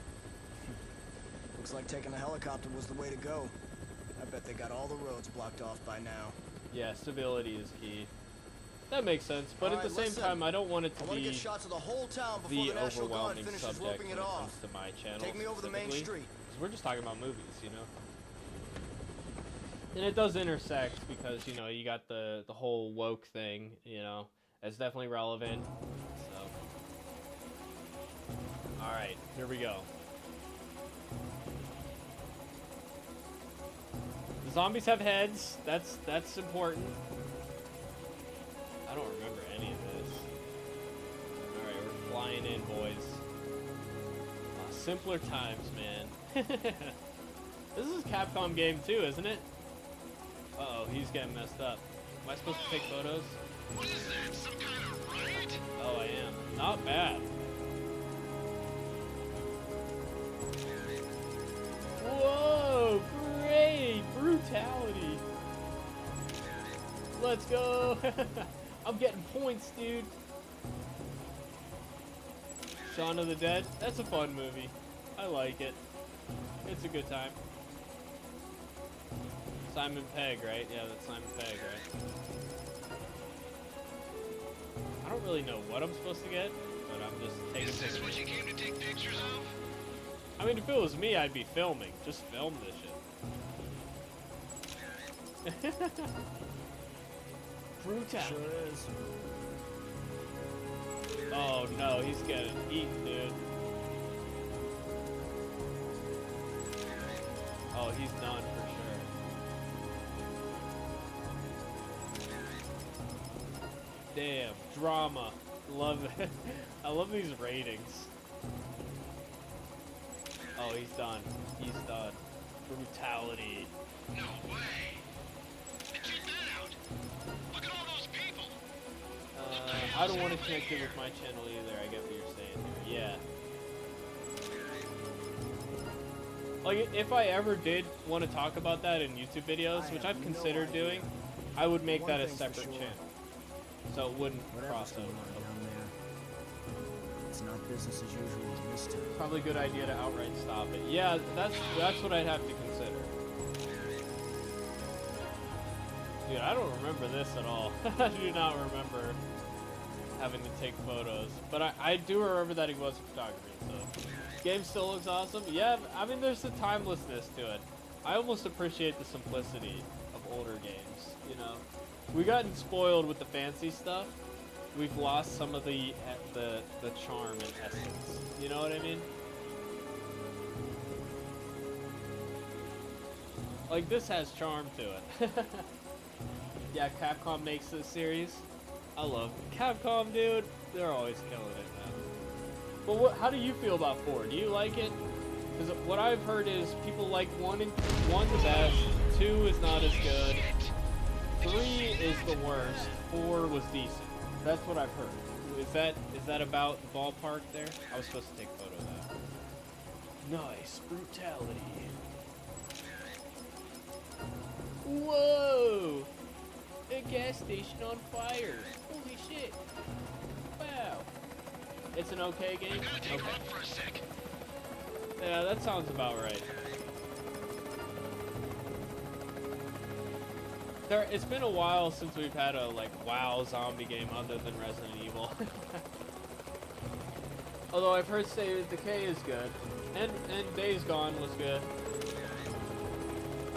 S11: Looks like taking a helicopter was the way to go. I bet they got all the roads blocked off by now.
S1: Yeah, stability is key. That makes sense, but
S11: All
S1: at the
S11: right,
S1: same
S11: listen.
S1: time, I don't want it
S11: I
S1: to
S11: want to
S1: be
S11: get shots of the whole town before
S1: the
S11: the National Guard
S1: overwhelming
S11: finishes
S1: subject
S11: roping
S1: when
S11: it
S1: it
S11: off.
S1: comes to my channel.
S11: Take me over the main
S1: specifically,
S11: street.
S1: 'cause we're just talking about movies, you know. And it does intersect because you know you got the whole woke thing, you know, it's definitely relevant. So, all right, here we go. The zombies have heads. That's important. I don't remember any of this. All right, we're flying in, boys. Simpler times, man. This is a Capcom game too, isn't it? Uh-oh, he's getting messed up. Am I supposed to take photos?
S14: What is that? Some kind of riot?
S1: Oh, I am. Not bad. Whoa, great brutality. Let's go. I'm getting points, dude. Shaun of the Dead. That's a fun movie. I like it. It's a good time. Simon Pegg, right? Yeah, that's Simon Pegg, right? I don't really know what I'm supposed to get, but I'm just taking
S14: Is this
S1: pictures.
S14: what you came to take pictures of?
S1: I mean, if it was me, I'd be filming. Just film this shit. Brutality.
S11: Sure is.
S1: Oh no, he's getting eaten, dude. Oh, he's done for sure. Damn, drama. Love it. I love these ratings. Oh, he's done. He's done. Brutality.
S14: No way. And check that out. Look at all those people.
S1: I don't want to connect it with my channel either. I get what you're saying here. Yeah. Like, if I ever did want to talk about that in YouTube videos, which I've considered doing, I would make that a separate channel. So it wouldn't cross over.
S11: It's not business as usual this time.
S1: Probably a good idea to outright stop it. Yeah, that's what I'd have to consider. Dude, I don't remember this at all. I do not remember having to take photos. But I do remember that it was photography, so. Game still looks awesome. Yeah, I mean, there's a timelessness to it. I almost appreciate the simplicity of older games, you know? We've gotten spoiled with the fancy stuff. We've lost some of the charm and essence. You know what I mean? Like, this has charm to it. Yeah, Capcom makes this series. I love Capcom, dude. They're always killing it, man. But how do you feel about 4? Do you like it? Because what I've heard is people like 1 the best, 2 is not as good, 3 is the worst, 4 was decent. That's what I've heard. Is that about the ballpark there? I was supposed to take a photo of that. Nice brutality. Whoa! A gas station on fire. Holy shit. Wow. It's an okay game? Okay.
S14: For a sec.
S1: Yeah, that sounds about right. It's been a while since we've had a, like, WoW zombie game other than Resident Evil. Although I've heard State of Decay is good. And Days Gone was good.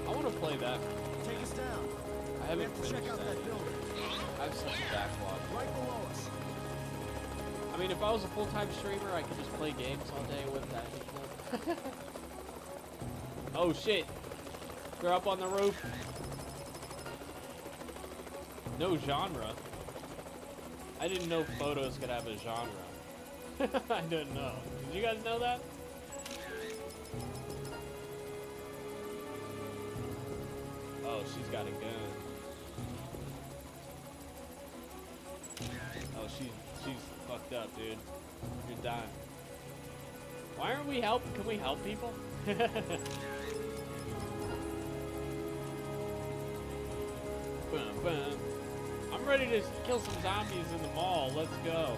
S1: I want to play that.
S11: Take us down.
S1: I haven't
S11: We have to
S1: finished
S11: check out that building.
S1: I have such a backlog.
S11: Right below us.
S1: I mean, if I was a full-time streamer, I could just play games all day with that. Oh shit! They're up on the roof. No genre. I didn't know photos could have a genre. I didn't know. Did you guys know that? Oh, she's got a gun. Oh, she's fucked up, dude. You're dying. Why aren't we helping? Can we help people? Boom, boom. I'm ready to kill some zombies in the mall. Let's go.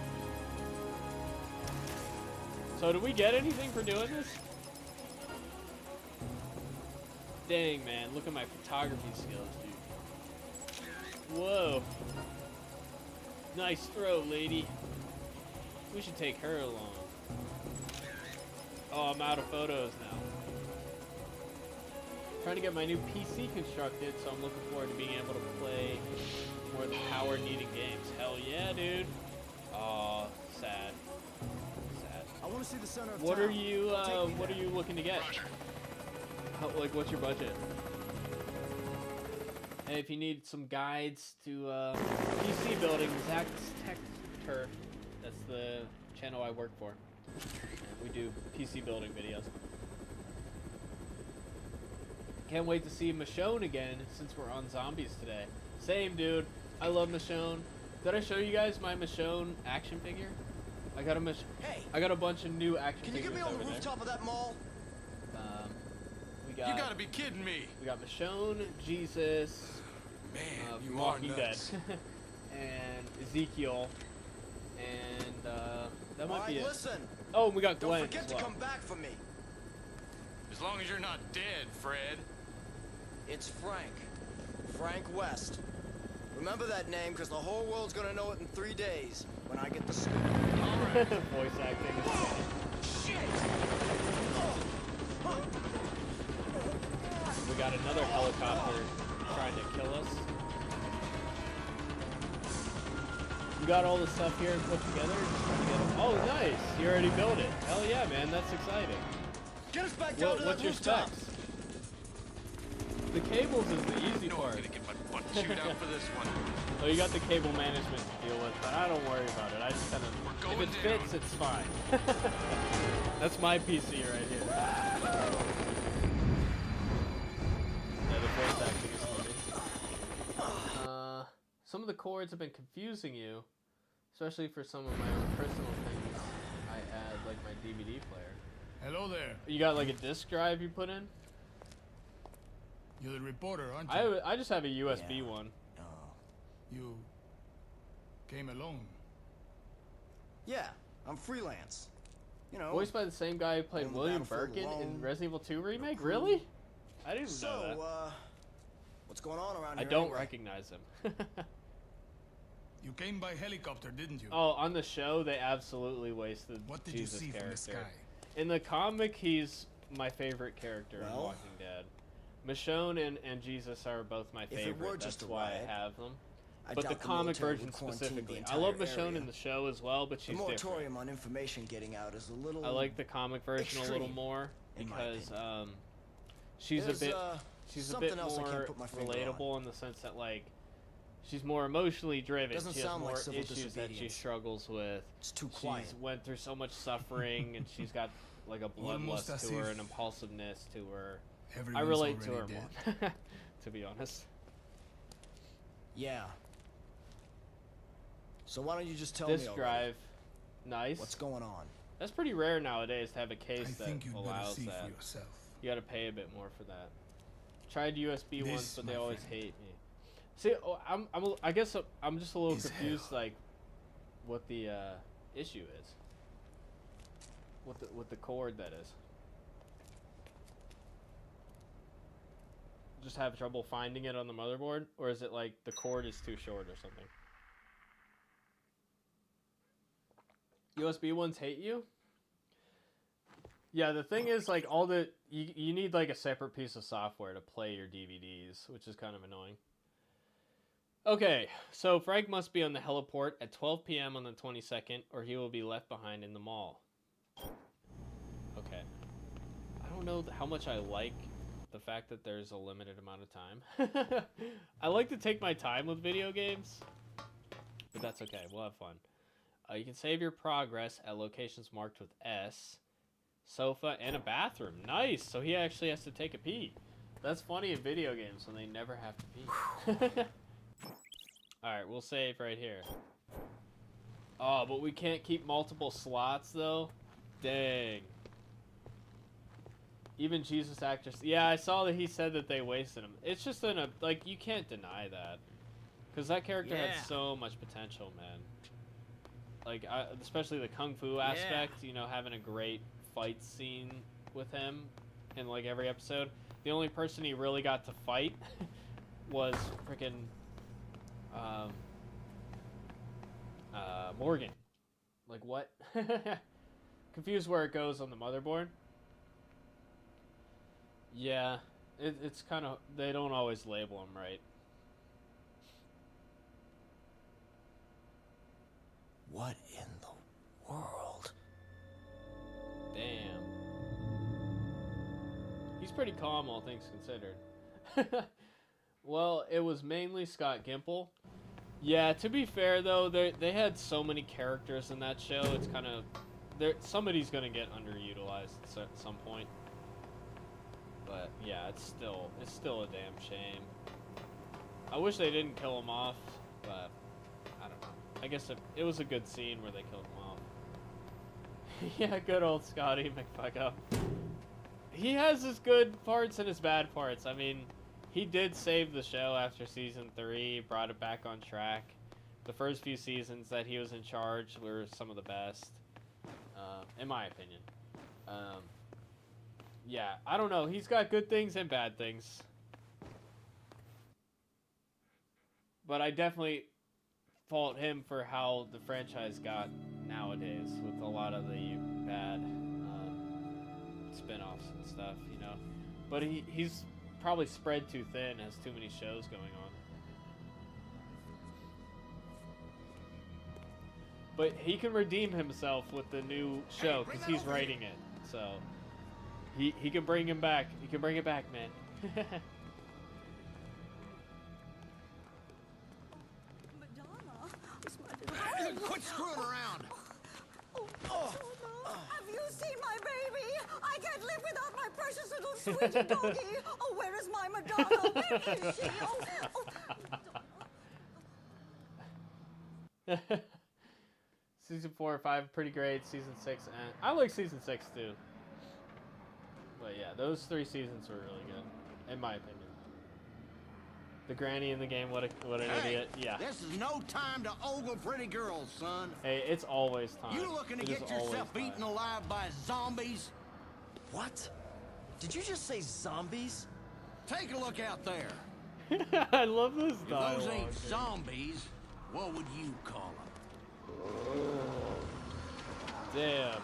S1: So, do we get anything for doing this? Dang, man. Look at my photography skills, dude. Whoa. Nice throw, lady. We should take her along. Oh, I'm out of photos now. Trying to get my new PC constructed, so I'm looking forward to being able to play more of the power-needing games. Hell yeah, dude. Aw, sad. Sad.
S11: I want to see the center of
S1: What
S11: town.
S1: are you looking to get? Like, what's your budget? Hey, if you need some guides to PC building, Zach's Tech Turf. That's the channel I work for. We do PC building videos. Can't wait to see Michonne again since we're on zombies today. Same, dude. I love Michonne. Did I show you guys my Michonne action figure? I got a I got a bunch of new action
S11: Can you
S1: figures
S11: get me on the
S1: over there.
S11: rooftop of that mall?
S1: We got.
S13: You gotta be kidding me.
S1: We got Michonne, Jesus,
S13: Man, you
S1: from
S13: are
S1: Walking Dead,
S13: nuts.
S1: and Ezekiel, and that might be it.
S11: Listen.
S1: Oh, we got Glenn
S11: Don't forget
S1: as well.
S11: to come back for me.
S13: As long as you're not dead, Fred.
S11: It's Frank. Frank West. Remember that name, because the whole world's gonna know it in 3 days when I get the scoop.
S13: All right.
S1: Voice acting.
S11: Shit!
S1: We got another helicopter trying to kill us. You got all the stuff here put together? Oh, nice! You already built it. Hell yeah, man. That's exciting.
S11: Get us back down to
S1: What's
S11: that
S1: your
S11: rooftop.
S1: specs? The cables is the easy
S13: No,
S1: part.
S13: I'm gonna get my butt chewed out for this one.
S1: Oh, you got the cable management to deal with, but I don't worry about it. I just kind of, if it fits, it's fine. That's my PC right here. Yeah, the voice acting is funny. Some of the chords have been confusing you, especially for some of my own personal things I add, like my DVD player.
S13: Hello there.
S1: You got like a disk drive you put in?
S13: You're the reporter, aren't you?
S1: I just have a USB one.
S13: You came alone.
S11: Yeah, I'm freelance. You know.
S1: Voiced by the same guy who played
S11: on the
S1: William
S11: battlefield
S1: Birkin
S11: alone,
S1: in Resident Evil 2 remake?
S11: crew.
S1: Really? I didn't even know that.
S11: So, what's going on around
S1: I
S11: here
S1: don't
S11: anyway?
S1: recognize him.
S13: You came by helicopter, didn't you?
S1: Oh, on the show, they absolutely wasted
S13: What did
S1: Jesus'
S13: you see
S1: character.
S13: from the sky?
S1: In the comic, he's my favorite character in
S11: Well,
S1: Walking Dead. Michonne and Jesus are both my
S11: if it
S1: favorite.
S11: were just
S1: That's
S11: a
S1: why
S11: riot,
S1: I have them. but the comic version specifically. I love Michonne in the show as well, but she's different.
S11: The moratorium on information getting out is a little.
S1: I like the comic version a little more because she's a bit more relatable in the sense that like she's more emotionally driven. She has more issues that she struggles with.
S11: It's too quiet.
S1: She's went through so much suffering, and she's got like a bloodlust to her, an impulsiveness to her. I relate to her more, to be honest.
S11: Yeah. So why don't you just tell
S1: Disk
S11: me
S1: drive, nice.
S11: What's going on?
S1: That's pretty rare nowadays to have a case that allows
S13: see
S1: that.
S13: for yourself.
S1: You got to pay a bit more for that. Tried USB ones, but they always hate me. See, I guess I'm just a little confused, like what the issue is. What the cord that is. Just have trouble finding it on the motherboard, or is it like the cord is too short or something? USB ones hate you? Yeah, the thing is, like, you need like a separate piece of software to play your DVDs, which is kind of annoying. Okay, so Frank must be on the heliport at 12 p.m. on the 22nd, or he will be left behind in the mall. Okay. I don't know how much I like the fact that there's a limited amount of time. I like to take my time with video games, but that's okay. We'll have fun. You can save your progress at locations marked with S, sofa, and a bathroom. Nice! So he actually has to take a pee. That's funny in video games when they never have to pee. Alright, we'll save right here. Oh, but we can't keep multiple slots, though? Dang. Even Jesus actors. Yeah, I saw that he said that they wasted him. It's just like, you can't deny that. Because that character had so much potential, man. Like, especially the kung fu aspect, you know, having a great fight scene with him in, like, every episode. The only person he really got to fight was freaking Morgan. Like, what? Confused where it goes on the motherboard. Yeah, it's kind of, they don't always label them right.
S11: What in the world?
S1: Damn. He's pretty calm, all things considered. Well, it was mainly Scott Gimple. Yeah, to be fair though, they had so many characters in that show. It's kind of, somebody's gonna get underutilized at some point. But yeah, it's still a damn shame. I wish they didn't kill him off, but I don't know. I guess it was a good scene where they killed him off. Yeah, good old Scotty McFuckup. He has his good parts and his bad parts. I mean, he did save the show after season 3, brought it back on track. The first few seasons that he was in charge were some of the best, in my opinion. Yeah, I don't know. He's got good things and bad things. But I definitely fault him for how the franchise got nowadays with a lot of the bad spin-offs and stuff, you know. But he's probably spread too thin, has too many shows going on. But he can redeem himself with the new show because he's writing it. So he can bring him back. He can bring it back, man.
S6: Quit screwing around!
S15: Have you seen my baby? I can't live without my precious little sweetie doggy. Oh, where is my Madonna? Where is she? Oh.
S1: Season 4 or 5, pretty great. Season 6, I like season 6 too. But yeah, those 3 seasons were really good, in my opinion. The granny in the game, what an idiot. Yeah.
S6: This is no time to ogle pretty girls, son.
S1: Hey, it's always time.
S6: You looking to get yourself eaten alive by zombies?
S11: What? Did you just say zombies?
S6: Take a look out there.
S1: I love this dialogue.
S6: If those ain't zombies, what would you call them?
S1: Damn.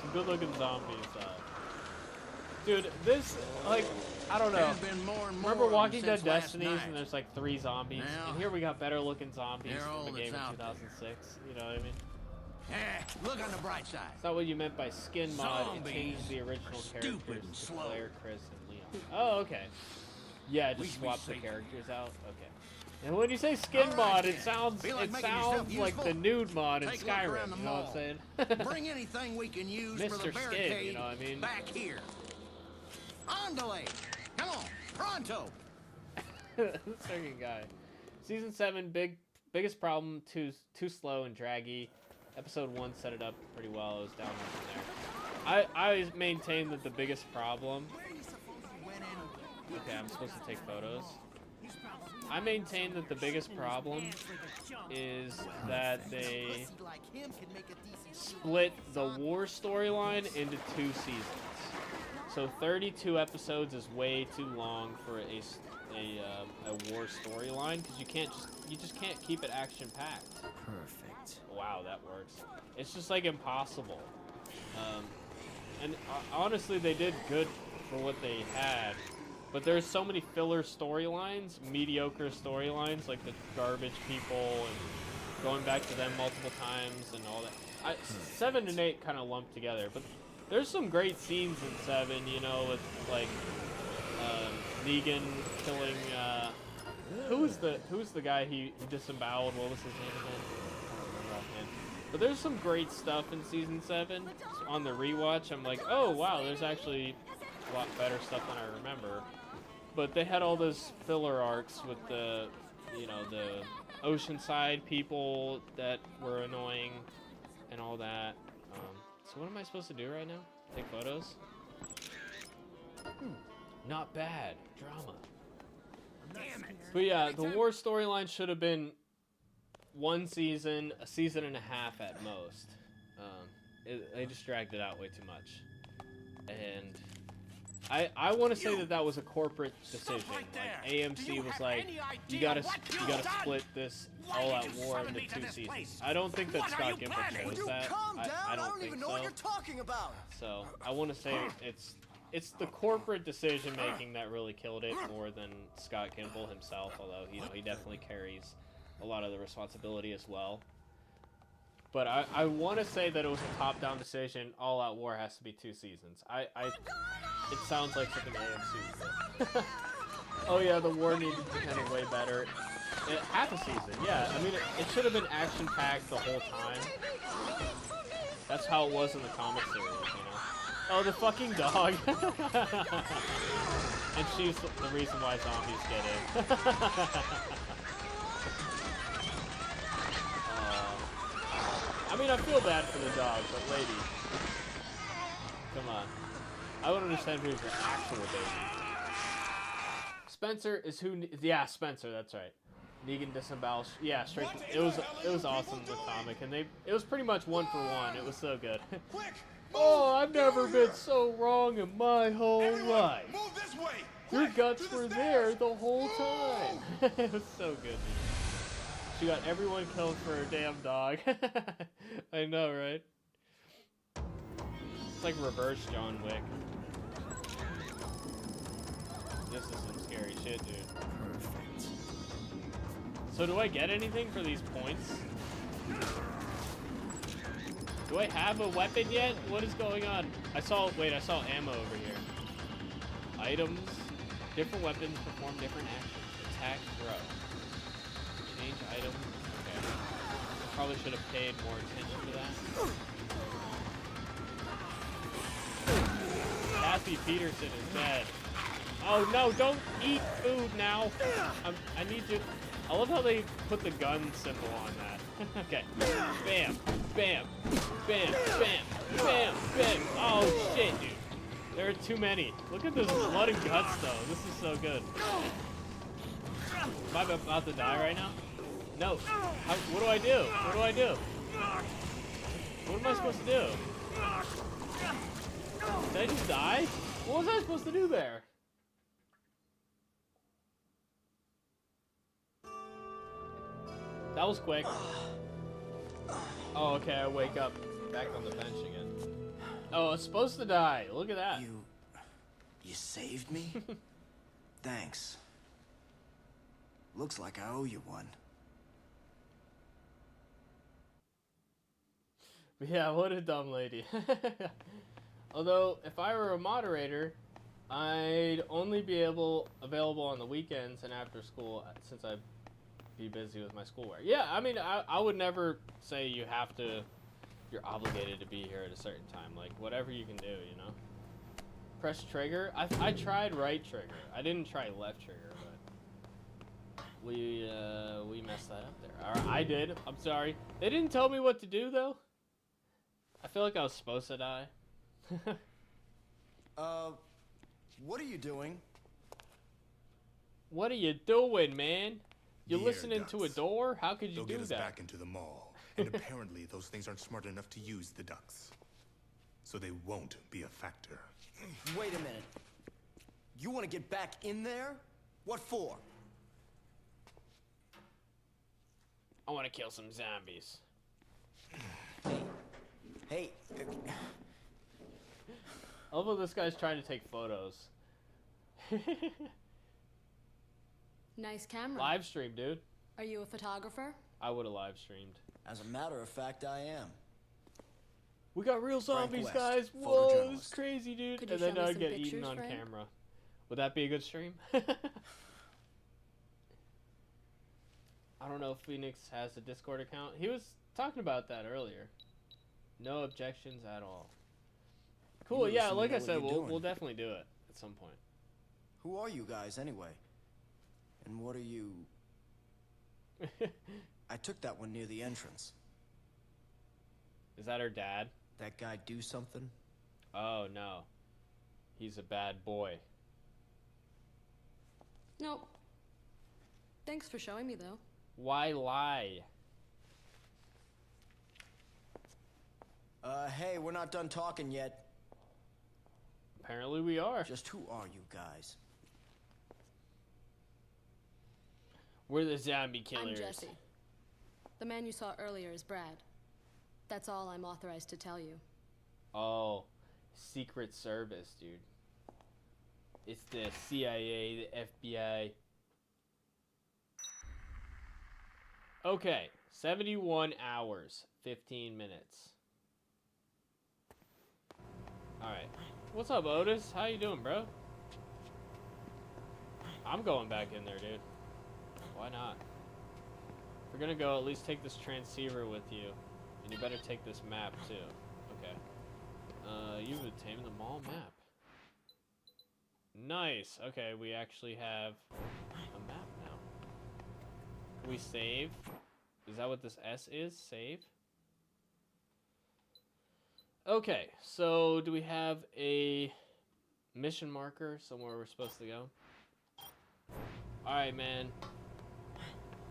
S1: Some good looking zombies. Dude, this, like, I don't know.
S16: There's been more and more
S1: Remember
S16: of them
S1: Walking Dead
S16: since last
S1: Destinies
S16: night.
S1: and there's like 3 zombies?
S16: Now,
S1: and here we got better looking zombies
S16: they're all
S1: from a game
S16: that's
S1: in
S16: out there.
S1: 2006. You know what I mean?
S16: Look on the bright side.
S1: It's not what you meant by skin mod. It
S16: Zombies
S1: changed the original
S16: are
S1: characters
S16: stupid and
S1: to
S16: slow.
S1: Claire, Chris, and Leon. Oh, okay. Yeah,
S16: We
S1: just
S16: should be
S1: swap the
S16: safe.
S1: characters out. Okay. And when you say skin
S16: All right,
S1: mod,
S16: then.
S1: it sounds
S16: Feel like
S1: it
S16: making yourself
S1: sounds like
S16: useful?
S1: the nude mod in
S16: Take a look
S1: Skyrim.
S16: around the
S1: You know what I'm
S16: mall.
S1: saying?
S16: Bring anything we can use for the
S1: Mr. Skin,
S16: barricade
S1: you know what I mean?
S16: back here. Andale! Come on, pronto!
S1: This freaking guy. Season 7, biggest problem, too slow and draggy. Episode 1 set it up pretty well. It was down from there. I maintain that the biggest problem... Okay, I'm supposed to take photos. I maintain that the biggest problem is that they split the war storyline into 2 seasons. So 32 episodes is way too long for a war storyline because you just can't keep it action packed.
S11: Perfect.
S1: Wow, that works. It's just like impossible. And honestly, they did good for what they had. But there's so many filler storylines, mediocre storylines, like the garbage people and going back to them multiple times and all that. 7 and 8 kind of lumped together, but there's some great scenes in 7, you know, with like Negan killing. Who was the guy he disemboweled? What was his name again? I don't remember offhand. But there's some great stuff in season 7. So on the rewatch, I'm like, oh wow, there's actually a lot better stuff than I remember. But they had all those filler arcs with the, you know, the Oceanside people that were annoying and all that. So what am I supposed to do right now? Take photos? Not bad. Drama.
S16: Damn it!
S1: But yeah, the war storyline should have been 1 season, a season and a half at most. They just dragged it out way too much. And I want to say that was a corporate decision. Like AMC was like, you gotta split this all-out war into 2 seasons. I don't think that Scott Gimple chose that. I don't think
S11: even know
S1: so.
S11: what you're talking about.
S1: So I want to say it's the corporate decision making that really killed it more than Scott Gimple himself. Although he definitely carries a lot of the responsibility as well. But I want to say that it was a top-down decision. All Out War has to be 2 seasons. It sounds like something AMC would. Oh yeah, the war needed to be kind of way better. Half a season, yeah. I mean, it should have been action-packed the whole time. That's how it was in the comic series, you know. Oh, the fucking dog. And she's the reason why zombies get in. I mean, I feel bad for the dog, but lady, come on. I would understand if he was an actual baby. Spencer is who? Yeah, Spencer. That's right. Negan disembowels. Yeah, straight. It was awesome the comic, and it was pretty much 1 for 1. It was so good. Oh, I've never been so wrong in my whole life. Your guts were there the whole time. It was so good. She got everyone killed for her damn dog. I know, right? It's like reverse John Wick. This is some scary shit, dude.
S11: Perfect.
S1: So do I get anything for these points? Do I have a weapon yet? What is going on? I saw ammo over here. Items. Different weapons perform different actions. Attack, throw. Change item. Okay. Probably should have paid more attention to that. Kathy Peterson is dead. Oh no, don't eat food now. I need you. I love how they put the gun symbol on that. Okay. Bam. Bam. Bam. Bam. Bam. Bam. Oh shit, dude. There are too many. Look at this blood and guts though. This is so good. Am I about to die right now? No. What do I do? What do I do? What am I supposed to do? Did I just die? What was I supposed to do there? That was quick. Oh, okay, I wake up back on the bench again. Oh, I was supposed to die. Look at that.
S11: You saved me? Thanks. Looks like I owe you one.
S1: Yeah, what a dumb lady. Although, if I were a moderator, I'd only be available on the weekends and after school, since I'd be busy with my schoolwork. Yeah, I mean, I would never say you have to, you're obligated to be here at a certain time. Like, whatever you can do, you know? Press trigger. I tried right trigger. I didn't try left trigger, but we messed that up there. Or I did. I'm sorry. They didn't tell me what to do, though. I feel like I was supposed to die.
S11: What are you doing?
S1: What are you doing, man? You
S17: The
S1: listening
S17: air
S1: to a
S17: ducts.
S1: door? How could you
S17: They'll
S1: do
S17: get us
S1: that?
S17: back into the mall, and apparently those things aren't smart enough to use the ducts. So they won't be a factor.
S11: Wait a minute. You want to get back in there? What for?
S1: I want to kill some zombies.
S11: Hey.
S1: I love how this guy's trying to take photos.
S18: Nice camera.
S1: Live stream, dude.
S18: Are you a photographer?
S1: I would have live streamed.
S11: As a matter of fact, I am.
S1: We got real
S11: Frank
S1: zombies,
S11: West,
S1: guys. Whoa, this is
S11: photojournalist.
S1: crazy, dude.
S18: Could you
S1: And then
S18: show me
S1: I'd
S18: some
S1: get eaten
S18: pictures,
S1: on
S18: Frank?
S1: camera. Would that be a good stream? I don't know if Phoenix has a Discord account. He was talking about that earlier. No objections at all. Cool,
S11: You
S1: yeah,
S11: listen to
S1: like
S11: know
S1: I
S11: what
S1: said,
S11: you're
S1: we'll
S11: doing.
S1: definitely do it at some point.
S11: Who are you guys, anyway? And what are you... I took that one near the entrance.
S1: Is that her dad?
S11: That guy do something?
S1: Oh, no. He's a bad boy.
S18: Nope. Thanks for showing me, though.
S1: Why lie?
S11: Hey, we're not done talking yet.
S1: Apparently we are.
S11: Just who are you guys?
S1: We're the zombie killers.
S18: I'm Jesse. The man you saw earlier is Brad. That's all I'm authorized to tell you.
S1: Oh, Secret Service, dude. It's the CIA, the FBI. Okay, 71 hours, 15 minutes. Alright. What's up, Otis? How you doing, bro? I'm going back in there, dude. Why not? If we're gonna go, at least take this transceiver with you. And you better take this map, too. Okay. You've obtained the mall map. Nice. Okay, we actually have a map now. Can we save? Is that what this S is? Save? Okay, so do we have a mission marker somewhere we're supposed to go? Alright, man.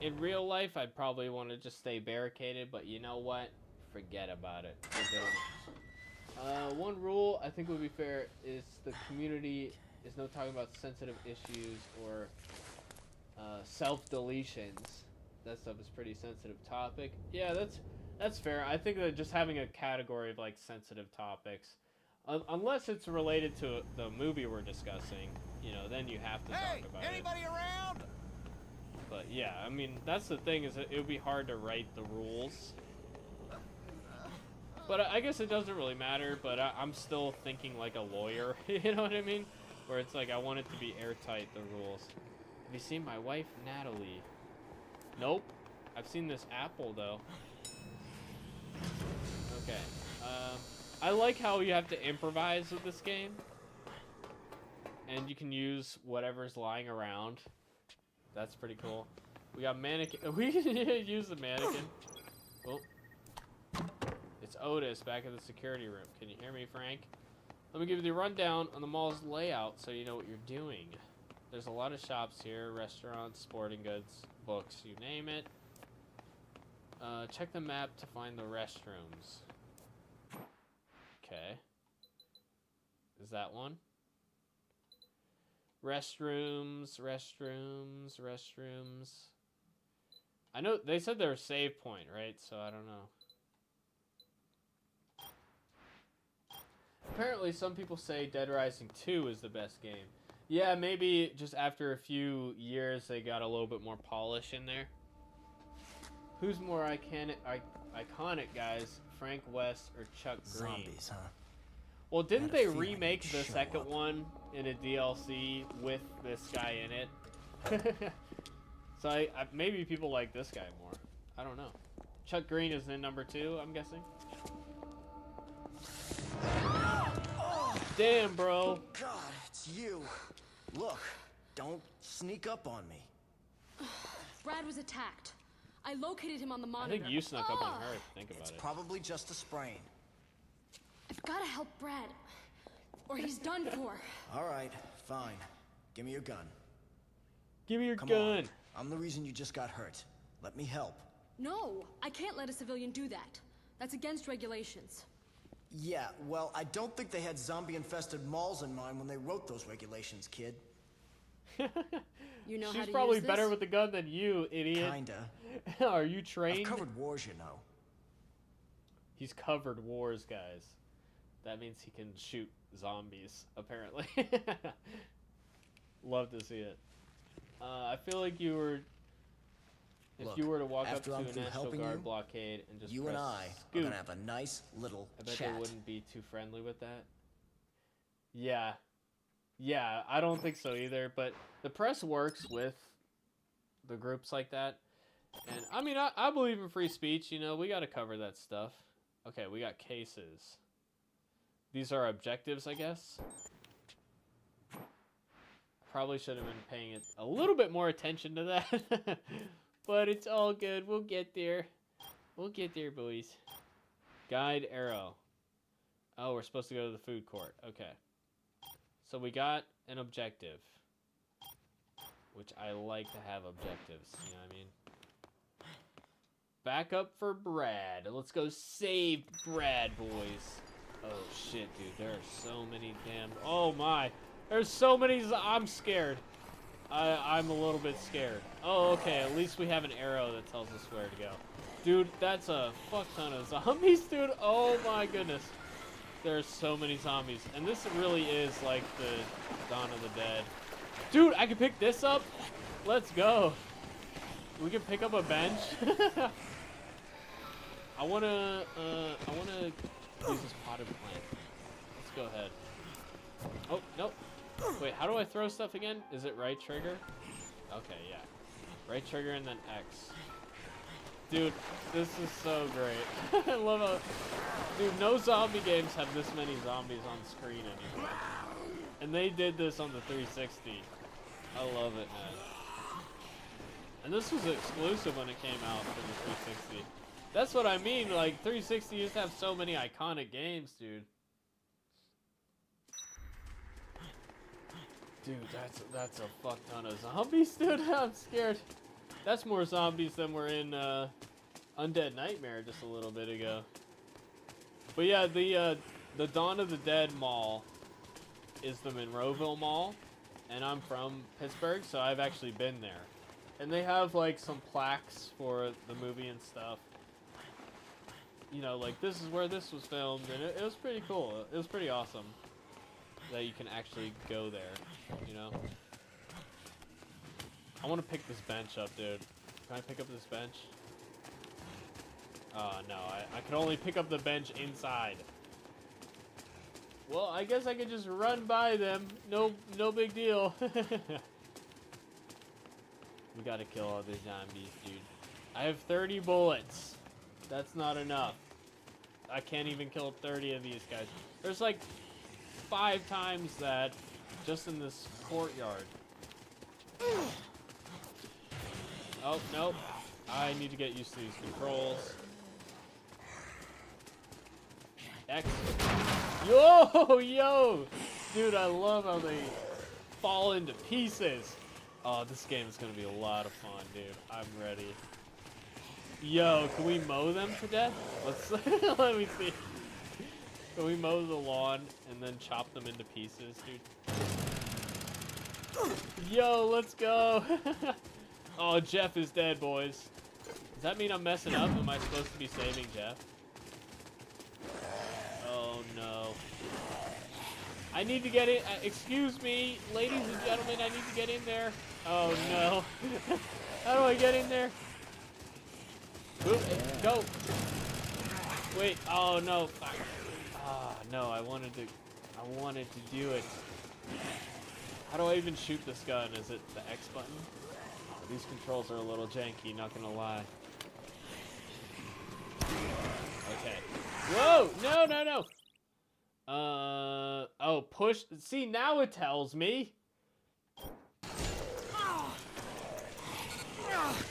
S1: In real life, I'd probably want to just stay barricaded, but you know what? Forget about it. We're doing it. One rule I think would be fair is the community is no talking about sensitive issues or self-deletions. That stuff is pretty sensitive topic. Yeah, that's fair. I think that just having a category of like sensitive topics, unless it's related to the movie we're discussing, you know, then you have to talk about
S16: Anybody around?
S1: But yeah, I mean, that's the thing is that it would be hard to write the rules. But I guess it doesn't really matter, but I'm still thinking like a lawyer, you know what I mean? Where it's like, I want it to be airtight, the rules. Have you seen my wife, Natalie? Nope. I've seen this apple, though. Okay. I like how you have to improvise with this game. And you can use whatever's lying around. That's pretty cool. We got mannequin. We can use the mannequin. Oh. It's Otis back in the security room. Can you hear me, Frank? Let me give you the rundown on the mall's layout so you know what you're doing. There's a lot of shops here, restaurants, sporting goods, books, you name it. Check the map to find the restrooms. Okay. Is that one? Restrooms. I know they said they're a save point, right? So I don't know. apparently some people say Dead Rising 2 is the best game. Yeah, maybe just after a few years they got a little bit more polish in there. Who's more iconic, guys? Frank West or Chuck Green?
S11: Zombies, huh?
S1: Well, didn't they remake the second one in a DLC with this guy in it? So maybe people like this guy more. I don't know. Chuck Green is in number 2, I'm guessing. Damn, bro.
S11: Oh, God, it's you. Look, don't sneak up on me.
S18: Brad was attacked. I located him on the
S1: I
S18: monitor.
S1: think you snuck up on her, think about
S11: It's
S1: it.
S11: probably just a sprain.
S18: I've gotta help Brad, or he's done for.
S11: All right, fine. Give me your gun.
S1: Give me your
S11: Come
S1: gun.
S11: on. I'm the reason you just got hurt. Let me help.
S18: No, I can't let a civilian do that. That's against regulations.
S11: Yeah, well, I don't think they had zombie-infested malls in mind when they wrote those regulations, kid.
S18: You know how
S1: She's
S18: to
S1: probably
S18: use
S1: better
S18: this?
S1: with the gun than you, idiot.
S11: Kinda.
S1: Are you trained?
S11: I've covered wars, you know.
S1: He's covered wars, guys. That means he can shoot zombies, apparently. Love to see it. I feel like you were... If
S11: Look,
S1: you were to walk up
S11: after
S1: to
S11: I'm
S1: a
S11: through
S1: National
S11: helping
S1: Guard
S11: you,
S1: blockade and just
S11: you
S1: press
S11: and I
S1: scoot,
S11: are gonna have a nice little
S1: I bet
S11: chat.
S1: they wouldn't be too friendly with that. Yeah. Yeah, I don't think so either, but the press works with the groups like that. And, I mean, I believe in free speech, you know, we gotta cover that stuff. Okay, we got cases. These are objectives, I guess. Probably should have been paying it a little bit more attention to that. But it's all good. We'll get there. We'll get there, boys. Guide arrow. Oh, we're supposed to go to the food court. Okay. So we got an objective. Which I like to have objectives. You know what I mean? Back up for Brad. Let's go save Brad, boys. Oh, shit, dude. There are so many damn... Oh, my. There's so many... I'm scared. I'm a little bit scared. Oh, okay. At least we have an arrow that tells us where to go. Dude, that's a fuck ton of zombies, dude. Oh, my goodness. There's so many zombies. And this really is like the Dawn of the Dead. Dude, I can pick this up? Let's go. We can pick up a bench. I wanna use this potted plant. Let's go ahead. Oh, nope. Wait, how do I throw stuff again? Is it right trigger? Okay, yeah. Right trigger and then X. Dude, this is so great. I love how... Dude, no zombie games have this many zombies on screen anymore. And they did this on the 360. I love it, man. And this was exclusive when it came out for the 360. That's what I mean, like, 360 used to have so many iconic games, dude. Dude, that's a fuck ton of zombies, dude. I'm scared. That's more zombies than were in Undead Nightmare just a little bit ago. But yeah, the Dawn of the Dead Mall is the Monroeville Mall, and I'm from Pittsburgh, so I've actually been there. And they have like some plaques for the movie and stuff. You know, like this is where this was filmed, and it was pretty cool. It was pretty awesome that you can actually go there, you know? I want to pick this bench up, dude. Can I pick up this bench? No, I can only pick up the bench inside. Well, I guess I could just run by them. No big deal. We gotta kill all these zombies, dude. I have 30 bullets. That's not enough. I can't even kill 30 of these guys. There's like 5 times that just in this courtyard. Oh, nope. I need to get used to these controls. X. Yo! Dude, I love how they fall into pieces. Oh, this game is gonna be a lot of fun, dude. I'm ready. Yo, can we mow them to death? Let's let me see. Can we mow the lawn and then chop them into pieces, dude? Yo, let's go. Oh, Jeff is dead, boys. Does that mean I'm messing up? Am I supposed to be saving Jeff? Oh, no. I need to get in. Excuse me, ladies and gentlemen, I need to get in there. Oh no. How do I get in there? Oop, go. Wait. Oh no. Ah, no. I wanted to do it. How do I even shoot this gun? Is it the X button? Oh, these controls are a little janky, not gonna lie. Okay. Whoa! No, no, no! Oh, push. See, now it tells me.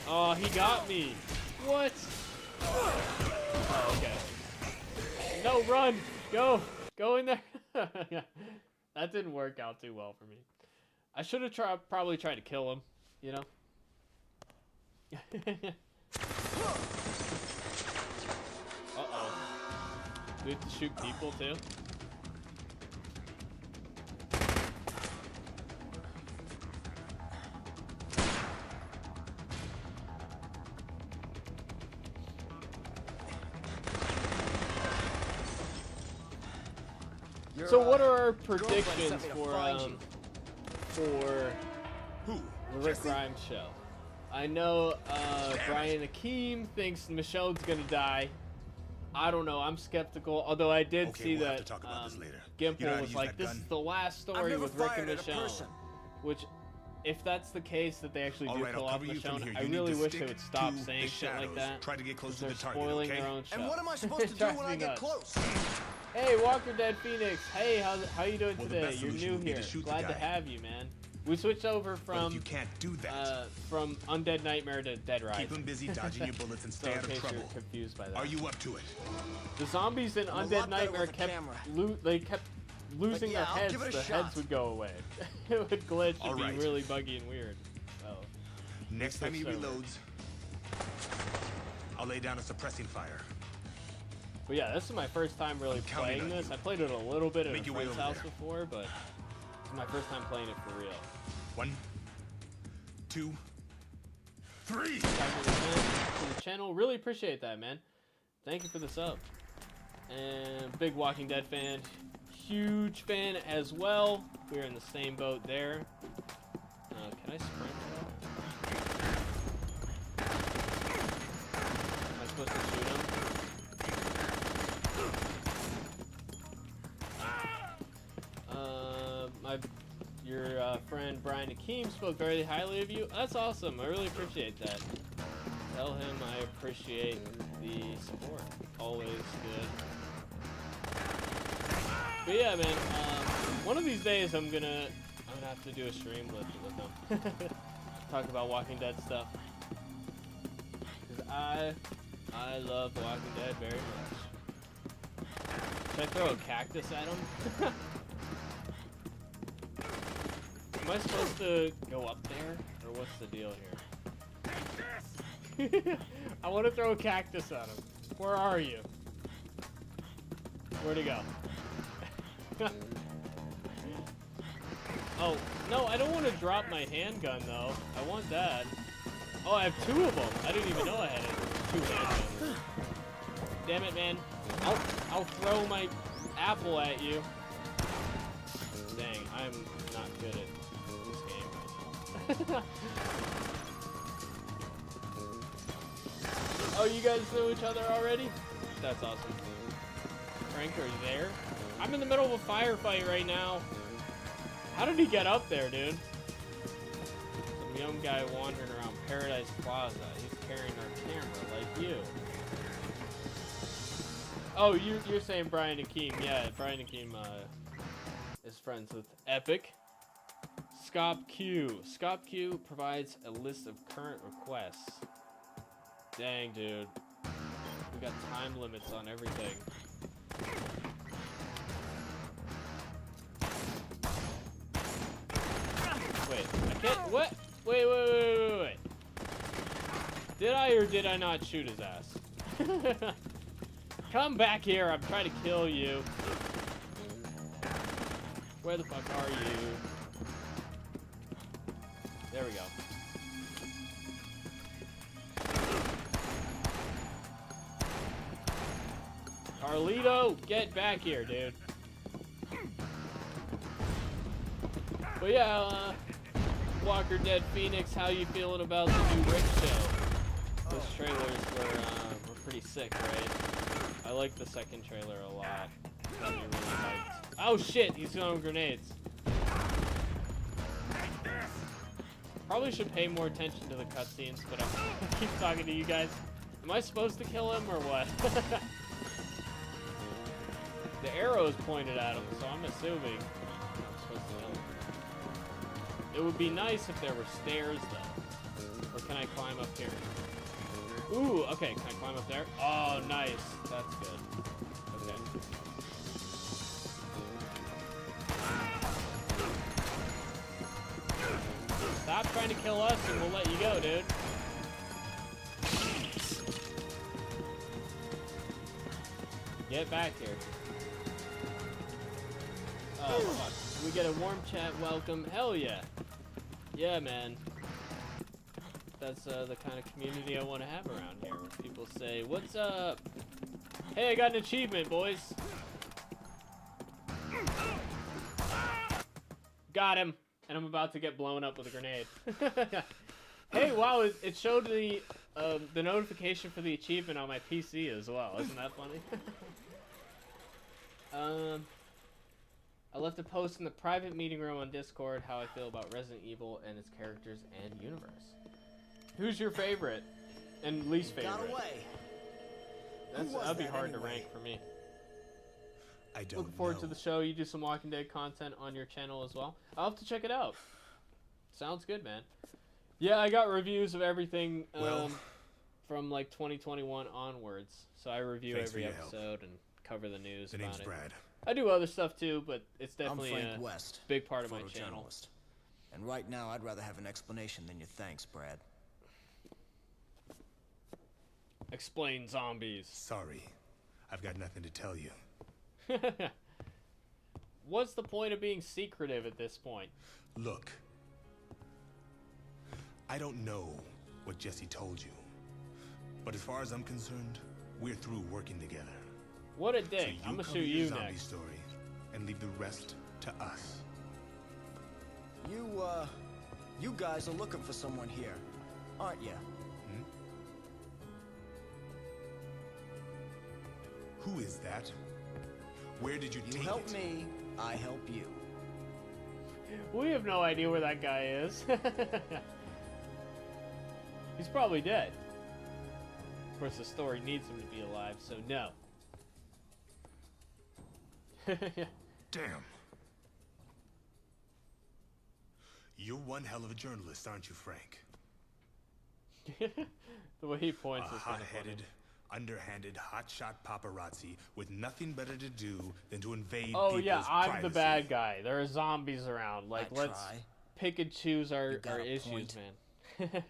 S1: Oh, he got me. What? Oh, okay. No, run! Go! Go in there! That didn't work out too well for me. I should have probably tried to kill him, you know? Uh-oh. Do we have to shoot people, too? So what are our predictions for the Rick Grimes show? I know Brian Akeem thinks Michonne's gonna die. I don't know. I'm skeptical. Although I did see that Gimple was like, "This is the last story with Rick and Michonne." Which, if that's the case, that they actually do kill off Michonne, I really wish they would stop saying shit like that.
S17: Try to get close to
S1: They're
S17: the target,
S1: spoiling
S17: okay?
S1: their own show.
S11: And what am I supposed to do when I get close?
S1: Hey, Walker Dead Phoenix. Hey, how you doing today? You're new here. Glad to have you, man. We switched over from
S17: you can't do that.
S1: From Undead Nightmare to Dead Rising.
S17: Keep them busy dodging your bullets and stay out of
S1: in case
S17: trouble.
S1: You're confused by that.
S17: Are you up to it?
S1: The zombies in Undead Nightmare kept losing their heads. The heads would go away. It would glitch and be really buggy and weird. So
S17: next time he reloads, I'll lay down a suppressing fire.
S1: But yeah, this is my first time really playing this. I played it a little bit at a friend's house before, but it's my first time playing it for real.
S17: 1, 2, 3.
S1: To the channel, really appreciate that, man. Thank you for the sub. And big Walking Dead fan, huge fan as well. We're in the same boat there. Can I sprint? Am I supposed to shoot him? Your friend Brian Akeem spoke very highly of you. That's awesome. I really appreciate that. Tell him I appreciate the support. Always good. But yeah, man. One of these days I'm gonna have to do a stream with them. Talk about Walking Dead stuff. Cause I love Walking Dead very much. Should I throw a cactus at him? Am I supposed to go up there? Or what's the deal here? I want to throw a cactus at him. Where are you? Where'd he go? Oh, no, I don't want to drop my handgun, though. I want that. Oh, I have 2 of them. I didn't even know I had 2 handguns. Damn it, man. I'll throw my apple at you. Dang, I'm not good at this game right now. Oh, you guys know each other already? That's awesome. Frank, are you there? I'm in the middle of a firefight right now. How did he get up there, dude? Some young guy wandering around Paradise Plaza. He's carrying our camera like you. Oh, you're saying Brian Akeem. Yeah, Brian Akeem is friends with Epic. Scop Q. Scop Q provides a list of current requests. Dang, dude. We got time limits on everything. Wait, I can't. What? Wait. Did I or did I not shoot his ass? Come back here. I'm trying to kill you. Where the fuck are you? There we go. Carlito, get back here, dude. But yeah, Walker Dead Phoenix, how you feeling about the new Rick show? Those trailers were pretty sick, right? I like the second trailer a lot. Got me really hyped. Oh shit, he's throwing grenades. Probably should pay more attention to the cutscenes, but I keep talking to you guys. Am I supposed to kill him or what? The arrow is pointed at him, so I'm assuming I'm supposed to kill him. It would be nice if there were stairs, though. Or can I climb up here? Ooh, okay, can I climb up there? Oh, nice. That's good. Okay. Stop trying to kill us and we'll let you go, dude. Get back here. Oh, fuck. We get a warm chat welcome. Hell yeah. Yeah, man. That's the kind of community I want to have around here. Where people say, what's up? Hey, I got an achievement, boys. Got him. And I'm about to get blown up with a grenade. Hey, wow, it showed the notification for the achievement on my PC as well. Isn't that funny? I left a post in the private meeting room on Discord how I feel about Resident Evil and its characters and universe. Who's your favorite and least favorite?
S11: Got away.
S1: That'd be hard to rank for me.
S17: I don't
S1: Looking forward to the show. You do some Walking Dead content on your channel as well. I'll have to check it out. Sounds good, man. Yeah, I got reviews of everything from like 2021 onwards. So I review every episode and cover the news about it.
S17: Brad.
S1: I do other stuff too, but it's definitely
S11: I'm Frank
S1: a
S11: West,
S1: big part of my channel.
S11: photojournalist. And right now, I'd rather have an explanation than your thanks, Brad.
S1: Explain zombies.
S17: Sorry, I've got nothing to tell you.
S1: What's the point of being secretive at this point?
S17: Look, I don't know what Jesse told you, but as far as I'm concerned, we're through working together.
S1: What a dick.
S17: So
S1: I'm gonna
S17: cover
S1: shoot
S17: your
S1: you
S17: zombie
S1: next.
S17: story and leave the rest to us.
S11: You guys are looking for someone here, aren't you?
S17: Who is that? Where did you take it?
S11: You help me, I help you.
S1: We have no idea where that guy is. He's probably dead. Of course, the story needs him to be alive, so no.
S17: Damn. You're one hell of a journalist, aren't you, Frank?
S1: The way he points is kind of funny.
S17: Hot-headed, underhanded, hotshot paparazzi with nothing better to do than to invade
S1: Oh
S17: people's
S1: yeah, I'm
S17: privacy.
S1: the bad guy. There are zombies around. Like, let's
S11: try.
S1: pick and choose our
S11: got a
S1: issues,
S11: point.
S1: man.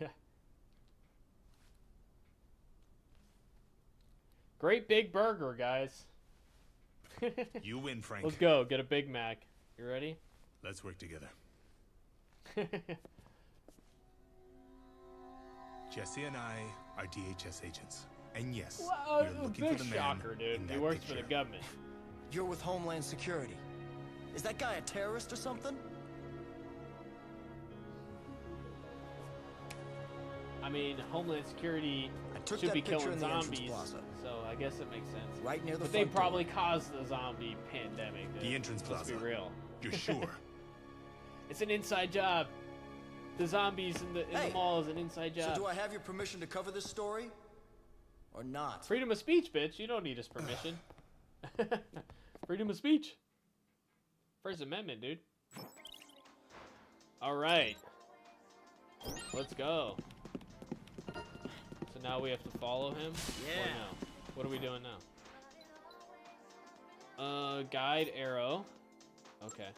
S1: Great big burger, guys.
S17: You win, Frank.
S1: Let's go. Get a Big Mac. You ready?
S17: Let's work together. Jesse and I are DHS agents. And yes,
S1: Well,
S17: we're looking
S1: big
S17: for the man
S1: shocker, dude.
S17: in
S1: He
S17: that
S1: works
S17: picture.
S1: for the government.
S11: You're with Homeland Security. Is that guy a terrorist or something?
S1: I mean, Homeland Security
S11: took
S1: should
S11: that
S1: be
S11: picture
S1: killing
S11: in the entrance
S1: zombies,
S11: plaza.
S1: so I guess it makes sense.
S11: Right near the
S1: But they
S11: front door.
S1: probably caused the zombie pandemic. Dude.
S17: The entrance
S1: Let's
S17: plaza.
S1: be real.
S17: You're sure?
S1: It's an inside job. The zombies in the mall is an inside job.
S11: So do I have your permission to cover this story? Or not?
S1: Freedom of speech, bitch. You don't need his permission. Freedom of speech. First Amendment, dude. All right. Let's go. So now we have to follow him?
S3: Yeah.
S1: Or no? What are we doing now? Guide arrow. Okay.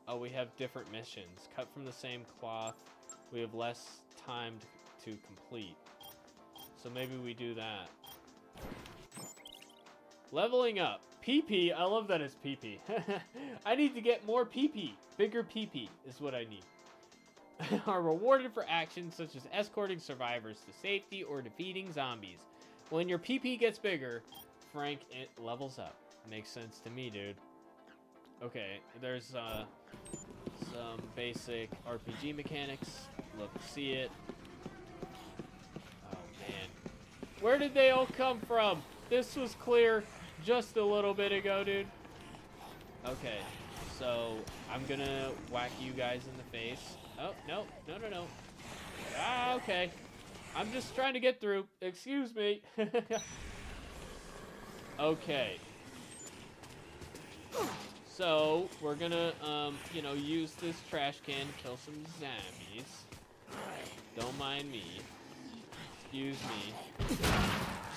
S1: Oh, we have different missions. Cut from the same cloth. We have less time to complete. So maybe we do that. Leveling up. PP. I love that it's PP. I need to get more PP. Bigger PP is what I need. Are rewarded for actions such as escorting survivors to safety or defeating zombies. When your PP gets bigger, Frank, it levels up. Makes sense to me, dude. Okay, there's some basic RPG mechanics. Love to see it. Oh man, where did they all come from? This was clear just a little bit ago, dude. Okay, so I'm gonna whack you guys in the face. Oh, no, no, no, no. Ah, okay. I'm just trying to get through. Excuse me. Okay. So, we're gonna, you know, use this trash can to kill some zombies. Don't mind me. Excuse me.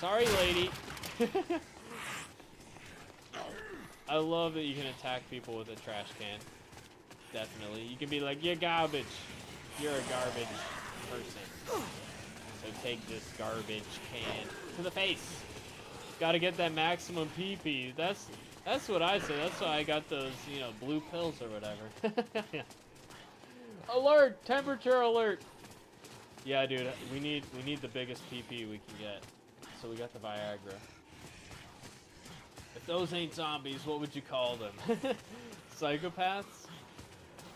S1: Sorry, lady. I love that you can attack people with a trash can. Definitely. You can be like, you're garbage. You're a garbage person. So take this garbage can to the face. Gotta get that maximum PP. That's what I say. That's why I got those, you know, blue pills or whatever. Alert! Temperature alert! Yeah, dude, we need the biggest PP we can get. So we got the Viagra. If those ain't zombies, what would you call them? Psychopaths?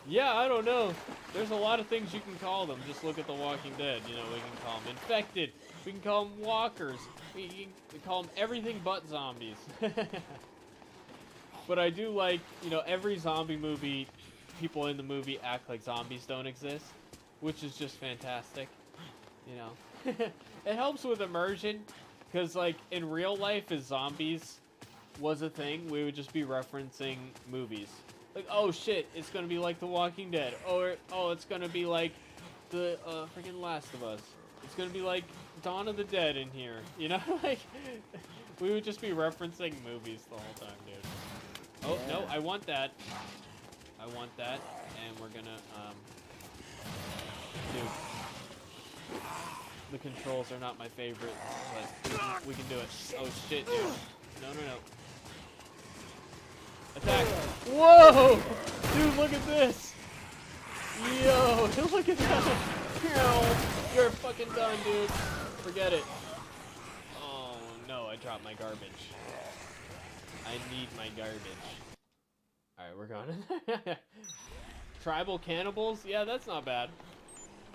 S1: Yeah, I don't know. There's a lot of things you can call them. Just look at The Walking Dead. You know, we can call them infected. We can call them walkers. We can call them everything but zombies. But I do like, you know, every zombie movie, people in the movie act like zombies don't exist, which is just fantastic. You know, it helps with immersion, because like in real life, if zombies was a thing, we would just be referencing movies. Like, oh shit, it's gonna be like The Walking Dead. Or, oh, it's gonna be like the freaking Last of Us. It's gonna be like Dawn of the Dead in here. You know, like we would just be referencing movies the whole time, dude. Oh no, I want that. I want that, and we're gonna dude. The controls are not my favorite, but we can do it. Oh shit, dude. No, no, no. Attack! Whoa! Dude, look at this! Yo, look at that! You're fucking done, dude. Forget it. Oh no, I dropped my garbage. I need my garbage. Alright, we're going. Tribal cannibals? Yeah, that's not bad.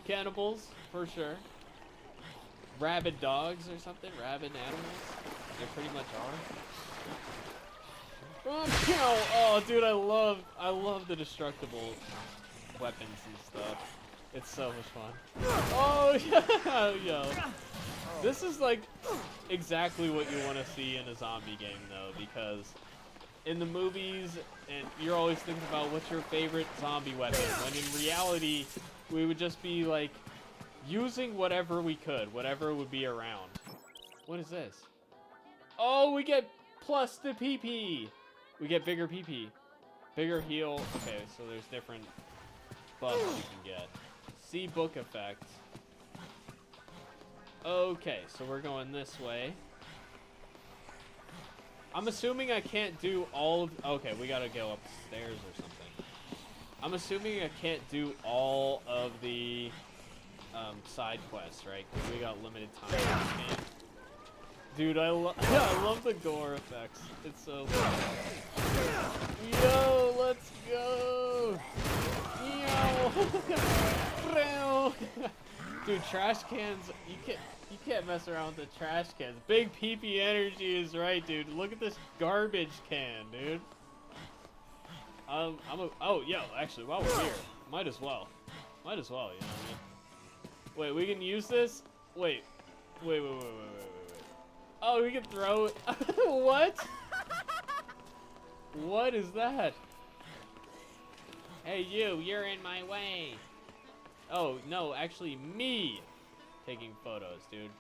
S1: Cannibals, for sure. Rabid dogs or something? Rabid animals? They pretty much are. Oh, dude, I love the destructible weapons and stuff. It's so much fun. Oh, yeah, yo. This is like exactly what you want to see in a zombie game, though, because in the movies, and you're always thinking about what's your favorite zombie weapon, when in reality, we would just be like using whatever we could, whatever would be around. What is this? Oh, we get plus the PP. We get bigger PP. Bigger heal. Okay, so there's different buffs you can get. See book effect. Okay, so we're going this way. I'm assuming I can't do all of... Okay, we gotta go upstairs or something. I'm assuming I can't do all of the side quests, right? Because we got limited time in this game. Dude, I love the gore effects. It's so fun. Yo, let's go! Yo! Dude, trash cans, you can't mess around with the trash cans. Big PP energy is right, dude. Look at this garbage can, dude. Oh, yo, actually, while we're here, might as well, you know what I mean? Wait, we can use this? Wait. Oh, we can throw it. What? What is that? Hey, you're in my way. Oh, no, actually, me taking photos, dude.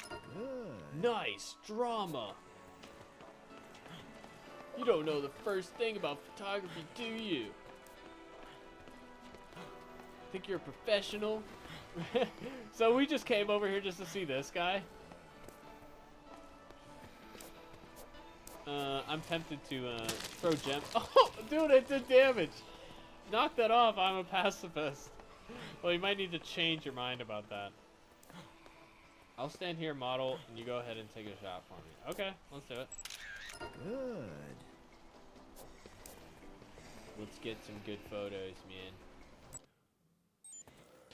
S1: Good. Nice drama. You don't know the first thing about photography, do you? Think you're a professional? So we just came over here just to see this guy. I'm tempted to throw gems. Oh, dude, it did damage. Knock that off. I'm a pacifist. Well, you might need to change your mind about that. I'll stand here, model, and you go ahead and take a shot for me. Okay, let's do it.
S19: Good.
S1: Let's get some good photos, man.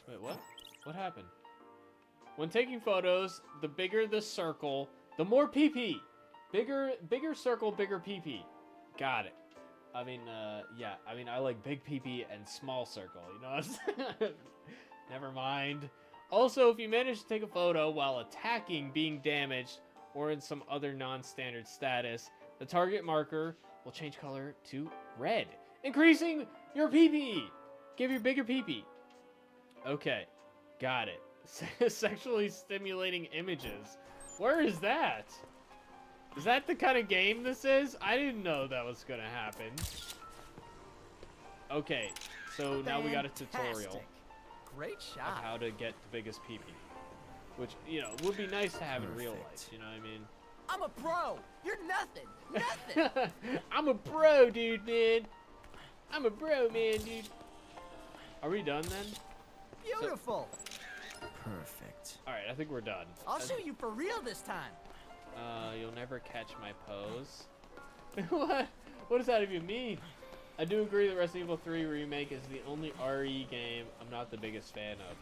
S1: Wait, what? What happened? When taking photos, the bigger the circle, the more PP. Bigger circle, bigger PP. Got it. I mean, yeah. I mean, I like big PP and small circle, you know what I'm saying? Never mind. Also, if you manage to take a photo while attacking, being damaged, or in some other non-standard status, the target marker will change color to red, increasing your PP. Give you bigger PP. Okay, got it. Sexually stimulating images. Where is that? Is that the kind of game this is? I didn't know that was gonna happen. Okay, so now we got a tutorial.
S19: Great shot.
S1: Of how to get the biggest PP. Which, you know, would be nice to have in real life, you know what I mean?
S19: I'm a pro. You're nothing. Nothing.
S1: I'm a pro, dude, man. I'm a bro, man, dude. Are we done then?
S19: Beautiful. Perfect.
S1: Alright, I think we're done.
S19: I'll shoot you for real this time.
S1: You'll never catch my pose. What? What does that even mean? I do agree that Resident Evil 3 Remake is the only RE game I'm not the biggest fan of.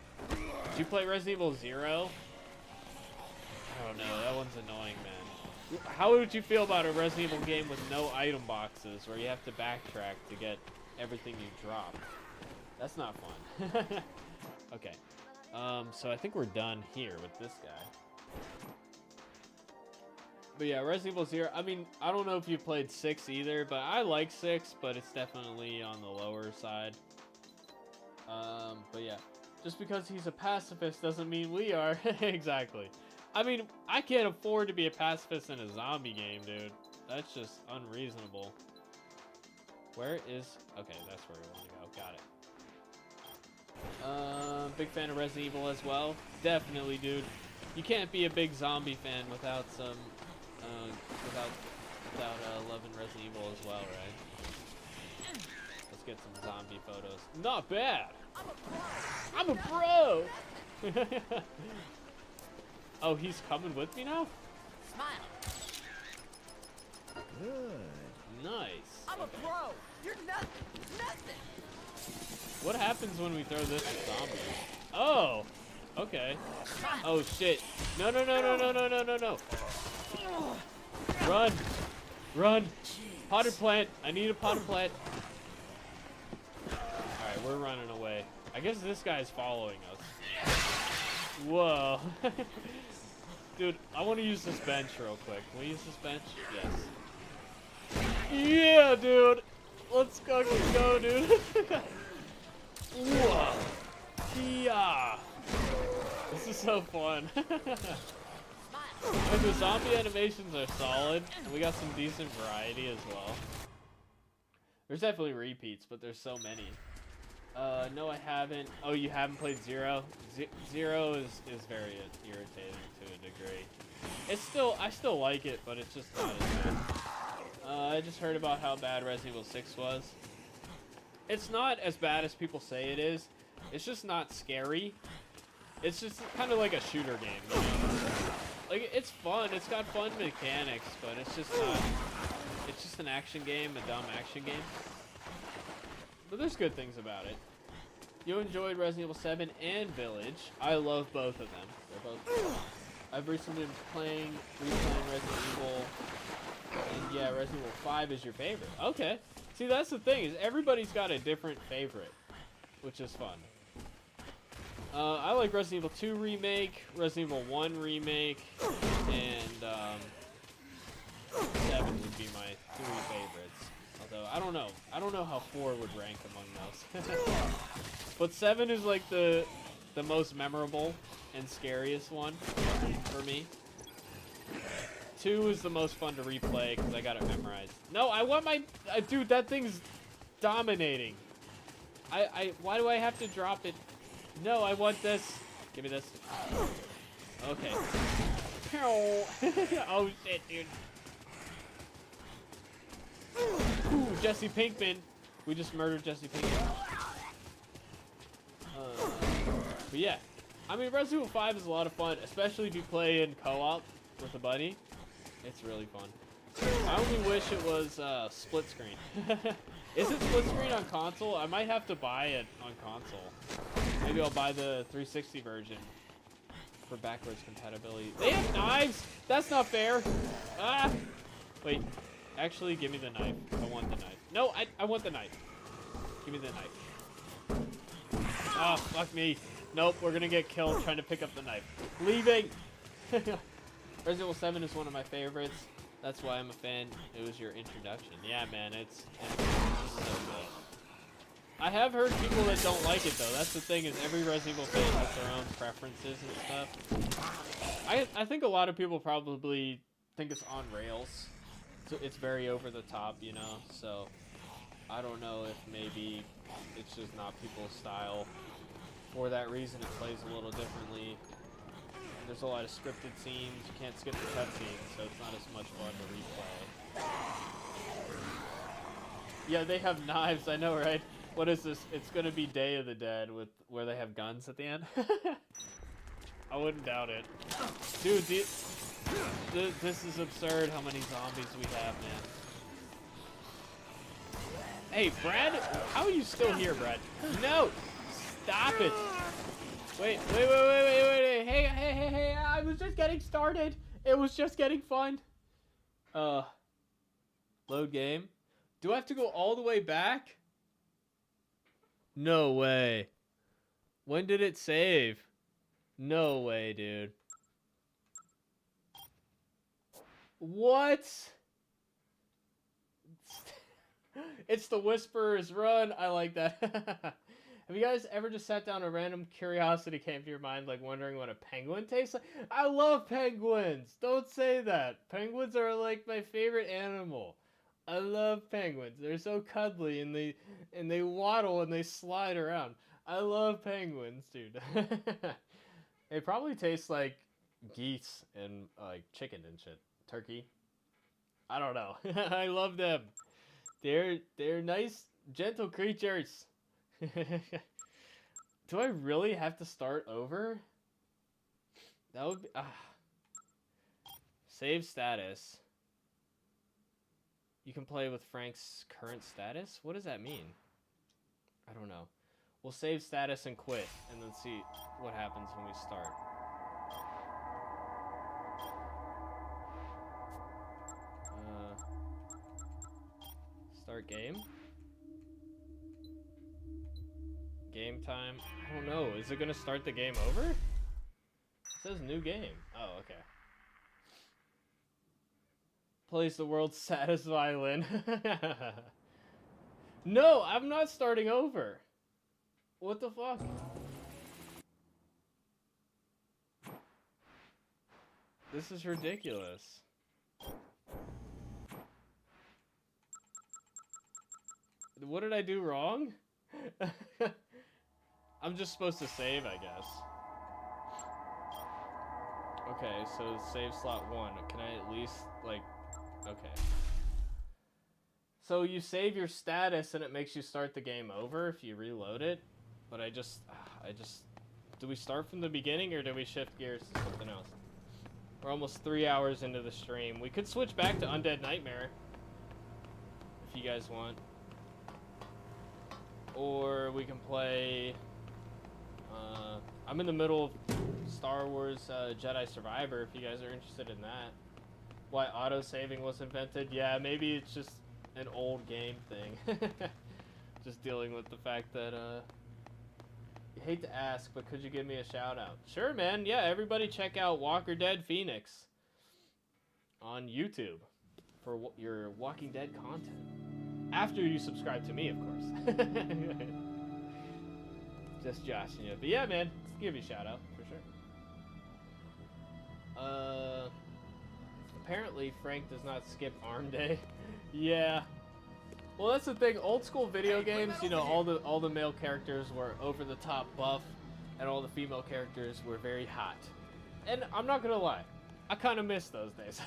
S1: Did you play Resident Evil 0? I don't know, that one's annoying, man. How would you feel about a Resident Evil game with no item boxes, where you have to backtrack to get everything you drop? That's not fun. Okay. So I think we're done here with this guy. But yeah, Resident Evil 0, I mean, I don't know if you played 6 either, but I like 6, but it's definitely on the lower side. But yeah, just because he's a pacifist doesn't mean we are. Exactly. I mean, I can't afford to be a pacifist in a zombie game, dude. That's just unreasonable. Where is... Okay, that's where we want to go. Got it. Big fan of Resident Evil as well. Definitely, dude. You can't be a big zombie fan without some... without loving Resident Evil as well, right? Let's get some zombie photos. Not bad! I'm a pro! Oh, he's coming with me now?
S19: Smile.
S1: Good. Nice.
S19: I'm a pro. You're nothing. Nothing.
S1: What happens when we throw this at zombies? Oh! Okay. Oh, shit. No, no, no, no, no, no, no, no, no. Run! Run! Potted plant! I need a potted plant. Alright, we're running away. I guess this guy's following us. Whoa. Dude, I want to use this bench real quick. Can we use this bench? Yes. Yeah, dude! Let's fucking go, dude. Whoa. Yeah. This is so fun. And the zombie animations are solid, and we got some decent variety as well. There's definitely repeats, but there's so many. No, I haven't. Oh, you haven't played Zero? Zero is very irritating to a degree. It's still, I still like it, but it's just not as good. I just heard about how bad Resident Evil 6 was. It's not as bad as people say it is. It's just not scary. It's just kind of like a shooter game, you know? Like, it's fun. It's got fun mechanics, but it's just not... It's just an action game, a dumb action game. But there's good things about it. You enjoyed Resident Evil 7 and Village. I love both of them. They're both... I've recently been replaying Resident Evil. And yeah, Resident Evil 5 is your favorite. Okay. See, that's the thing, is everybody's got a different favorite, which is fun. I like Resident Evil 2 Remake, Resident Evil 1 Remake, and 7 would be my 3 favorites. Although, I don't know how 4 would rank among those. But 7 is like the most memorable and scariest one for me. 2 is the most fun to replay because I got it memorized. No, I want my... dude, that thing's dominating. Why do I have to drop it? No, I want this. Give me this. Okay. Oh, shit, dude. Ooh, Jesse Pinkman. We just murdered Jesse Pinkman. But yeah. I mean, Resident Evil 5 is a lot of fun, especially if you play in co-op with a buddy. It's really fun. I only wish it was split screen. Is it split screen on console? I might have to buy it on console. Maybe I'll buy the 360 version for backwards compatibility. They have knives? That's not fair. Ah! Wait. Actually, give me the knife. I want the knife. No, I want the knife. Give me the knife. Oh, fuck me. Nope, we're gonna get killed trying to pick up the knife. Leaving! Resident Evil 7 is one of my favorites. That's why I'm a fan. It was your introduction. Yeah, man, it's so good. I have heard people that don't like it, though. That's the thing, is every Resident Evil fan has their own preferences and stuff. I think a lot of people probably think it's on rails. So it's very over the top, you know? So I don't know if maybe it's just not people's style. For that reason, it plays a little differently. There's a lot of scripted scenes. You can't skip the cutscenes, so it's not as much fun to replay. Yeah, they have knives. I know, right? What is this? It's gonna be Day of the Dead with where they have guns at the end. I wouldn't doubt it, dude. This is absurd. How many zombies we have, man. Hey, Brad, how are you still here, Brad? No, stop it. Wait. Hey, I was just getting started. It was just getting fun. Load game. Do I have to go all the way back? No way. When did it save? No way, dude. What? It's the Whisperer's Run. I like that. Have you guys ever just sat down a random curiosity came to your mind, like wondering what a penguin tastes like? I love penguins. Don't say that. Penguins are like my favorite animal. I love penguins. They're so cuddly and they waddle and they slide around. I love penguins, dude. They probably taste like geese and like chicken and shit. Turkey. I don't know. I love them. They're nice, gentle creatures. Do I really have to start over? That would be... Save status. You can play with Frank's current status? What does that mean? I don't know. We'll save status and quit, and then see what happens when we start. Start game? Game time? I don't know. Is it gonna start the game over? It says new game. Oh, okay. Plays the world's saddest violin. No, I'm not starting over. What the fuck? This is ridiculous. What did I do wrong? I'm just supposed to save, I guess. Okay, so save slot 1. Can I at least, like... Okay. So you save your status and it makes you start the game over if you reload it. But I just... Do we start from the beginning or do we shift gears to something else? We're almost 3 hours into the stream. We could switch back to Undead Nightmare. If you guys want. Or we can play... I'm in the middle of Star Wars Jedi Survivor if you guys are interested in that. Why auto-saving was invented? Yeah, maybe it's just an old game thing. Just dealing with the fact that, you hate to ask, but could you give me a shout out? Sure, man. Yeah, everybody check out Walker Dead Phoenix on YouTube for your Walking Dead content. After you subscribe to me, of course. Just joshing you. But yeah, man, give you a shout out for sure. Apparently Frank does not skip arm day. Yeah. Well, that's the thing. Old school video games, you know, all the male characters were over the top buff, and all the female characters were very hot. And I'm not gonna lie, I kind of miss those days.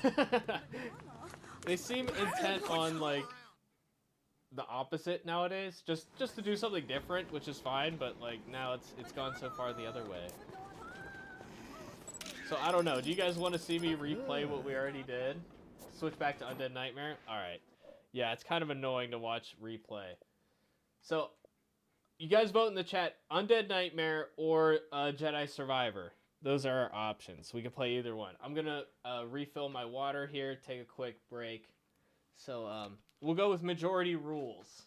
S1: They seem intent on like the opposite nowadays, just to do something different, which is fine. But like now it's gone so far the other way. So I don't know. Do you guys want to see me replay what we already did? switch back to Undead Nightmare? Alright. Yeah, it's kind of annoying to watch replay. So, you guys vote in the chat, Undead Nightmare or Jedi Survivor. Those are our options. We can play either one. I'm going to refill my water here, take a quick break. So, we'll go with majority rules.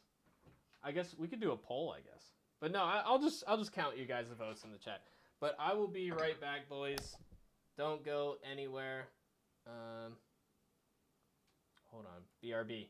S1: I guess we could do a poll, I guess. But no, I'll just count you guys' votes in the chat. But I will be right back, boys. Don't go anywhere. Hold on. BRB.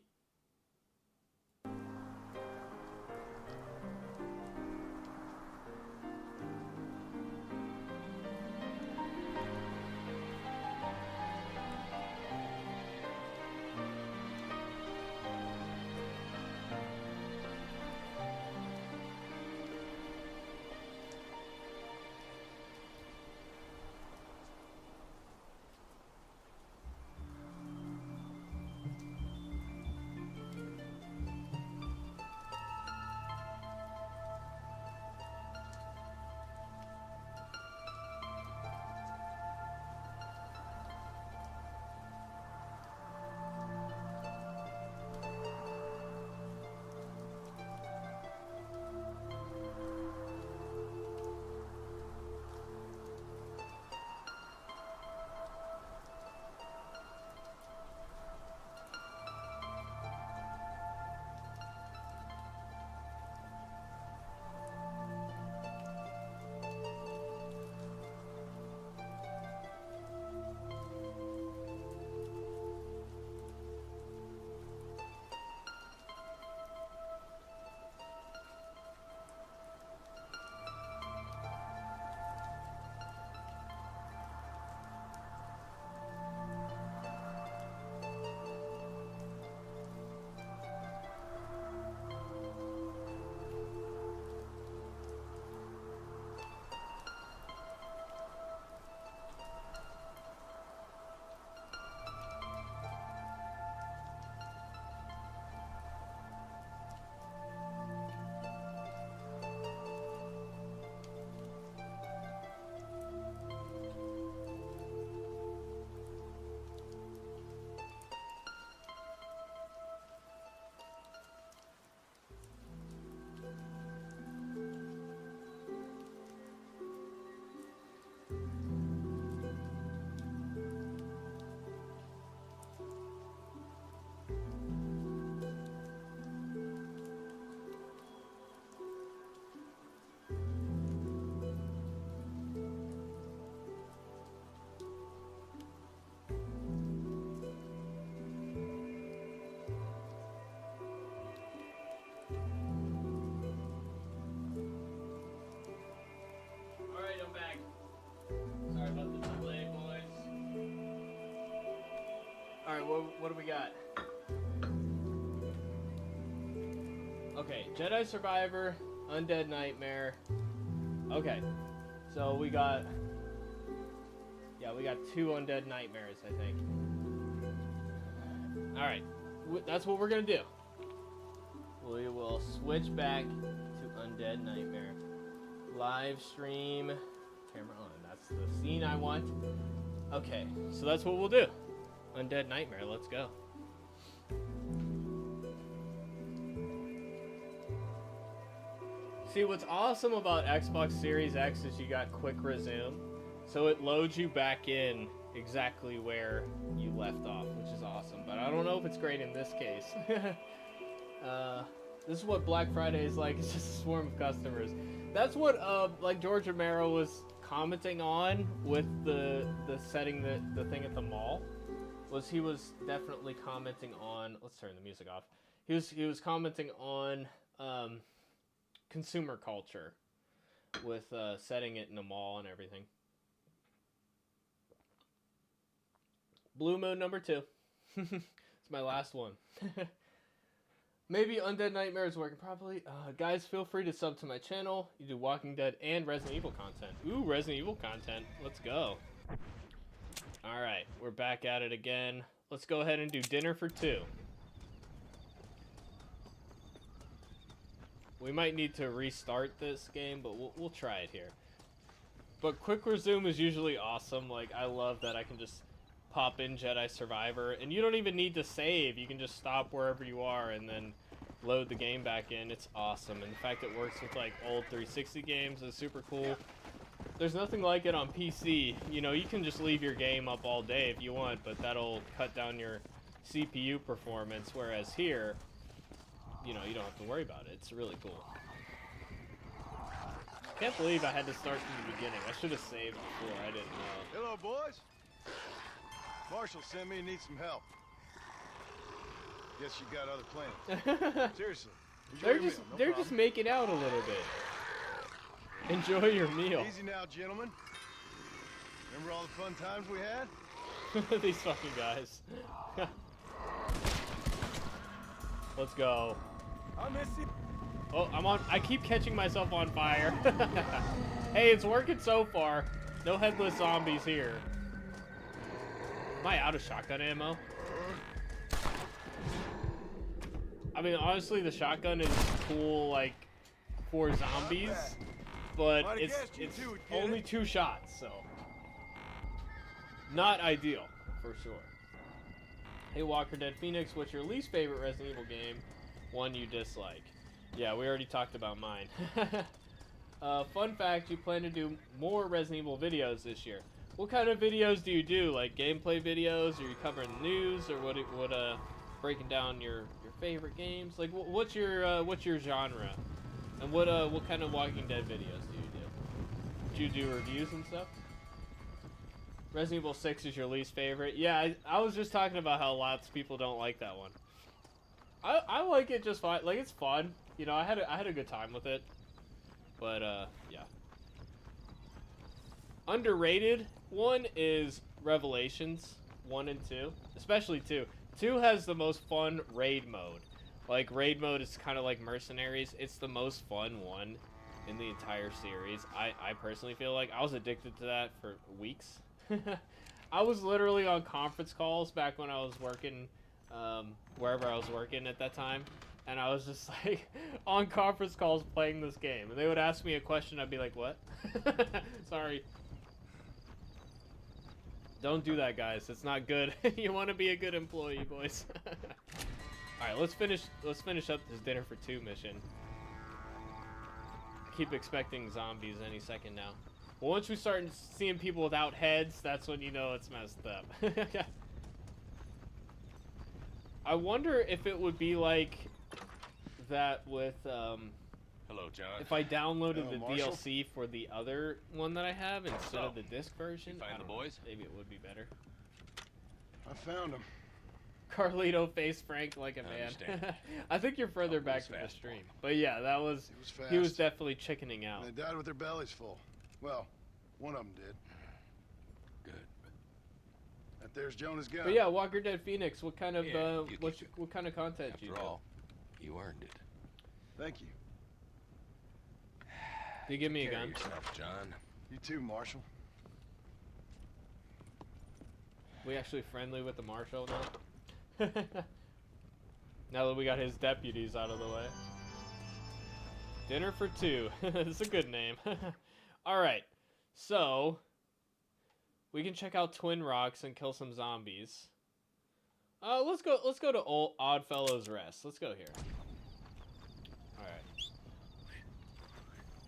S1: Alright, what do we got? Okay, Jedi Survivor, Undead Nightmare. Okay, so we got... Yeah, we got 2 Undead Nightmares, I think. Alright, that's what we're gonna do. We will switch back to Undead Nightmare. Live stream, camera on. That's the scene I want. Okay, so that's what we'll do. Undead Nightmare, let's go. See, what's awesome about Xbox Series X is you got quick resume. So it loads you back in exactly where you left off, which is awesome. But I don't know if it's great in this case. This is what Black Friday is like. It's just a swarm of customers. That's what like George Romero was commenting on with the setting the thing at the mall. He was definitely commenting on, let's turn the music off. He was commenting on consumer culture with setting it in a mall and everything. Blue Moon number 2. It's my last one. Maybe Undead Nightmare is working properly. Guys, feel free to sub to my channel. You do Walking Dead and Resident Evil content. Ooh, Resident Evil content. Let's go. Alright, we're back at it again. Let's go ahead and do dinner for 2. We might need to restart this game, but we'll try it here. But quick resume is usually awesome. Like, I love that I can just pop in Jedi Survivor, and you don't even need to save. You can just stop wherever you are and then load the game back in. It's awesome, and the fact it works with like old 360 games is super cool. There's nothing like it on PC. You know, you can just leave your game up all day if you want, but that'll cut down your CPU performance, whereas here, you know, you don't have to worry about it. It's really cool. Can't believe I had to start from the beginning. I should have saved before. I didn't know.
S5: Hello, boys. Marshall sent me and needs some help. Guess you got other plans. Seriously.
S1: They're just making out a little bit. Enjoy your meal.
S5: Easy now, gentlemen. Remember all the fun times we had?
S1: These fucking guys. Let's go.
S5: I miss you.
S1: Oh, I keep catching myself on fire. Hey, it's working so far. No headless zombies here. Am I out of shotgun ammo? I mean, honestly, the shotgun is cool, like, for zombies, but it's only 2 shots, so not ideal, for sure. Hey, Walker Dead Phoenix, what's your least favorite Resident Evil game? One you dislike. Yeah, we already talked about mine. Fun fact, you plan to do more Resident Evil videos this year. What kind of videos do you do? Like gameplay videos? Are you covering the news? Or what breaking down your favorite games? Like what's your genre? And what kind of Walking Dead videos do you do? Do you do reviews and stuff? Resident Evil 6 is your least favorite? Yeah, I was just talking about how lots of people don't like that one. I like it just fine. Like, it's fun. You know, I had a good time with it. But, yeah. Underrated one is Revelations 1 and 2. Especially 2. 2 has the most fun raid mode. Like, raid mode is kind of like Mercenaries. It's the most fun one in the entire series. I personally feel like I was addicted to that for weeks. I was literally on conference calls back when I was working wherever I was working at that time, and I was just like on conference calls playing this game, and they would ask me a question, I'd be like, what? Sorry. Don't do that, guys. It's not good. You want to be a good employee, boys. Alright, let's finish up this dinner for 2 mission. I keep expecting zombies any second now. Well, once we start seeing people without heads, that's when you know it's messed up. I wonder if it would be like that with,
S12: Hello, John.
S1: if I downloaded the
S5: Marshall.
S1: DLC for the other one that I have instead of the disc version.
S12: You find the boys?
S1: Maybe it would be better.
S5: I found him.
S1: Carlito faced Frank like a man. I think you're further back from the stream. But yeah, that was, he was definitely chickening out.
S5: They died with their bellies full. Well, one of them did.
S12: Good.
S5: That there's Jonah's gun.
S1: But yeah, Walker Dead Phoenix, what kind of
S12: you
S1: what kind of content do you do?
S12: After all, you earned it.
S5: Thank you.
S1: Do you give me a
S12: Take care
S1: gun?
S12: of yourself, John.
S5: You too, Marshall.
S1: We actually friendly with the marshal now? Now that we got his deputies out of the way. Dinner for 2. It's a good name. Alright, so we can check out Twin Rocks and kill some zombies. Let's go to Oddfellows Rest. Let's go here. Alright.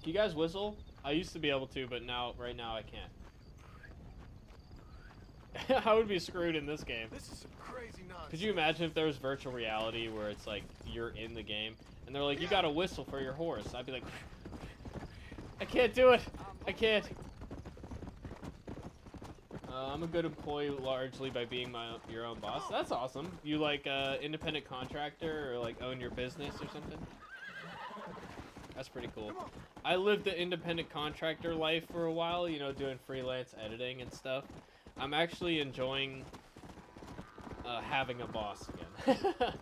S1: Can you guys whistle? I used to be able to, but right now I can't. I would be screwed in this game.
S5: This is some crazy nonsense.
S1: Could you imagine if there was virtual reality where it's like you're in the game and they're like, you gotta whistle for your horse? I'd be like, I can't do it. I can't. I'm a good employee largely by being your own boss. That's awesome. You like independent contractor or like own your business or something? That's pretty cool. I lived the independent contractor life for a while, you know, doing freelance editing and stuff. I'm actually enjoying having a boss again.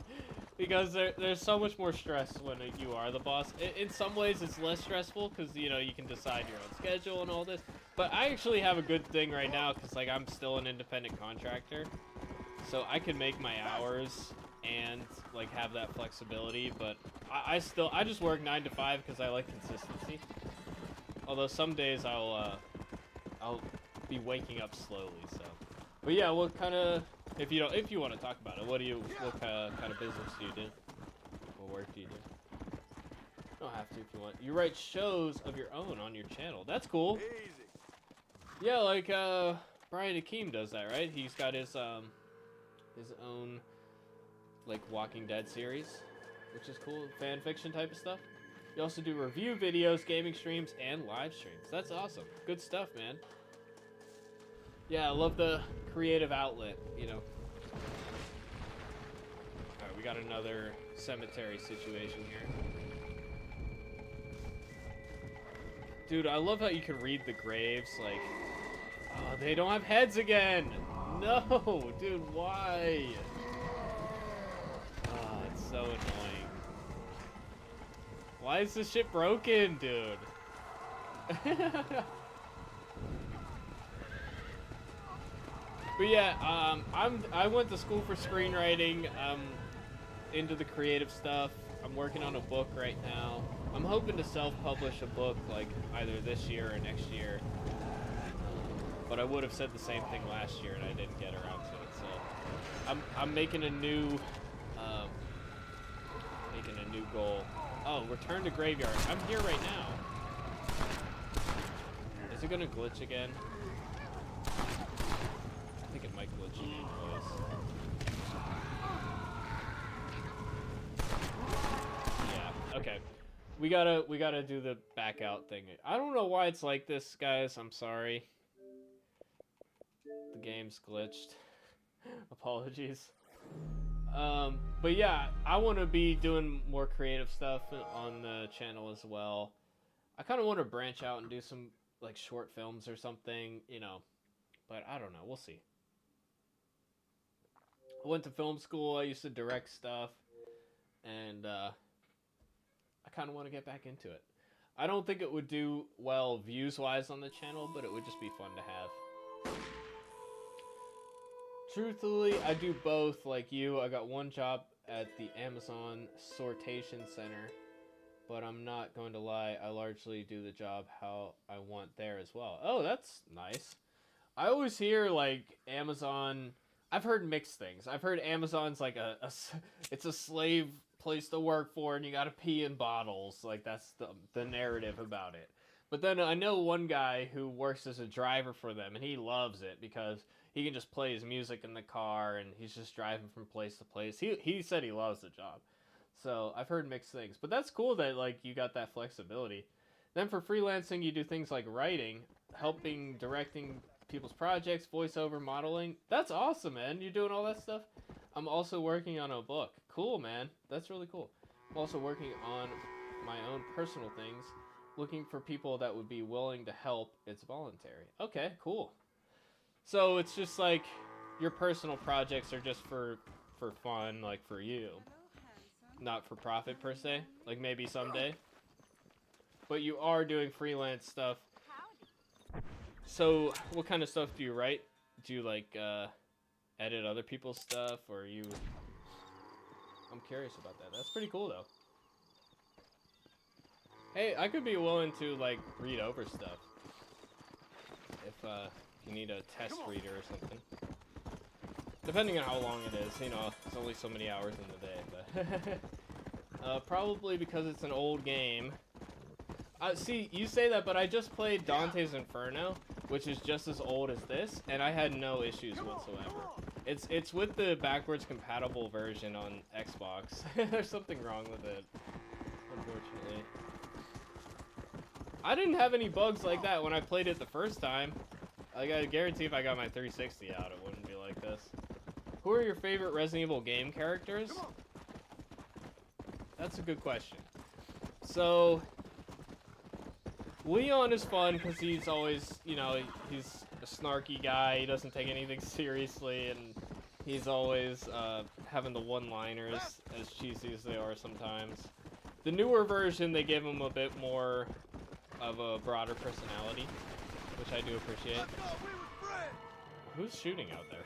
S1: Because there's so much more stress when you are the boss. In some ways it's less stressful because, you know, you can decide your own schedule and all this. But I actually have a good thing right now because, like, I'm still an independent contractor. So I can make my hours and, like, have that flexibility. But I just work 9 to 5 because I like consistency. Although some days I'll be waking up slowly, so But yeah, what kind of, if you want to talk about it, what kind of business do you do? What work do you do? You don't have to if you want. You write shows of your own on your channel. That's cool.
S5: Easy.
S1: Yeah, like Brian Akeem does that, right? He's got his own like Walking Dead series, which is cool, fan fiction type of stuff. You also do review videos, gaming streams, and live streams. That's awesome. Good stuff, man. Yeah, I love the creative outlet, you know. Alright, we got another cemetery situation here. Dude, I love how you can read the graves, like, oh, they don't have heads again! No, dude, why? Oh, it's so annoying. Why is this shit broken, dude? But yeah, I went to school for screenwriting. I'm into the creative stuff. I'm working on a book right now. I'm hoping to self-publish a book like either this year or next year. But I would have said the same thing last year and I didn't get around to it. So I'm making a new goal. Oh, return to graveyard. I'm here right now. Is it gonna glitch again? I think it might glitch again, boys. Yeah, okay. We gotta do the back out thing. I don't know why it's like this, guys. I'm sorry. The game's glitched. Apologies. But yeah, I want to be doing more creative stuff on the channel as well. I kind of want to branch out and do some like short films or something, you know. But I don't know. We'll see. I went to film school. I used to direct stuff. And I kind of want to get back into it. I don't think it would do well views-wise on the channel, but it would just be fun to have. Truthfully, I do both like you. I got one job at the Amazon sortation center, but I'm not going to lie, I largely do the job how I want there as well. Oh, that's nice. I always hear like Amazon, I've heard mixed things. I've heard Amazon's like it's a slave place to work for and you gotta pee in bottles. Like that's the narrative about it. But then I know one guy who works as a driver for them and he loves it because he can just play his music in the car and he's just driving from place to place. He said he loves the job. So I've heard mixed things. But that's cool that like you got that flexibility. Then for freelancing, you do things like writing, helping, directing people's projects, voiceover, modeling. That's awesome, man. You're doing all that stuff. I'm also working on a book. Cool, man. That's really cool. I'm also working on my own personal things, looking for people that would be willing to help. It's voluntary. Okay, cool. So it's just like your personal projects are just for fun, like for you. Not for profit per se, like maybe someday. But you are doing freelance stuff. So what kind of stuff do you write? Do you like edit other people's stuff or you... I'm curious about that. That's pretty cool though. Hey, I could be willing to like read over stuff. If you need a test reader or something. Depending on how long it is, you know, it's only so many hours in the day, but probably because it's an old game. See, you say that, but I just played Dante's Inferno, which is just as old as this, and I had no issues whatsoever. It's with the backwards compatible version on Xbox. There's something wrong with it, unfortunately. I didn't have any bugs like that when I played it the first time. Like, I guarantee if I got my 360 out, it wouldn't be like this. Who are your favorite Resident Evil game characters? That's a good question. So, Leon is fun because he's always, you know, he's a snarky guy. He doesn't take anything seriously, and he's always having the one-liners, as cheesy as they are sometimes. The newer version, they give him a bit more of a broader personality, which I do appreciate. Who's shooting out there?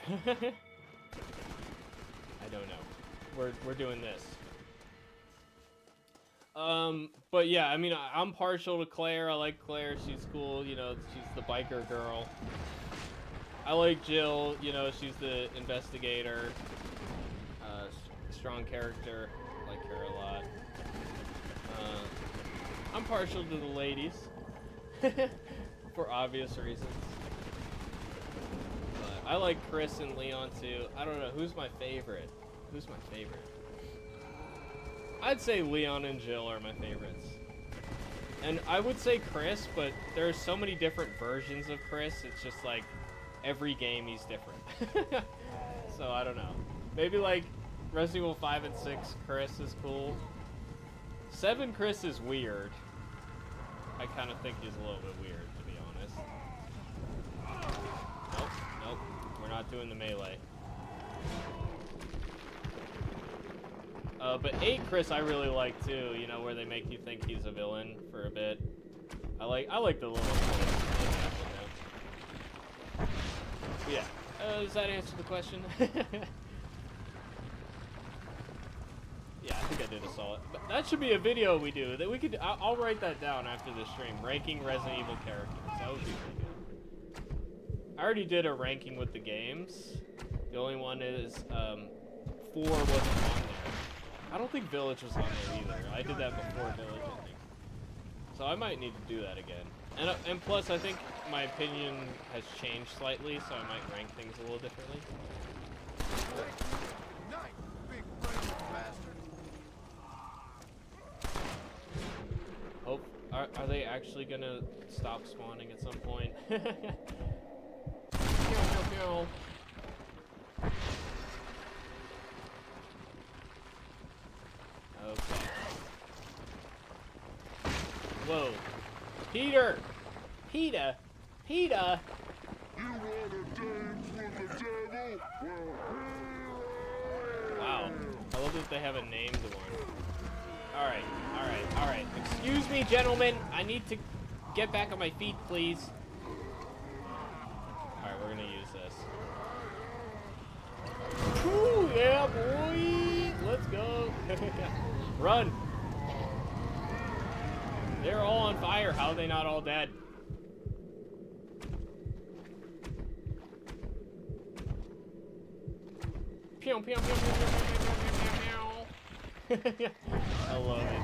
S1: I don't know. We're doing this. But yeah, I mean, I'm partial to Claire. I like Claire. She's cool. You know, she's the biker girl. I like Jill, you know, she's the investigator. Strong character, like her a lot. I'm partial to the ladies, for obvious reasons. But I like Chris and Leon too. I don't know, who's my favorite? Who's my favorite? I'd say Leon and Jill are my favorites. And I would say Chris, but there's so many different versions of Chris, it's just like, every game he's different. So I don't know. Maybe like Resident Evil 5 and 6 Chris is cool. 7 Chris is weird. I kind of think he's a little bit weird, to be honest. Nope, nope. We're not doing the melee. But 8 Chris I really like too, you know, where they make you think he's a villain for a bit. I like the little yeah. Does that answer the question? Yeah, I think I did a solid. But that should be a video we do. That we could. I'll write that down after the stream. Ranking Resident Evil characters. That would be really good. I already did a ranking with the games. The only one is 4 wasn't on there. I don't think Village was on there either. I did that before Village, I think. So I might need to do that again. And plus, I think my opinion has changed slightly, so I might rank things a little differently. Oh, are they actually gonna stop spawning at some point? Okay. Whoa. Peter! PETA! PETA! Wow. I love that they have a named one. Alright, alright, alright. Excuse me, gentlemen. I need to get back on my feet, please. Alright, we're gonna use this. Woo, yeah, boy! Let's go. Run! They're all on fire. How are they not all dead? Pew, pew, pew, pew, pew, pew, pew. I love it.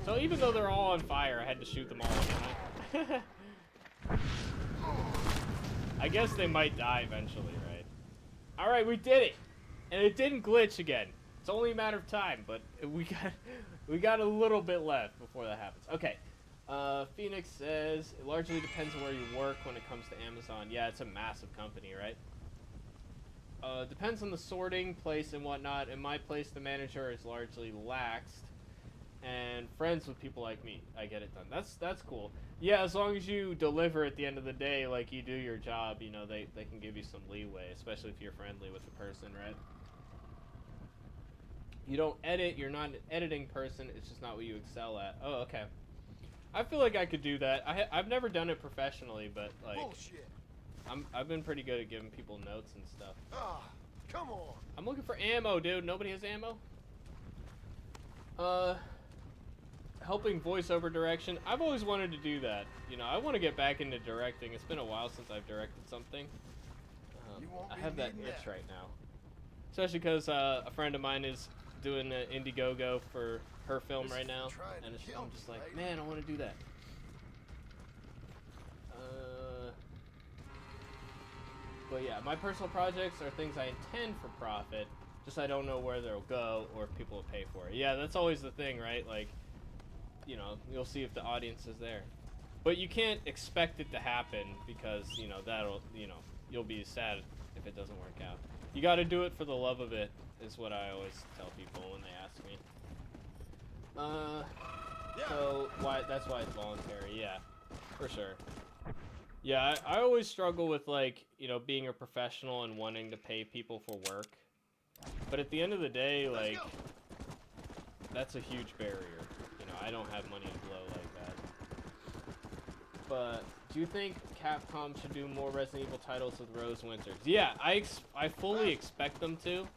S1: So even though they're all on fire, I had to shoot them all, didn't I? I guess they might die eventually, right? Alright, we did it! And it didn't glitch again. It's only a matter of time, but we got a little bit left before that happens. Okay. Phoenix says, it largely depends on where you work when it comes to Amazon. Yeah, it's a massive company, right? Depends on the sorting place and whatnot. In my place, the manager is largely laxed and friends with people like me. I get it done. That's cool. Yeah, as long as you deliver at the end of the day, like you do your job, you know, they can give you some leeway, especially if you're friendly with the person, right? You don't edit, you're not an editing person, it's just not what you excel at. Oh, okay. I feel like I could do that. I've never done it professionally, but like, bullshit. I've been pretty good at giving people notes and stuff.
S5: Ah, come on.
S1: I'm looking for ammo, dude. Nobody has ammo? Helping voiceover direction. I've always wanted to do that. You know, I want to get back into directing. It's been a while since I've directed something. I have that itch right now. Especially because a friend of mine is doing an Indiegogo for her film right now, and I'm just like, man, I want to do that. But yeah, my personal projects are things I intend for profit, just I don't know where they'll go or if people will pay for it. Yeah, that's always the thing, right? Like, you know, you'll see if the audience is there. But you can't expect it to happen because, you know, you'll be sad if it doesn't work out. You got to do it for the love of it, is what I always tell people when they ask me. So that's why it's voluntary, yeah, for sure. Yeah, I always struggle with, like, you know, being a professional and wanting to pay people for work. But at the end of the day, like, that's a huge barrier. You know, I don't have money to blow like that. But do you think Capcom should do more Resident Evil titles with Rose Winters? Yeah, I fully expect them to.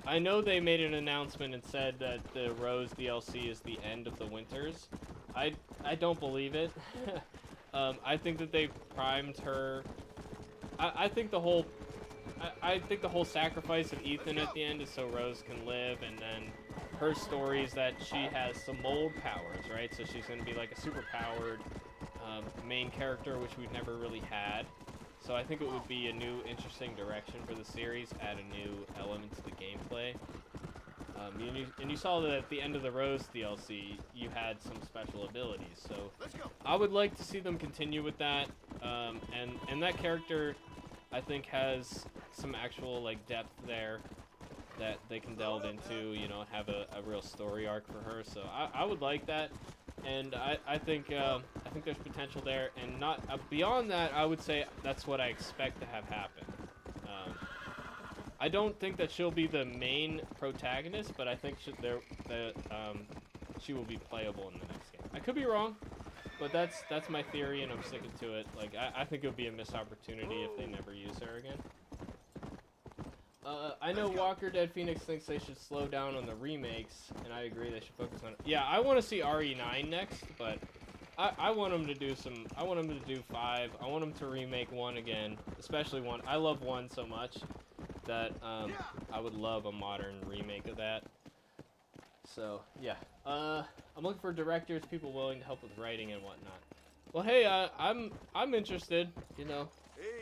S1: I know they made an announcement and said that the Rose DLC is the end of the Winters. I don't believe it. I think that they primed her. I think the whole sacrifice of Ethan at the end is so Rose can live, and then her story is that she has some mold powers, right? So she's going to be like a super powered main character, which we've never really had. So I think it would be a new, interesting direction for the series, add a new element to the gameplay. And you saw that at the end of the Rose DLC, you had some special abilities. So I would like to see them continue with that. And that character, I think, has some actual like depth there that they can delve into. You know, have a real story arc for her. So I would like that. And I think there's potential there, and not beyond that. I would say that's what I expect to have happen. I don't think that she'll be the main protagonist, but I think she will be playable in the next game. I could be wrong, but that's my theory, and I'm sticking to it. Like I think it would be a missed opportunity if they never use her again. I know Walker Dead Phoenix thinks they should slow down on the remakes, and I agree they should focus on it. Yeah, I want to see RE9 next, but I want them to do some. I want them to do 5. I want them to remake 1 again, especially 1. I love 1 so much that I would love a modern remake of that. So yeah, I'm looking for directors, people willing to help with writing and whatnot. Well, hey, I'm interested. You know,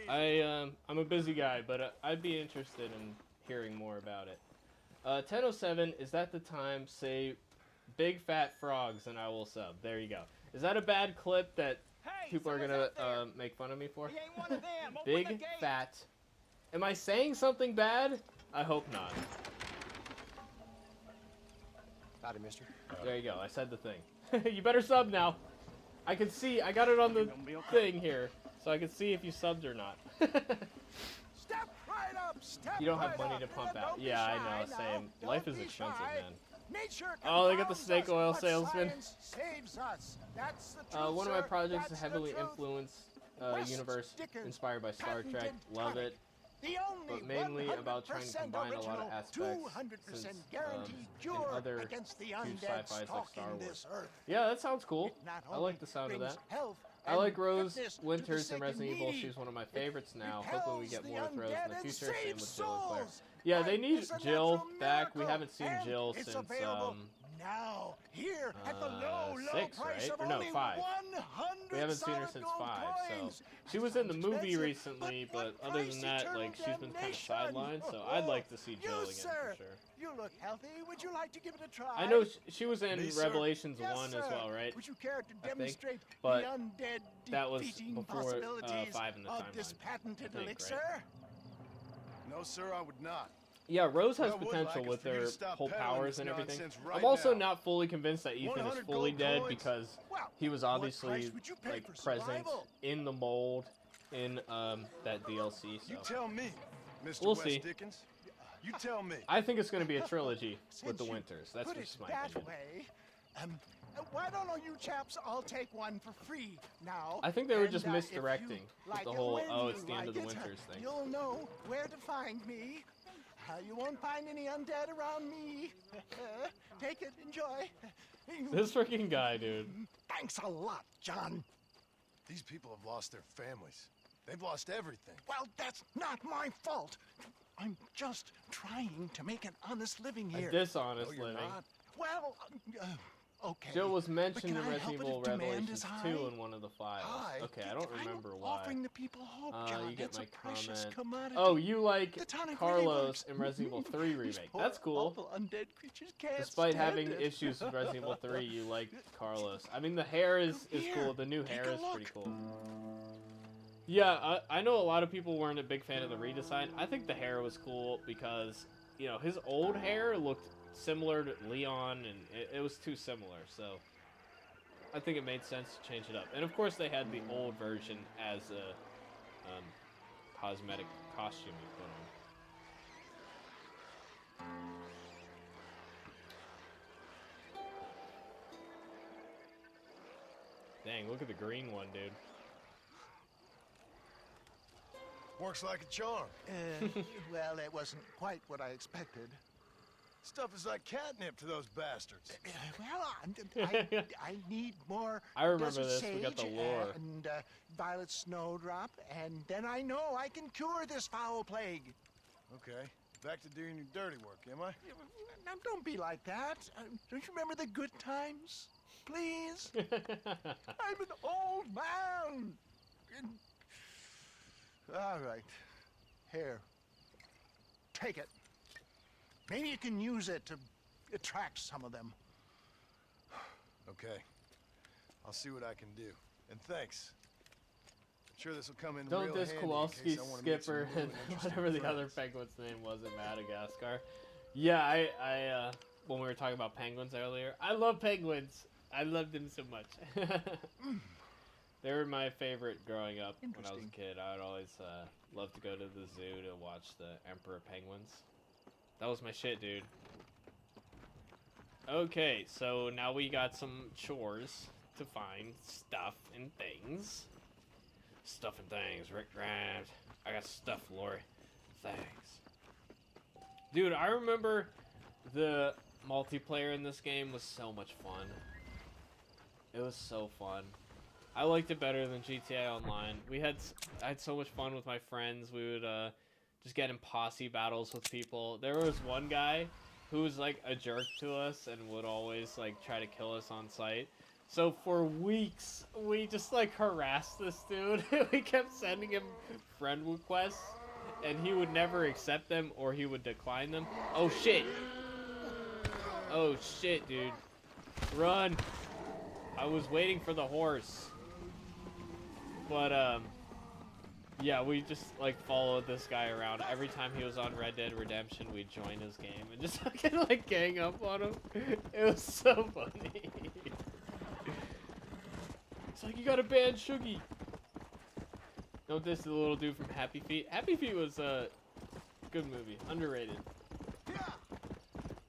S1: I'm a busy guy, but I'd be interested in hearing more about it. 10:07, is that the time? Say, big fat frogs, and I will sub. There you go. Is that a bad clip that people are gonna make fun of me for? Big fat. Am I saying something bad? I hope not.
S5: Howdy, mister.
S1: There you go. I said the thing. You better sub now. I can see. I got it on the thing here, so I can see if you subbed or not.
S6: Step right up. Step
S1: You don't have money to pump out. Yeah, I know. Same. Life is expensive, man. Oh, they got the snake oil salesman. One of my projects is heavily influenced universe inspired by Star Trek. Love it. But mainly about trying to combine a lot of aspects since, in other huge sci-fis like Star Wars. Yeah, that sounds cool. I like the sound of that. I like Rose Winters in Resident Evil. She's one of my favorites now. Hopefully we get more with Rose in the future. Same with Jill and Claire. Yeah, they need Jill back. We haven't seen Jill since
S6: now, here at the low
S1: 6, right? Or no, 5. We haven't seen her since 5, so she was in the movie recently, but other than that, like, she's been kind of sidelined, so I'd like to see Jill again for sure.
S6: You look healthy. Would you like to give it a try?
S1: I know she was in Revelations 1 as well, right?
S6: Would you care to demonstrate
S1: but
S6: the undead
S1: that was
S6: defeating
S1: before 5 in the
S6: of this
S1: timeline.
S6: patented elixir?
S1: Right?
S5: No, sir, I would not.
S1: Yeah, Rose has
S5: What I would
S1: potential
S5: like
S1: with
S5: is for you
S1: her
S5: to stop
S1: whole
S5: peddling
S1: powers
S5: this
S1: and everything.
S5: nonsense right
S1: I'm also
S5: now.
S1: not fully convinced that Ethan is
S5: 100
S1: fully
S5: gold
S1: dead
S5: coins?
S1: because
S6: Well,
S1: he was
S6: what
S1: obviously
S6: price would you pay
S1: like
S6: for
S1: present
S6: survival?
S1: in the mold in that DLC. So
S5: You tell me, Mr.
S1: We'll
S5: West
S1: see.
S5: Dickens. You tell me.
S1: I think it's going to be a trilogy with the
S6: Since you
S1: Winters. That's
S6: put
S1: just
S6: it
S1: my
S6: that
S1: opinion.
S6: way, why don't all you chaps all take one for free now?
S1: I think they were
S6: and,
S1: just
S6: if
S1: misdirecting
S6: you
S1: with
S6: like
S1: the
S6: it
S1: whole,
S6: when
S1: oh,
S6: you
S1: it's the end of the
S6: like it,
S1: Winters thing.
S6: You'll know where to find me. You won't find any undead around me. Take it, enjoy.
S1: This freaking guy, dude.
S6: Thanks a lot, John.
S5: These people have lost their families. They've lost everything.
S6: Well, that's not my fault. I'm just trying to make an honest living here.
S1: A dishonest
S5: No, you're
S1: living.
S5: not.
S6: Well, okay.
S1: Jill was mentioned
S6: but
S1: in
S6: can I help
S1: Resident
S6: it
S1: Evil
S6: if demand
S1: Revelations
S6: is
S1: 2
S6: high?
S1: in one of the files.
S6: High?
S1: Okay, I don't remember why.
S6: Offering the people hope, John.
S1: You get
S6: It's
S1: my
S6: a precious
S1: comment.
S6: commodity.
S1: Oh, you like
S6: The tonic really
S1: Carlos
S6: works.
S1: in Resident Evil 3 remake.
S6: Poor
S1: That's cool.
S6: awful undead creatures can't
S1: Despite
S6: stand
S1: having
S6: it.
S1: issues with Resident Evil 3, you like Carlos. I mean, the hair is
S6: Here,
S1: cool. The new
S6: take
S1: hair
S6: a
S1: is pretty
S6: look.
S1: cool. Yeah, I know a lot of people weren't a big fan of the redesign. I think the hair was cool because, you know, his old hair looked similar to Leon, and it was too similar, so I think it made sense to change it up. And of course, they had the old version as a cosmetic costume you put on. Dang, look at the green one, dude.
S5: Works like a charm.
S6: Well, it wasn't quite what I expected.
S5: Stuff is like catnip to those bastards.
S6: Well, I need more
S1: I remember
S6: desert
S1: this.
S6: sage
S1: We got the lore.
S6: and violet snowdrop, and then I know I can cure this foul plague.
S5: Okay, back to doing your dirty work, am I?
S6: Now, don't be like that. Don't you remember the good times? Please? I'm an old man. All right. Here. Take it. Maybe you can use it to attract some of them.
S5: Okay. I'll see what I can do. And thanks. I'm sure this will come in
S1: Don't
S5: real
S1: diss
S5: handy in
S1: Kowalski,
S5: case I want to meet some
S1: Skipper,
S5: new
S1: and
S5: and interesting
S1: whatever the other
S5: friends.
S1: penguin's name was in Madagascar. Yeah, I when we were talking about penguins earlier, I love penguins. I loved them so much. They were my favorite growing up when I was a kid. I would always love to go to the zoo to watch the emperor penguins. That was my shit, dude. Okay, so now we got some chores to find stuff and things. Stuff and things, Rick Grant. I got stuff, Lori. Thanks. Dude, I remember the multiplayer in this game was so much fun. It was so fun. I liked it better than GTA Online. I had so much fun with my friends. We would just get in posse battles with people. There was one guy who was like a jerk to us and would always like try to kill us on sight. So for weeks, we just like harassed this dude. We kept sending him friend requests, and he would never accept them or he would decline them. Oh shit! Oh shit, dude! Run! I was waiting for the horse. But yeah, we just like followed this guy around. Every time he was on Red Dead Redemption, we'd join his game and just fucking like gang up on him. It was so funny. It's like, you gotta ban Shuggy. Don't diss the little dude from Happy Feet. Happy Feet was a good movie, underrated.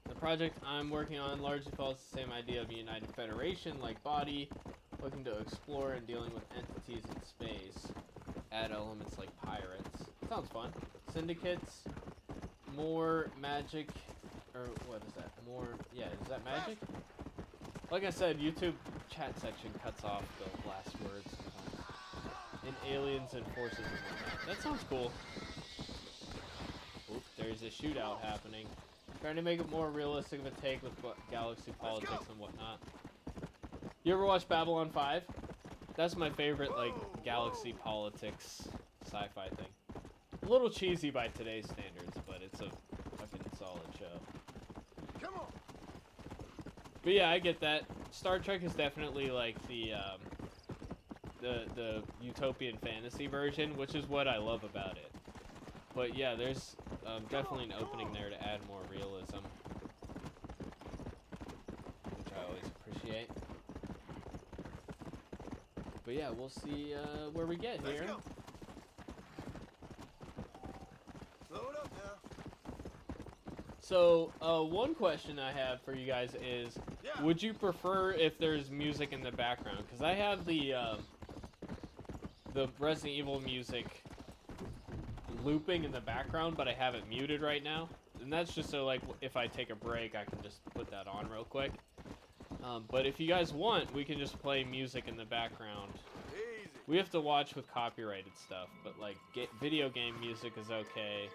S1: The project I'm working on largely follows the same idea of a united federation, like Body, looking to explore and dealing with entities in space. Add elements like pirates. Sounds fun. Syndicates, more magic, or what is that? More, yeah, is that magic? Like I said, YouTube chat section cuts off the last words sometimes. And aliens and forces and whatnot. That sounds cool. Oop, there's a shootout happening. Trying to make it more realistic of a take with galaxy politics and whatnot. You ever watch Babylon 5? That's my favorite, like, galaxy politics sci-fi thing. A little cheesy by today's standards, but it's a fucking solid show.
S5: Come on.
S1: But yeah, I get that. Star Trek is definitely like the utopian fantasy version, which is what I love about it. But yeah, there's definitely an opening there to add more realism, which I always appreciate. But yeah, we'll see where we get here.
S5: Slow it up now.
S1: So, one question I have for you guys is, would you prefer if there's music in the background? Because I have the Resident Evil music looping in the background, but I have it muted right now. And that's just so, like, if I take a break, I can just put that on real quick. But if you guys want, we can just play music in the background.
S5: Easy.
S1: We have to watch with copyrighted stuff, but, like, video game music is okay.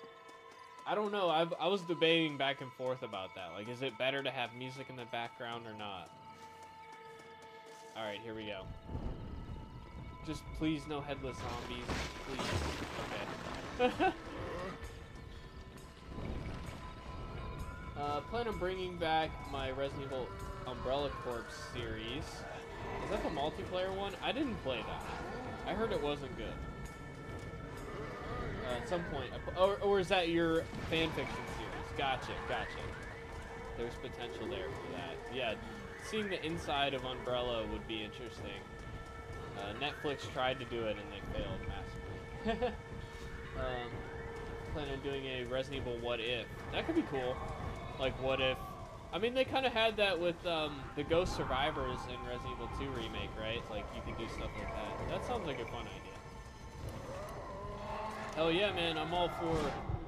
S1: I don't know. I was debating back and forth about that. Like, is it better to have music in the background or not? Alright, here we go. Just please no headless zombies. Please. Okay. Plan on bringing back my Resident Evil Umbrella Corps series. Is that the multiplayer one? I didn't play that. I heard it wasn't good. At some point. Or is that your fanfiction series? Gotcha. There's potential there for that. Yeah, seeing the inside of Umbrella would be interesting. Netflix tried to do it and they failed massively. Plan on doing a Resident Evil What If. That could be cool. Like, what if... I mean, they kind of had that with the Ghost Survivors in Resident Evil 2 Remake, right? Like, you can do stuff like that. That sounds like a fun idea. Hell yeah, man. I'm all for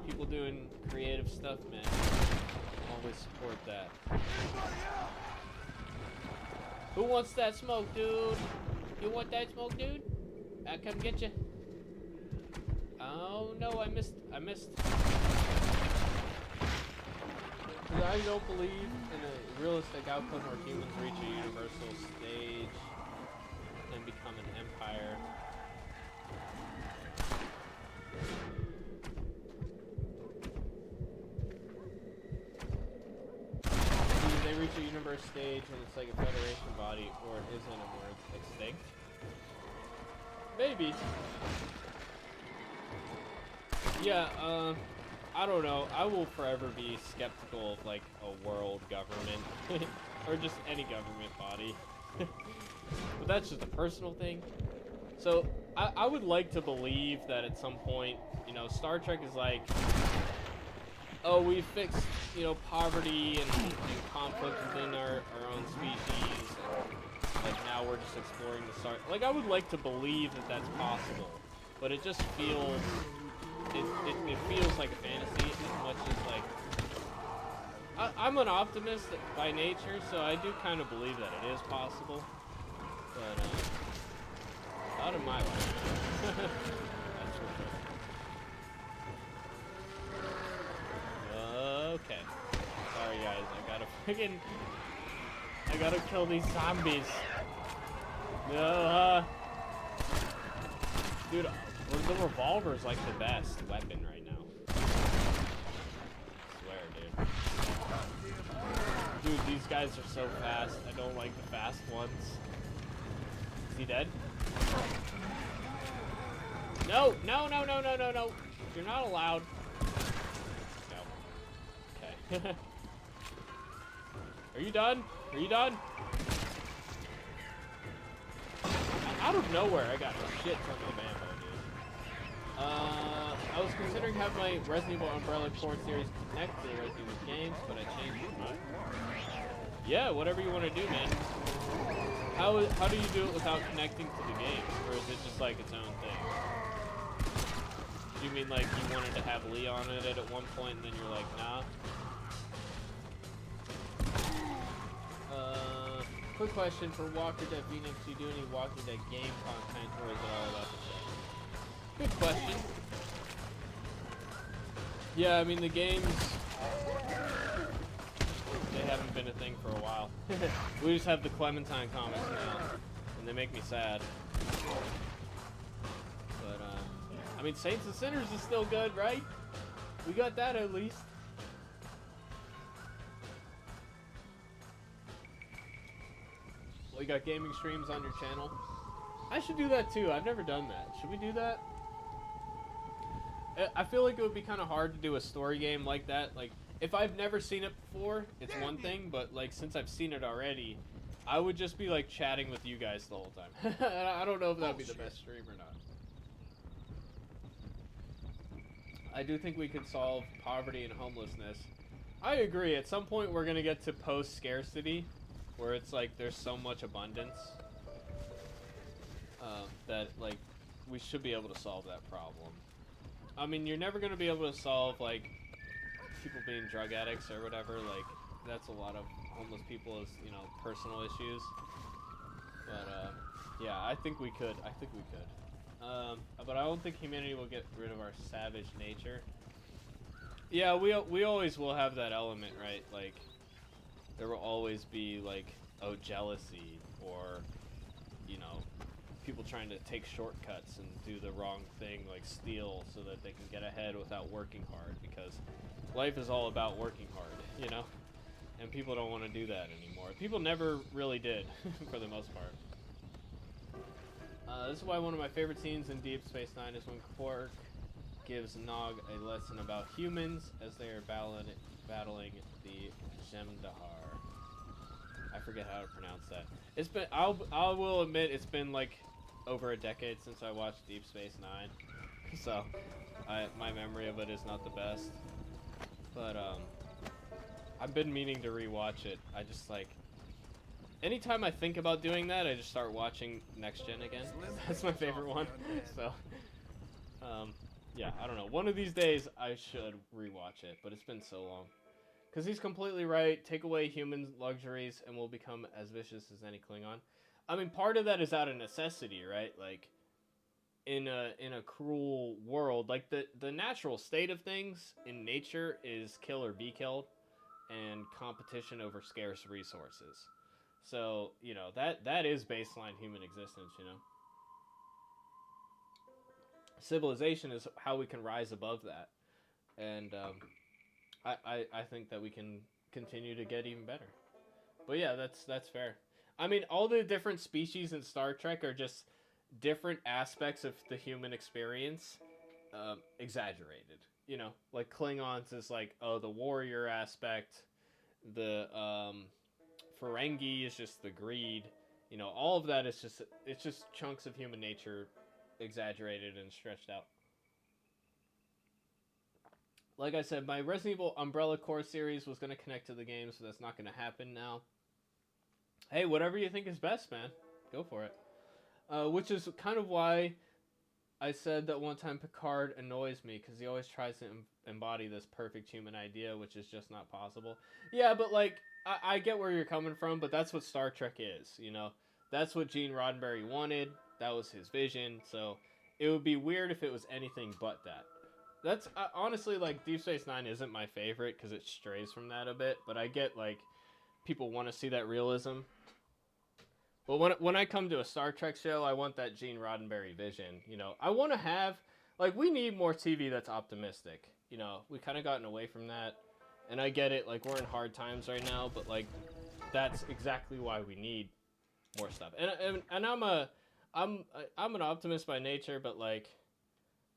S1: people doing creative stuff, man. I'm always support that. Who wants that smoke, dude? You want that smoke, dude? I'll come get you. Oh no, I missed. I don't believe in a realistic outcome where humans reach a universal stage and become an empire. They reach a universe stage and it's like a Federation body, or it isn't, and we're extinct. Maybe. Yeah, I don't know. I will forever be skeptical of like a world government or just any government body. But that's just a personal thing. So I would like to believe that at some point, you know, Star Trek is like, oh, we fixed, you know, poverty and conflict within our own species. And, like now we're just exploring the star. Like I would like to believe that that's possible, but it just feels. It feels like a fantasy as much as like I'm an optimist by nature, so I do kind of believe that it is possible, but not in my life. That's for sure. Okay, sorry guys, I gotta kill these zombies. No, dude. The revolver's like the best weapon right now. I swear, dude. Dude, these guys are so fast. I don't like the fast ones. Is he dead? No, no, no, no, no, no, no. You're not allowed. No. Okay. Are you done? Are you done? Out of nowhere, I got a shit ton of ammo. I was considering having my Resident Evil Umbrella Corps series connect to the Resident Evil games, but I changed my mind. Yeah, whatever you want to do, man. How do you do it without connecting to the games, or is it just like its own thing? Do you mean like you wanted to have Leon in it at one point, and then you're like, nah? Quick question for Walker Dead Phoenix: do you do any Walking Dead game content, or is it all about the show? Good question. Yeah, I mean the games, they haven't been a thing for a while. We just have the Clementine comics now, and they make me sad. But I mean Saints and Sinners is still good, right? We got that at least. We got gaming streams on your channel. I should do that too. I've never done that. Should we do that? I feel like it would be kind of hard to do a story game like that. Like, if I've never seen it before, it's one thing, but like since I've seen it already, I would just be like chatting with you guys the whole time. I don't know if that would be the best stream or not. I do think we could solve poverty and homelessness. I agree. At some point, we're gonna get to post-scarcity, where it's like there's so much abundance that like we should be able to solve that problem. I mean, you're never gonna be able to solve like people being drug addicts or whatever. Like that's a lot of homeless people as, you know, personal issues. But yeah, I think we could. But I don't think humanity will get rid of our savage nature. Yeah, we always will have that element, right? Like there will always be like, oh, jealousy, or you know, people trying to take shortcuts and do the wrong thing, like steal so that they can get ahead without working hard, because life is all about working hard, you know? And people don't want to do that anymore. People never really did, for the most part. This is why one of my favorite scenes in Deep Space Nine is when Quark gives Nog a lesson about humans as they are battling the Jem'Dahar. I forget how to pronounce that. It's been, I will admit, it's been like over a decade since I watched Deep Space Nine, so my memory of it is not the best. But I've been meaning to rewatch it. I just like, anytime I think about doing that, I just start watching Next Gen again. That's my favorite one. So yeah, I don't know. One of these days I should rewatch it, but it's been so long. Because he's completely right. Take away human luxuries and we'll become as vicious as any Klingon. I mean, part of that is out of necessity, right? Like, in a cruel world, like the natural state of things in nature is kill or be killed, and competition over scarce resources. So, you know, that is baseline human existence, you know. Civilization is how we can rise above that. And I think that we can continue to get even better. But yeah, that's fair. I mean, all the different species in Star Trek are just different aspects of the human experience, exaggerated. You know, like Klingons is like, oh, the warrior aspect. The Ferengi is just the greed. You know, all of that is just chunks of human nature exaggerated and stretched out. Like I said, my Resident Evil Umbrella Corps series was going to connect to the game, so that's not going to happen now. Hey, whatever you think is best, man. Go for it. Which is kind of why I said that one time Picard annoys me, because he always tries to embody this perfect human idea, which is just not possible. Yeah, but like, I get where you're coming from, but that's what Star Trek is, you know? That's what Gene Roddenberry wanted. That was his vision, so it would be weird if it was anything but that. That's, honestly, like, Deep Space Nine isn't my favorite, because it strays from that a bit, but I get, like, people want to see that realism. But when I come to a Star Trek show, I want that Gene Roddenberry vision, you know? I want to have, like, we need more TV that's optimistic, you know? We kind of gotten away from that, and I get it, like, we're in hard times right now, but, like, that's exactly why we need more stuff. And I'm an optimist by nature, but, like,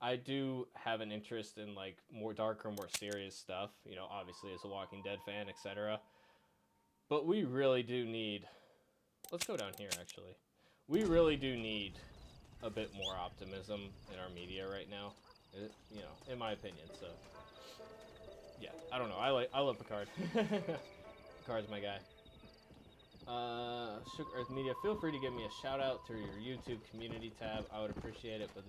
S1: I do have an interest in, like, more darker, more serious stuff, you know, obviously as a Walking Dead fan, etc. But we really do need... Let's go down here, actually. We really do need a bit more optimism in our media right now, you know, in my opinion, so... Yeah, I don't know, I love Picard. Picard's my guy. Shook Earth Media, feel free to give me a shout out through your YouTube community tab. I would appreciate it, but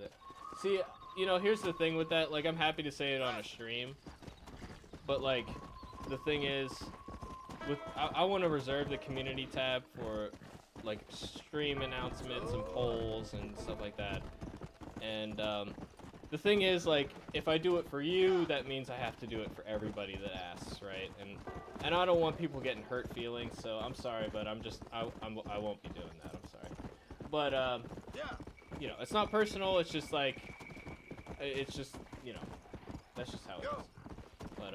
S1: see, you know, here's the thing with that, like, I'm happy to say it on a stream, but, like, the thing is, I want to reserve the community tab for, like, stream announcements and polls and stuff like that. And the thing is, like, if I do it for you, that means I have to do it for everybody that asks, right? And I don't want people getting hurt feelings, so I'm sorry, but I won't be doing that. I'm sorry. But you know, it's not personal. It's just like, it's just, you know, that's just how it is. But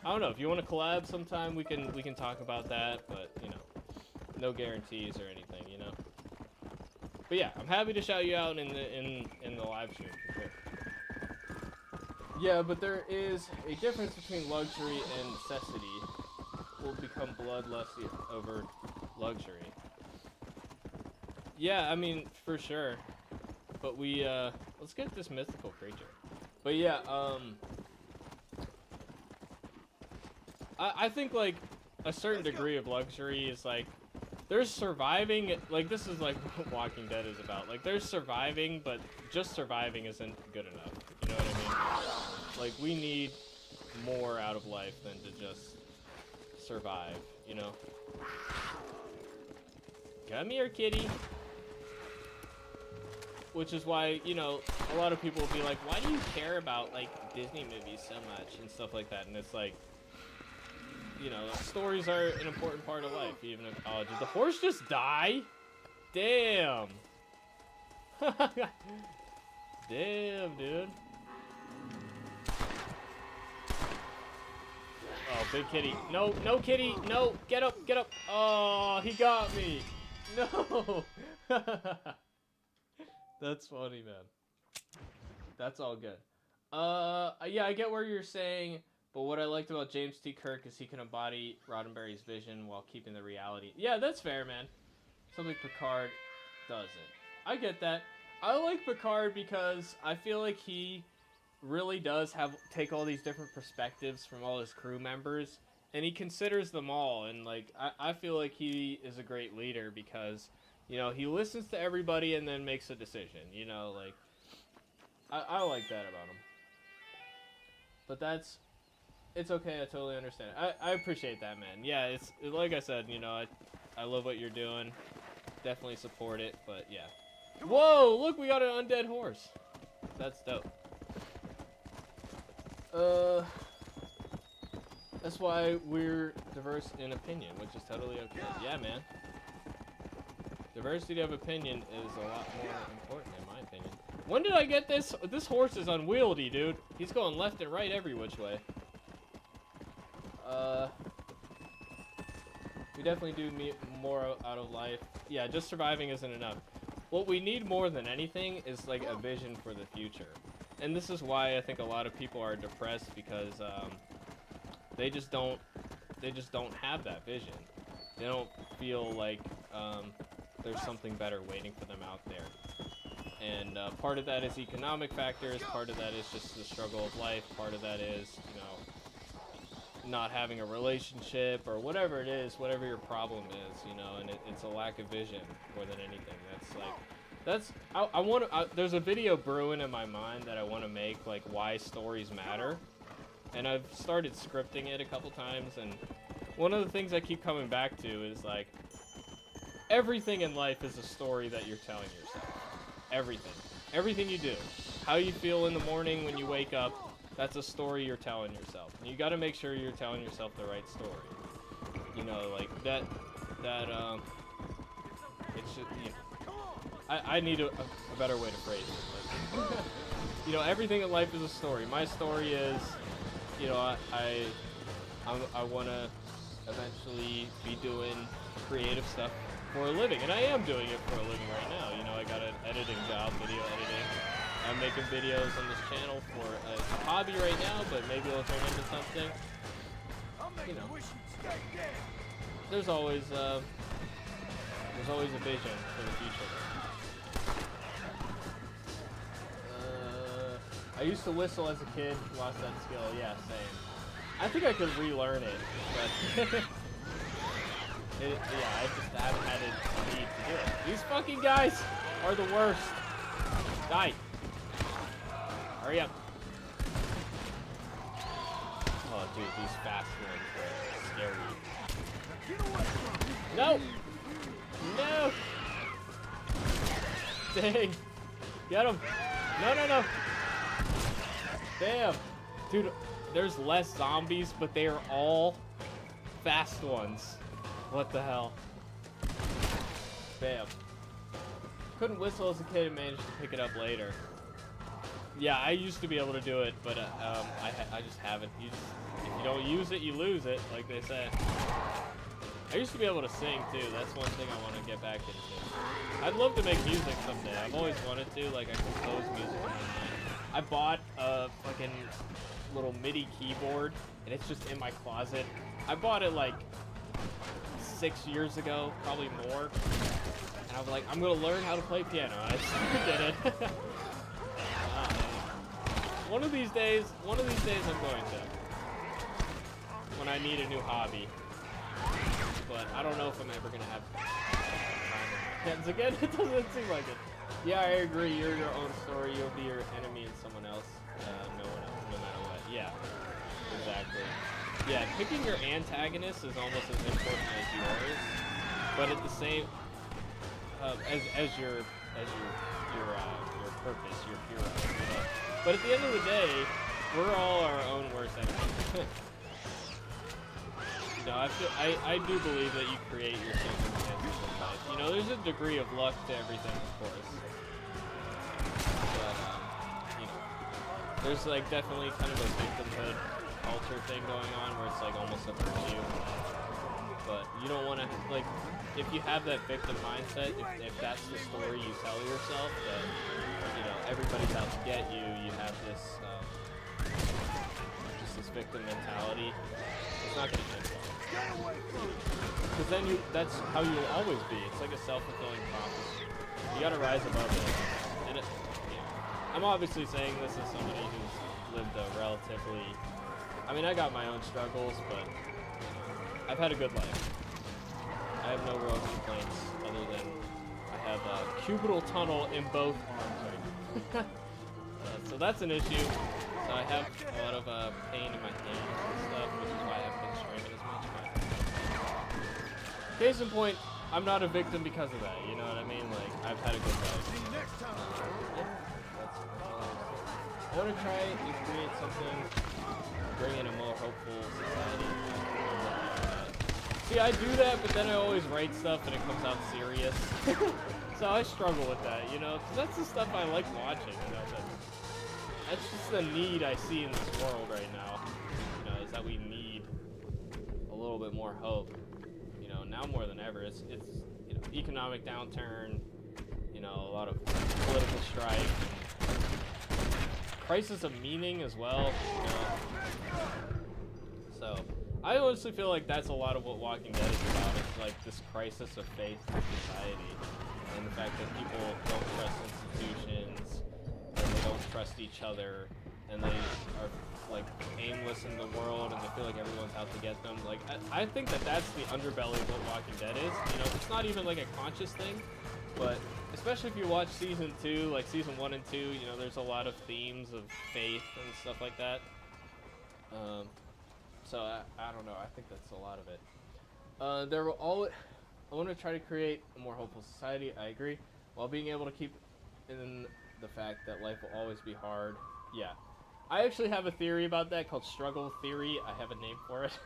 S1: I don't know, if you want to collab sometime, we can talk about that, but, you know, no guarantees or anything, you know. But yeah, I'm happy to shout you out in the live stream for sure. Yeah, but there is a difference between luxury and necessity. Will become bloodlusty over luxury. Yeah, I mean, for sure. But we let's get this mythical creature. But yeah, I think, like, a certain degree of luxury is, like, there's surviving, like, this is, like, what Walking Dead is about. Like, there's surviving, but just surviving isn't good enough. You know what I mean? Like, we need more out of life than to just survive, you know? Come here, kitty. Which is why, you know, a lot of people will be like, why do you care about, like, Disney movies so much and stuff like that? And it's like, you know, stories are an important part of life, even if... Oh, did the horse just die? Damn. Damn, dude. Oh, big kitty. No, no, kitty. No, get up, get up. Oh, he got me. No. That's funny, man. That's all good. Yeah, I get where you're saying... But what I liked about James T. Kirk is he can embody Roddenberry's vision while keeping the reality. Yeah, that's fair, man. Something Picard doesn't. I get that. I like Picard because I feel like he really does take all these different perspectives from all his crew members, and he considers them all. And, like, I feel like he is a great leader because, you know, he listens to everybody and then makes a decision. You know, like, I like that about him. But that's It's okay. I totally understand. I appreciate that, man. Yeah, it's like I said. You know, I love what you're doing. Definitely support it. But yeah. Whoa! Look, we got an undead horse. That's dope. That's why we're diverse in opinion, which is totally okay. Yeah, man. Diversity of opinion is a lot more important, in my opinion. When did I get this? This horse is unwieldy, dude. He's going left and right every which way. We definitely do more out of life. Yeah, just surviving isn't enough. What we need more than anything is like a vision for the future. And this is why I think a lot of people are depressed, because they just don't have that vision. They don't feel like there's something better waiting for them out there. And part of that is economic factors, part of that is just the struggle of life, part of that is, you know, not having a relationship or whatever it is, whatever your problem is, you know, and it's a lack of vision more than anything. I want to, there's a video brewing in my mind that I want to make, like, why stories matter. And I've started scripting it a couple times, and one of the things I keep coming back to is, like, everything in life is a story that you're telling yourself. Everything. Everything you do. How you feel in the morning when you wake up, that's a story you're telling yourself. And you gotta make sure you're telling yourself the right story. You know, like, it should, you know, I need a better way to phrase it. But, you know, everything in life is a story. My story is, you know, I want to eventually be doing creative stuff for a living, and I am doing it for a living right now. You know, I got an editing job, video editing. I'm making videos on this channel for a hobby right now, but maybe it'll turn into something. You know, there's always a vision for the future. I used to whistle as a kid, lost that skill. Yeah, same. I think I could relearn it, but yeah, I just haven't had a need to do it. These fucking guys are the worst. Die. Hurry up. Oh, dude, these fast ones are scary. No! No! Dang. Get him. No. Damn. Dude, there's less zombies, but they are all fast ones. What the hell? Bam. Couldn't whistle as a kid and managed to pick it up later. Yeah, I used to be able to do it, but I just haven't. If you don't use it, you lose it, like they say. I used to be able to sing too. That's one thing I want to get back into. I'd love to make music someday. I've always wanted to. Like, I compose music in my mind. I bought a fucking little MIDI keyboard, and it's just in my closet. I bought it like 6 years ago, probably more. And I was like, I'm gonna learn how to play piano. And I just did it. One of these days I'm going to. When I need a new hobby. But I don't know if I'm ever gonna have time on my hands again. It doesn't seem like it. Yeah, I agree. You're your own story. You'll be your enemy and someone else. No one else, no matter what. Yeah, exactly. Yeah, picking your antagonist is almost as important as yours, but at the same as your purpose, your hero. You know? But at the end of the day, we're all our own worst enemies. You know, I do believe that you create your circumstances in life. You know, there's a degree of luck to everything, of course. But, you know, there's like definitely kind of a victimhood culture thing going on where it's like almost a virtue. But you don't want to, like, if you have that victim mindset, if that's the story you tell yourself, that, you know, everybody's out to get you, you have this, just this victim mentality, it's not going to change well. Because then that's how you'll always be. It's like a self-fulfilling prophecy. You gotta rise above it. And it, you know, I'm obviously saying this as somebody who's lived a relatively... I mean, I got my own struggles, but I've had a good life. I have no real complaints other than I have a cubital tunnel in both arms right now. So that's an issue. So I have a lot of pain in my hands and stuff, which is why I haven't been streaming as much. But case in point, I'm not a victim because of that. You know what I mean? Like, I've had a good life. Yeah, that's all I want to try and create something, bring in a more hopeful society. See, I do that, but then I always write stuff and it comes out serious. So I struggle with that, you know, because that's the stuff I like watching, you know, but that's just the need I see in this world right now, you know, is that we need a little bit more hope, you know, now more than ever. It's you know, economic downturn, you know, a lot of political strife, and crisis of meaning as well, you know. So I honestly feel like that's a lot of what Walking Dead is about. It's like this crisis of faith in society, and the fact that people don't trust institutions, and they don't trust each other, and they are like aimless in the world, and they feel like everyone's out to get them. Like I think that that's the underbelly of what Walking Dead is. You know, it's not even like a conscious thing, but especially if you watch season 2, like season 1 and 2, you know, there's a lot of themes of faith and stuff like that. So I don't know. I think that's a lot of it. There will always. I want to try to create a more hopeful society. I agree, while being able to keep in the fact that life will always be hard. Yeah, I actually have a theory about that called struggle theory. I have a name for it,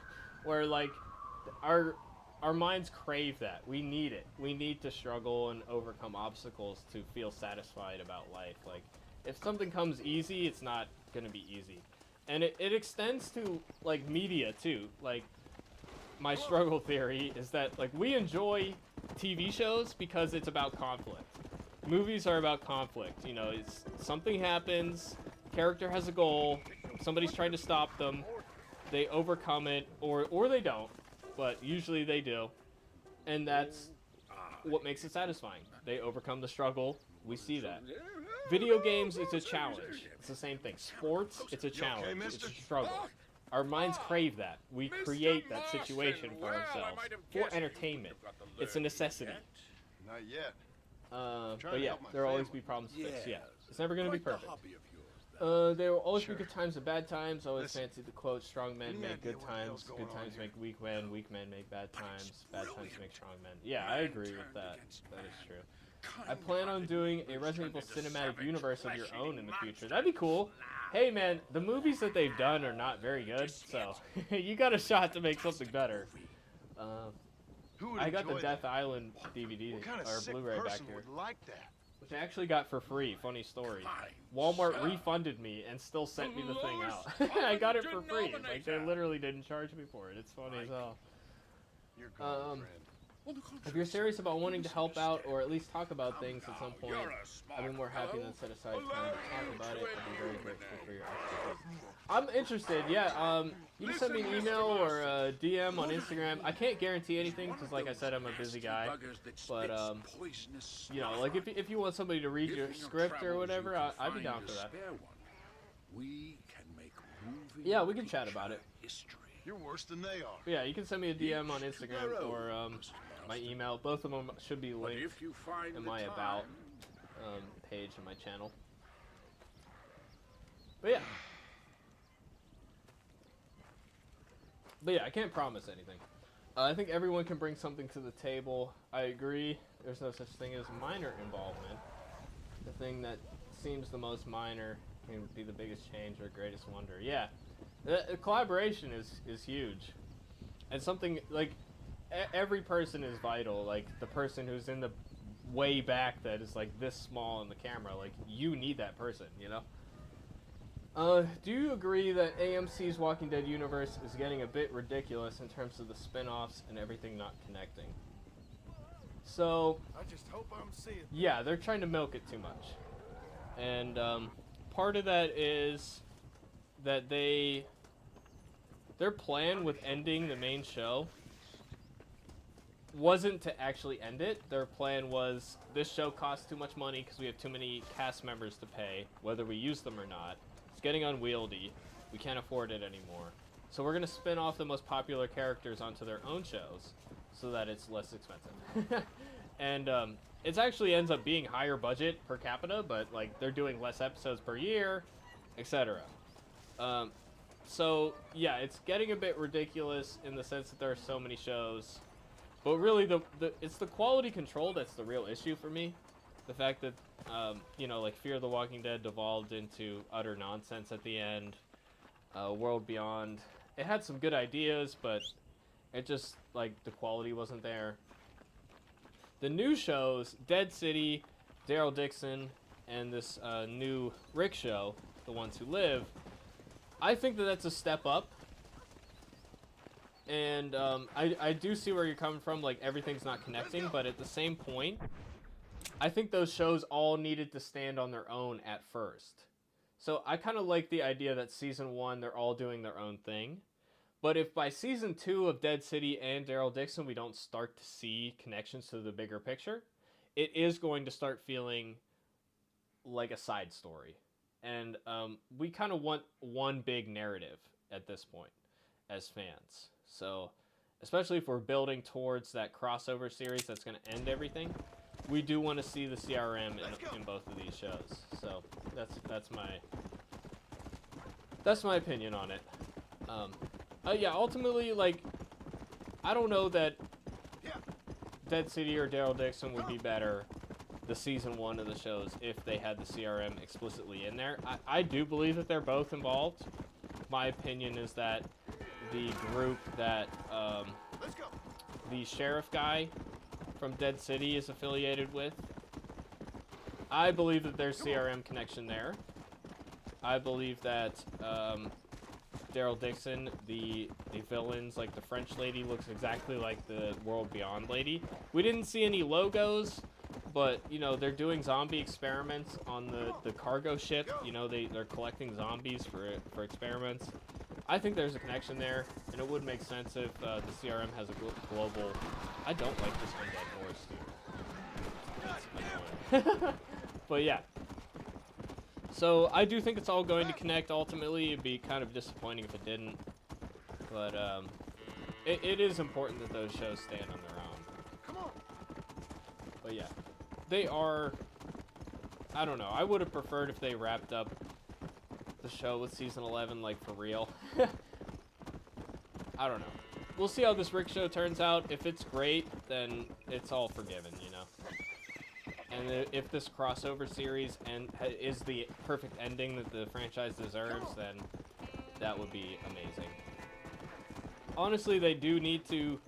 S1: where like our minds crave that. We need it. We need to struggle and overcome obstacles to feel satisfied about life. Like if something comes easy, it's not gonna be easy. And it extends to, like, media, too. Like, my struggle theory is that, like, we enjoy TV shows because it's about conflict. Movies are about conflict. You know, it's something happens, character has a goal, somebody's trying to stop them, they overcome it, or they don't, but usually they do. And that's what makes it satisfying. They overcome the struggle, we see that. Video games, it's a challenge. It's the same thing. Sports, it's a challenge. It's a struggle. Our minds crave that. We create that situation for ourselves for entertainment. It's a necessity.
S5: Not yet.
S1: But yeah, there will always be problems to fix. Yeah, it's never going to be perfect. There will always be good times and bad times. Always fancy the quote, strong men make good times make weak men make bad times make strong men. Yeah, I agree with that. That is true. I plan on doing a Resident Evil cinematic universe of your own in the future. That'd be cool. Hey man, the movies that they've done are not very good, so you got a shot to make something better. I got the Death Island DVD or Blu-ray back here, which I actually got for free. Funny story. Walmart refunded me and still sent me the thing out. I got it for free. Like they literally didn't charge me for it. It's funny as hell. If you're serious about wanting to help out or at least talk about things at some point, I'd be more happy than set aside time to talk about it. I'd be very grateful for your expertise. I'm interested, yeah. You can send me an email or a DM on Instagram. I can't guarantee anything because, like I said, I'm a busy guy. But, you know, like if you want somebody to read your script or whatever, I'd be down for that. Yeah, we can chat about it.
S5: You're worse than they are.
S1: Yeah, you can send me a DM on Instagram or my email. Both of them should be linked in my About page on my channel. But yeah, I can't promise anything. I think everyone can bring something to the table. I agree. There's no such thing as minor involvement. The thing that seems the most minor can be the biggest change or greatest wonder. Yeah. The collaboration is huge, and something like every person is vital. Like the person who's in the way back that is like this small in the camera, like you need that person, you know. Do you agree that AMC's Walking Dead universe is getting a bit ridiculous in terms of the spin-offs and everything not connecting? So
S5: I just hope I'm seeing.
S1: Yeah, they're trying to milk it too much, and part of that is that their plan with ending the main show wasn't to actually end it. Their plan was, this show costs too much money because we have too many cast members to pay, whether we use them or not. It's getting unwieldy. We can't afford it anymore. So we're going to spin off the most popular characters onto their own shows so that it's less expensive. And it actually ends up being higher budget per capita, but like they're doing less episodes per year, etc. So yeah, it's getting a bit ridiculous in the sense that there are so many shows, but really it's the quality control that's the real issue for me. The fact that you know, like Fear the Walking Dead devolved into utter nonsense at the end. World Beyond, it had some good ideas, but it just, like, the quality wasn't there. The new shows, Dead City, Daryl Dixon, and this new Rick show, The Ones Who Live, I think that that's a step up. And I do see where you're coming from, like, everything's not connecting, but at the same point, I think those shows all needed to stand on their own at first. So I kind of like the idea that season 1, they're all doing their own thing. But if by season 2 of Dead City and Daryl Dixon, we don't start to see connections to the bigger picture, it is going to start feeling like a side story. And we kind of want one big narrative at this point as fans. So especially if we're building towards that crossover series that's going to end everything, we do want to see the CRM in both of these shows. So that's my opinion on it. Yeah, ultimately, like, I don't know that Dead City or Daryl Dixon would be better, the season 1 of the shows, if they had the CRM explicitly in there. I do believe that they're both involved. My opinion is that the group that the sheriff guy from Dead City is affiliated with, I believe that there's CRM connection there. I believe that Daryl Dixon, the villains, like the French lady, looks exactly like the World Beyond lady. We didn't see any logos, but, you know, they're doing zombie experiments on the cargo ship. You know, they're collecting zombies for experiments. I think there's a connection there, and it would make sense if the CRM has a global... I don't like this Undead horse, dude. That's annoying. But yeah. So I do think it's all going to connect ultimately. It'd be kind of disappointing if it didn't. But it is important that those shows stand on their own. But yeah. They are... I don't know. I would have preferred if they wrapped up the show with season 11, like, for real. I don't know. We'll see how this Rick show turns out. If it's great, then it's all forgiven, you know? And if this crossover series is the perfect ending that the franchise deserves, then that would be amazing. Honestly, they do need to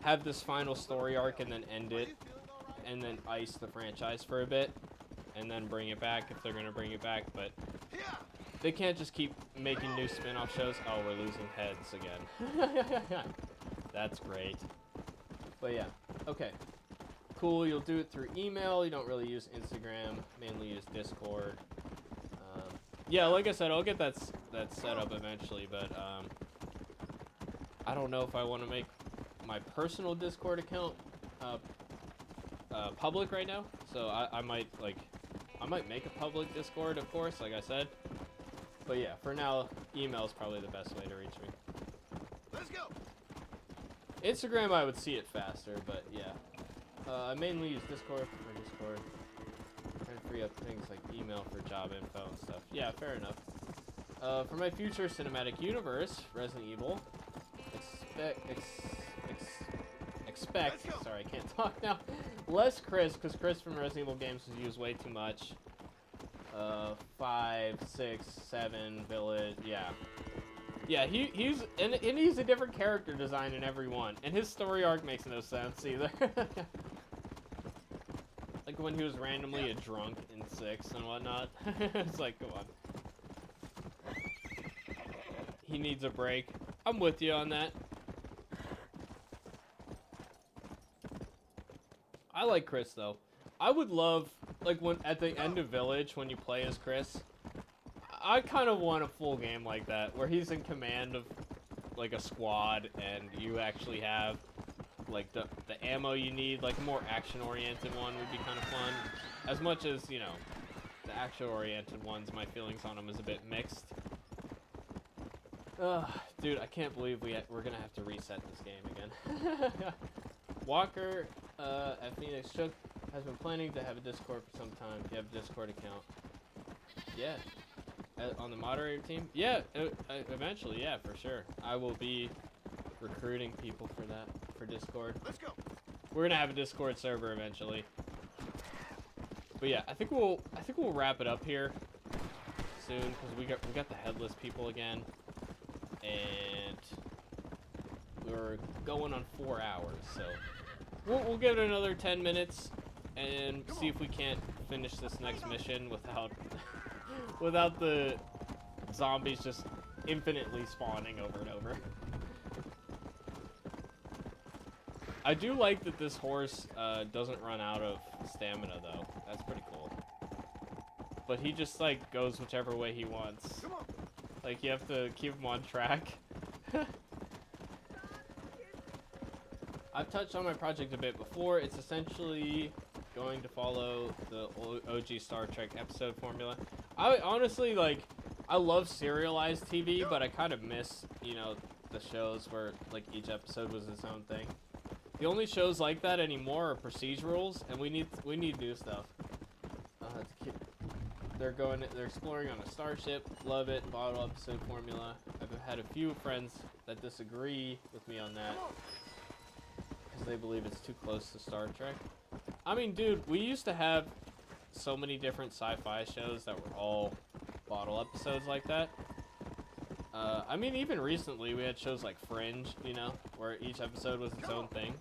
S1: have this final story arc and then end it, and then ice the franchise for a bit, and then bring it back if they're going to bring it back, but they can't just keep making new spin-off shows. Oh, we're losing heads again. That's great. But yeah, okay. Cool, you'll do it through email. You don't really use Instagram, mainly use Discord. Yeah, like I said, I'll get that set up eventually, but I don't know if I want to make my personal Discord account public right now. So I might make a public Discord, of course, like I said. But yeah, for now, email is probably the best way to reach me.
S5: Let's go.
S1: Instagram, I would see it faster, but yeah. I mainly use Discord for Discord. Trying to free up things like email for job info and stuff. Yeah, fair enough. For my future cinematic universe, Resident Evil, expect, sorry, I can't talk now, less Chris, because Chris from Resident Evil games was used way too much. 5, 6, 7, Village, yeah. Yeah, he's a different character design in every one, and his story arc makes no sense either. Like when he was randomly a drunk in 6 and whatnot. It's like, come on. He needs a break. I'm with you on that. I like Chris though. I would love, like, when at the end of Village, when you play as Chris, I kind of want a full game like that, where he's in command of, like, a squad, and you actually have, like, the ammo you need. Like, a more action-oriented one would be kind of fun. As much as, you know, the action-oriented ones, my feelings on them is a bit mixed. Ugh, dude, I can't believe we're gonna have to reset this game again. Walker at Phoenix Shook has been planning to have a Discord for some time. If you have a Discord account, yeah, on the moderator team? Yeah, eventually, yeah, for sure. I will be recruiting people for that, for Discord.
S5: Let's go.
S1: We're gonna have a Discord server eventually. But yeah, I think we'll wrap it up here soon because we got the headless people again, and we're going on 4 hours, so we'll give it another 10 minutes and see if we can't finish this next mission without the zombies just infinitely spawning over and over. I do like that this horse doesn't run out of stamina though. That's pretty cool. But he just like goes whichever way he wants. Like you have to keep him on track. I've touched on my project a bit before. It's essentially going to follow the OG Star Trek episode formula. I honestly I love serialized TV, but I kind of miss, you know, the shows where like each episode was its own thing. The only shows like that anymore are procedurals, and we need new stuff. They're exploring on a starship. Love it. Bottle episode formula. I've had a few friends that disagree with me on that because they believe it's too close to Star Trek. I mean, dude, we used to have so many different sci-fi shows that were all bottle episodes like that. I mean, even recently we had shows like Fringe, you know, where each episode was its own thing.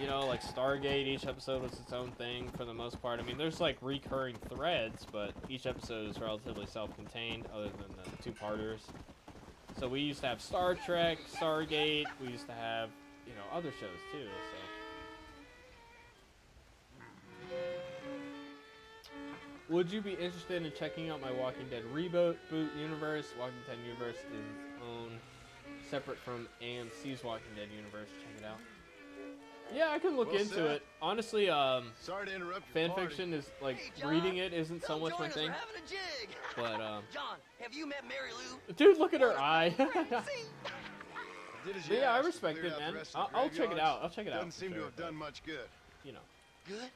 S1: You know, like Stargate, each episode was its own thing for the most part. I mean, there's like recurring threads, but each episode is relatively self-contained other than the two-parters. So we used to have Star Trek, Stargate, we used to have, you know, other shows too, so. Would you be interested in checking out my Walking Dead reboot universe? Walking Dead universe is its own, separate from AMC's Walking Dead universe. Check it out. Yeah, I can look into it. Honestly,
S5: sorry to interrupt your
S1: fanfiction is like reading it isn't so much my thing. But
S9: John, have you met Mary Lou?
S1: dude, look at her eye. Yeah, I respect it, man. I'll check it out. I'll check it out.
S5: Doesn't seem to have done much good.
S1: You know,
S9: Good?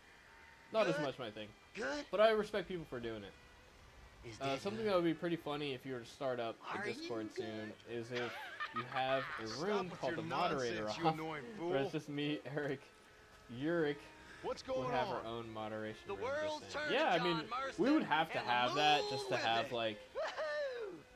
S1: not as much my thing.
S9: Good?
S1: But I respect people for doing it. Something that would be pretty funny if you were to start up a Discord soon is if you have a room called the moderator off, where it's just me, Eric, Yurik.
S5: What's going
S1: would have
S5: on?
S1: our own moderation
S9: The
S1: room.
S9: world's
S1: just saying.
S9: turned
S1: Yeah, I
S9: to
S1: mean,
S9: John
S1: we would
S9: Marston
S1: have to
S9: and
S1: have
S9: the
S1: that
S9: moon
S1: just to
S9: with
S1: have
S9: it.
S1: like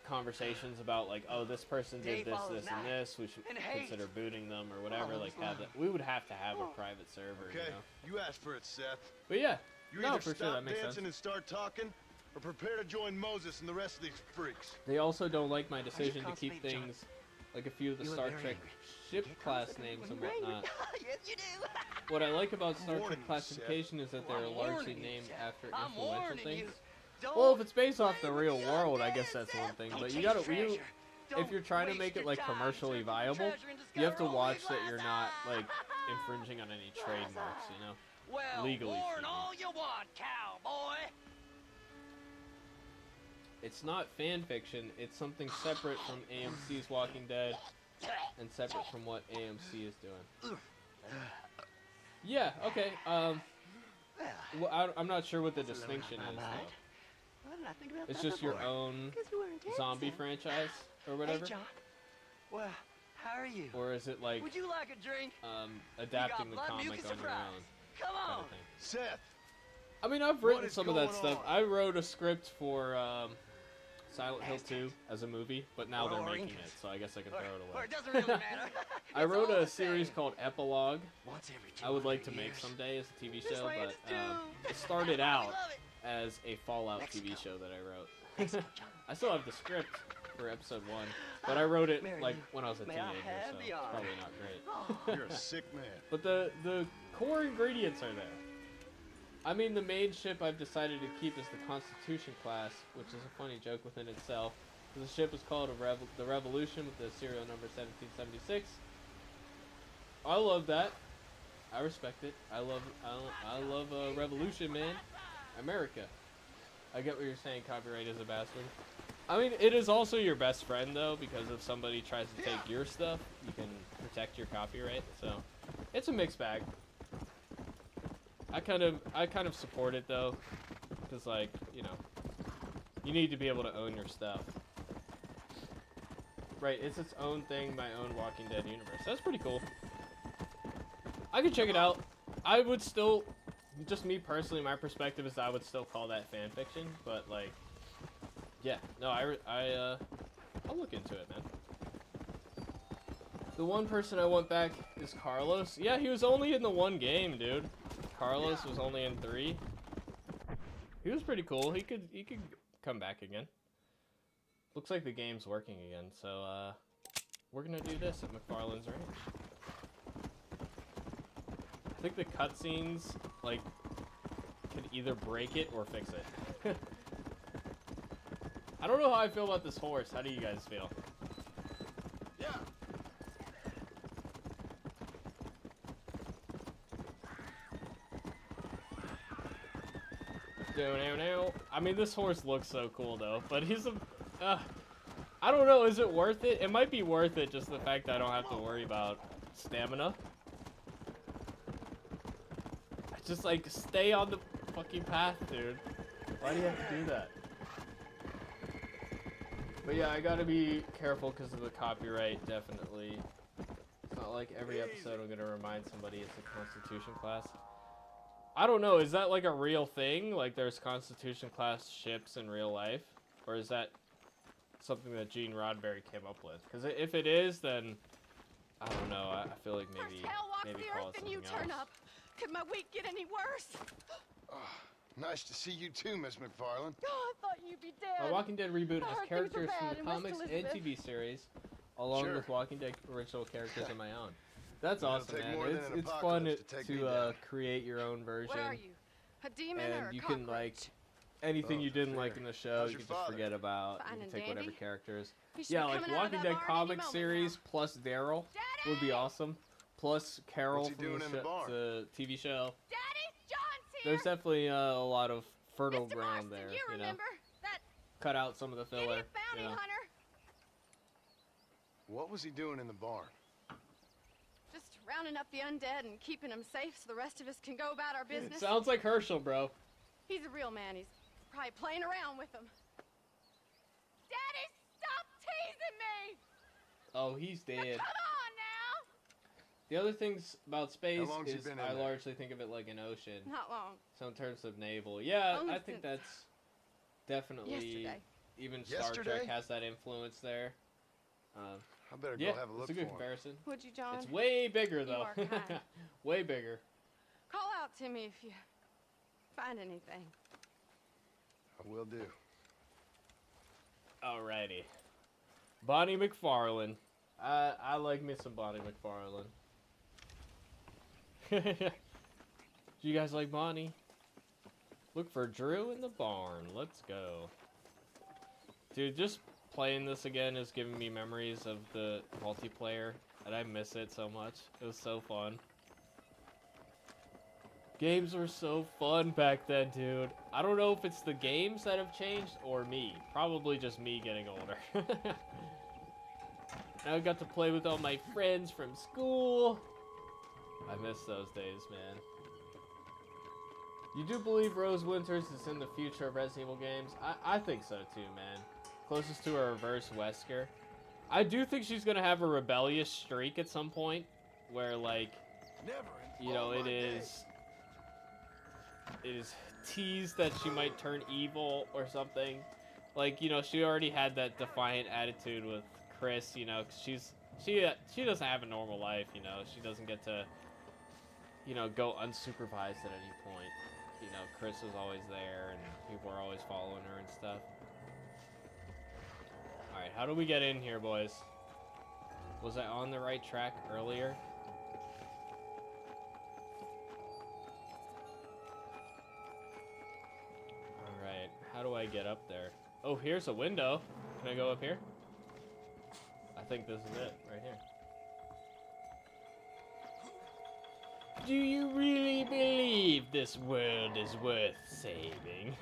S1: conversations about like, oh, this person
S9: Day
S1: did this,
S9: follows
S1: this, and
S9: night,
S1: this. We should
S9: and hate
S1: consider booting them or whatever.
S9: follows
S1: Like, have
S9: love.
S1: that. We would have to have a private server,
S5: Okay,
S1: you know.
S5: you asked for it, Seth.
S1: But yeah,
S5: You
S1: no,
S5: either
S1: for
S5: stop
S1: sure, that makes
S5: dancing
S1: sense.
S5: and start talking, or prepare to join Moses and the rest of these freaks.
S1: They also don't like my decision to keep
S9: constipated, John?
S1: things like a few of the
S9: You look
S1: Star
S9: very
S1: Trek
S9: angry.
S1: ship
S9: Get
S1: class
S9: constipated
S1: names
S9: when
S1: and
S9: you're angry.
S1: whatnot.
S9: Yes, you do.
S1: What I like about Star
S5: warning
S1: Trek
S5: you,
S1: classification is that
S9: Well,
S1: they're
S9: I'm
S1: largely
S9: warning you,
S1: named
S9: Seth.
S1: after
S9: I'm
S1: influential
S9: warning
S1: things.
S9: you. Don't
S1: Well, if it's based off the
S9: play
S1: real
S9: with the
S1: world, I
S9: undead,
S1: guess that's one
S9: Seth.
S1: thing.
S9: Don't
S1: But you
S9: chase
S1: gotta,
S9: treasure.
S1: if you're trying to
S9: Don't
S1: make it
S9: waste
S1: like
S9: your time
S1: commercially
S9: searching for
S1: viable,
S9: treasure and
S1: you have to
S9: discover
S1: watch
S9: only
S1: that you're not like infringing on any trademarks, you know.
S9: Well,
S1: legally
S9: warn
S1: speaking.
S9: all you want, cowboy.
S1: It's not fan fiction. It's something separate from AMC's Walking Dead and separate from what AMC is doing. Yeah. Okay. Well, I'm not sure what the distinction is. Though.
S9: What did I think about
S1: It's
S9: that
S1: just your
S9: before?
S1: own
S9: 'Cause you were in Texas.
S1: zombie franchise or whatever,
S9: Hey, John. Well, how are you?
S1: or is it like
S9: Would you like a drink?
S1: adapting the
S9: blood
S1: comic
S9: mucus
S1: on your
S9: surprise.
S1: own?
S9: Come
S1: kind
S9: on.
S1: of thing?
S5: Seth,
S1: I mean, I've
S5: What
S1: written
S5: is
S1: some of that
S5: going
S1: stuff.
S5: on?
S1: I wrote a script for Silent Hill 2 as a movie, but now they're
S9: Boring.
S1: making it, so I guess I can throw it
S9: Or
S1: away.
S9: it doesn't really matter.
S1: I
S9: It's
S1: wrote
S9: all
S1: a
S9: the
S1: series
S9: same.
S1: called Epilogue.
S9: Once every
S1: I would like to
S9: 200
S1: make
S9: years.
S1: someday as a TV
S9: This
S1: show,
S9: land
S1: but
S9: is doomed.
S1: it started
S9: I
S1: out
S9: love it.
S1: as a Fallout
S9: Mexico.
S1: TV show that I wrote.
S9: Mexico, John.
S1: I still have the script for episode 1, but I wrote it
S9: Mary
S1: like
S9: Lou,
S1: when I was a
S9: may I
S1: teenager,
S9: have
S1: so
S9: the
S1: it's
S9: honor?
S1: probably not great.
S5: you're a sick man.
S1: But the core ingredients are there. I mean, the main ship I've decided to keep is the Constitution class, which is a funny joke within itself. The ship is called the Revolution with the serial number 1776. I love that. I respect it. I love Revolution, man. America. I get what you're saying. Copyright is a bastard. I mean, it is also your best friend though, because if somebody tries to take your stuff, you can protect your copyright. So it's a mixed bag. I kind of support it though, because like, you know, You need to be able to own your stuff. Right, it's its own thing, my own Walking Dead universe. That's pretty cool. I could check it out. I would still, just me personally, my perspective is I would still call that fan fiction, but like, yeah, no, I'll look into it, man. The one person I want back is Carlos. Yeah, he was only in the one game, dude. Carlos was only in 3. He was pretty cool. He could come back again. Looks like the game's working again, so we're gonna do this at McFarlane's Ranch. I think the cutscenes like could either break it or fix it. I don't know how I feel about this horse. How do you guys feel?
S5: Yeah.
S1: I mean, this horse looks so cool though, but he's a. I don't know. Is it worth it? It might be worth it, just the fact that I don't have to worry about stamina. Just like stay on the fucking path, dude. Why do you have to do that? But yeah, I gotta be careful because of the copyright, definitely. It's not like every episode I'm gonna remind somebody it's a Constitution class. I don't know, is that like a real thing? Like there's Constitution class ships in real life? Or is that something that Gene Roddenberry came up with? Because if it is, then I don't know. I feel like maybe call it something else.
S10: Could my week get any worse?
S5: Nice to see you too, Miss McFarlane.
S10: Oh, I thought you'd be dead.
S1: A Walking Dead reboot
S10: I
S1: has
S10: heard
S1: characters
S10: things were
S1: from
S10: bad
S1: the
S10: in West
S1: comics and
S10: Elizabeth.
S1: TV series, along with Walking Dead original characters of my own. That's awesome,
S5: take
S1: man.
S5: more than an
S1: It's fun
S5: apocalypse to take me down.
S1: create your own version.
S10: What are you? A demon or a
S1: And you can like anything you didn't like in the show,
S5: How's
S1: you
S5: your
S1: can just
S5: father?
S1: forget about.
S10: Fine
S1: You can
S10: and
S1: take whatever
S10: dandy.
S1: characters.
S10: He should
S1: Yeah,
S10: be
S1: like
S10: coming out of
S1: Walking
S10: that
S1: Dead
S10: barn any
S1: comic
S10: moment
S1: series plus Daryl would be awesome. Plus Carol
S5: What's he
S1: from
S5: doing in the barn?
S1: the TV show.
S10: Daddy, John's here.
S1: There's definitely a lot of fertile
S10: Mr.
S1: ground
S10: Marston,
S1: there.
S10: you
S1: You know,
S10: remember that
S1: cut out some of the filler.
S10: idiot bounty
S1: you know.
S10: hunter?
S5: What was he doing in the barn?
S10: Just rounding up the undead and keeping them safe so the rest of us can go about our business.
S1: Sounds like Herschel, bro.
S10: He's a real man. He's probably playing around with them. Daddy, stop teasing me!
S1: Oh, he's dead.
S10: Come on now!
S1: The other things about space
S5: How long's he
S1: is
S5: been in
S1: I
S5: there?
S1: largely think of it like an ocean.
S10: Not long.
S1: So in terms of naval, yeah,
S10: Only
S1: I think
S10: since
S1: that's definitely
S10: yesterday.
S1: even Star
S5: Yesterday?
S1: Trek has that influence there.
S5: I better
S1: Yeah,
S5: go have a look
S1: it's a good
S5: for him.
S1: comparison.
S10: Would you, John?
S1: It's way bigger
S10: You
S1: though.
S10: are kind.
S1: Way bigger.
S10: Call out to me if you find anything.
S5: I will do.
S1: Alrighty. Bonnie McFarlane. I like me some Bonnie McFarlane. Do you guys like Bonnie? Look for Drew in the barn. Let's go. Dude, just playing this again is giving me memories of the multiplayer, and I miss it so much. It was so fun. Games were so fun back then, dude. I don't know if it's the games that have changed or me. Probably just me getting older. I got to play with all my friends from school. I miss those days, man. You do believe Rose Winters is in the future of Resident Evil games? I think so too, man. Closest to a reverse Wesker. I do think she's gonna have a rebellious streak at some point, where like, you know, it is teased that she might turn evil or something. Like, you know, she already had that defiant attitude with Chris, you know, 'cause she doesn't have a normal life, you know. She doesn't get to, you know, go unsupervised at any point. You know, Chris was always there and people are always following her and stuff. Alright, how do we get in here, boys? Was I on the right track earlier? Alright, how do I get up there? Oh, here's a window. Can I go up here? I think this is it, right here. Do you really believe this world is worth saving?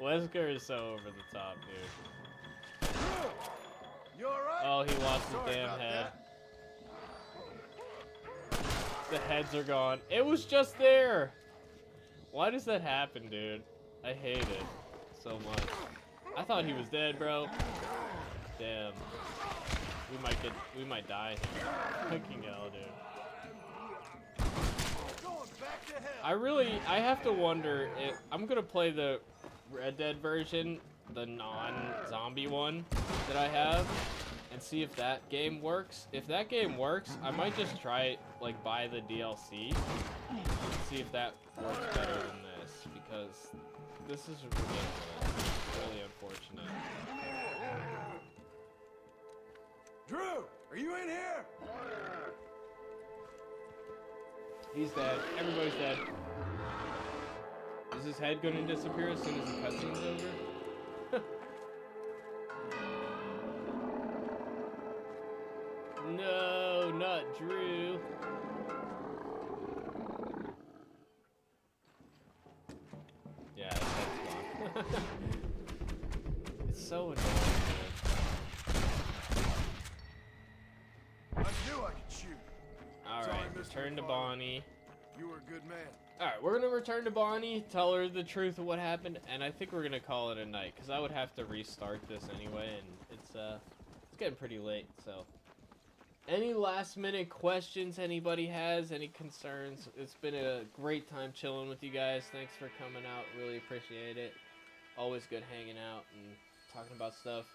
S1: Wesker is so over the top, dude.
S5: You alright?
S1: Oh, he lost his
S5: Sorry
S1: damn
S5: about
S1: head.
S5: that.
S1: The heads are gone. It was just there. Why does that happen, dude? I hate it so much. I thought he was dead, bro. Damn. We might die here. Fucking hell, dude. I have to wonder if I'm gonna play the Red Dead version, the non-zombie one that I have, and see if that game works. If that game works, I might just try like buy the DLC and see if that works better than this, because this is ridiculous. Really unfortunate.
S5: Drew, are you in here?
S1: He's dead. Everybody's dead. Is his head going to disappear as soon as the cutscene's over? No, not Drew. Yeah, his head's gone. It's so annoying.
S5: I knew I could shoot.
S1: Alright, return to Bonnie.
S5: You were a good man.
S1: Alright, we're gonna return to Bonnie, tell her the truth of what happened, and I think we're gonna call it a night, because I would have to restart this anyway, and it's getting pretty late, so. Any last minute questions anybody has, any concerns? It's been a great time chilling with you guys. Thanks for coming out, really appreciate it. Always good hanging out and talking about stuff.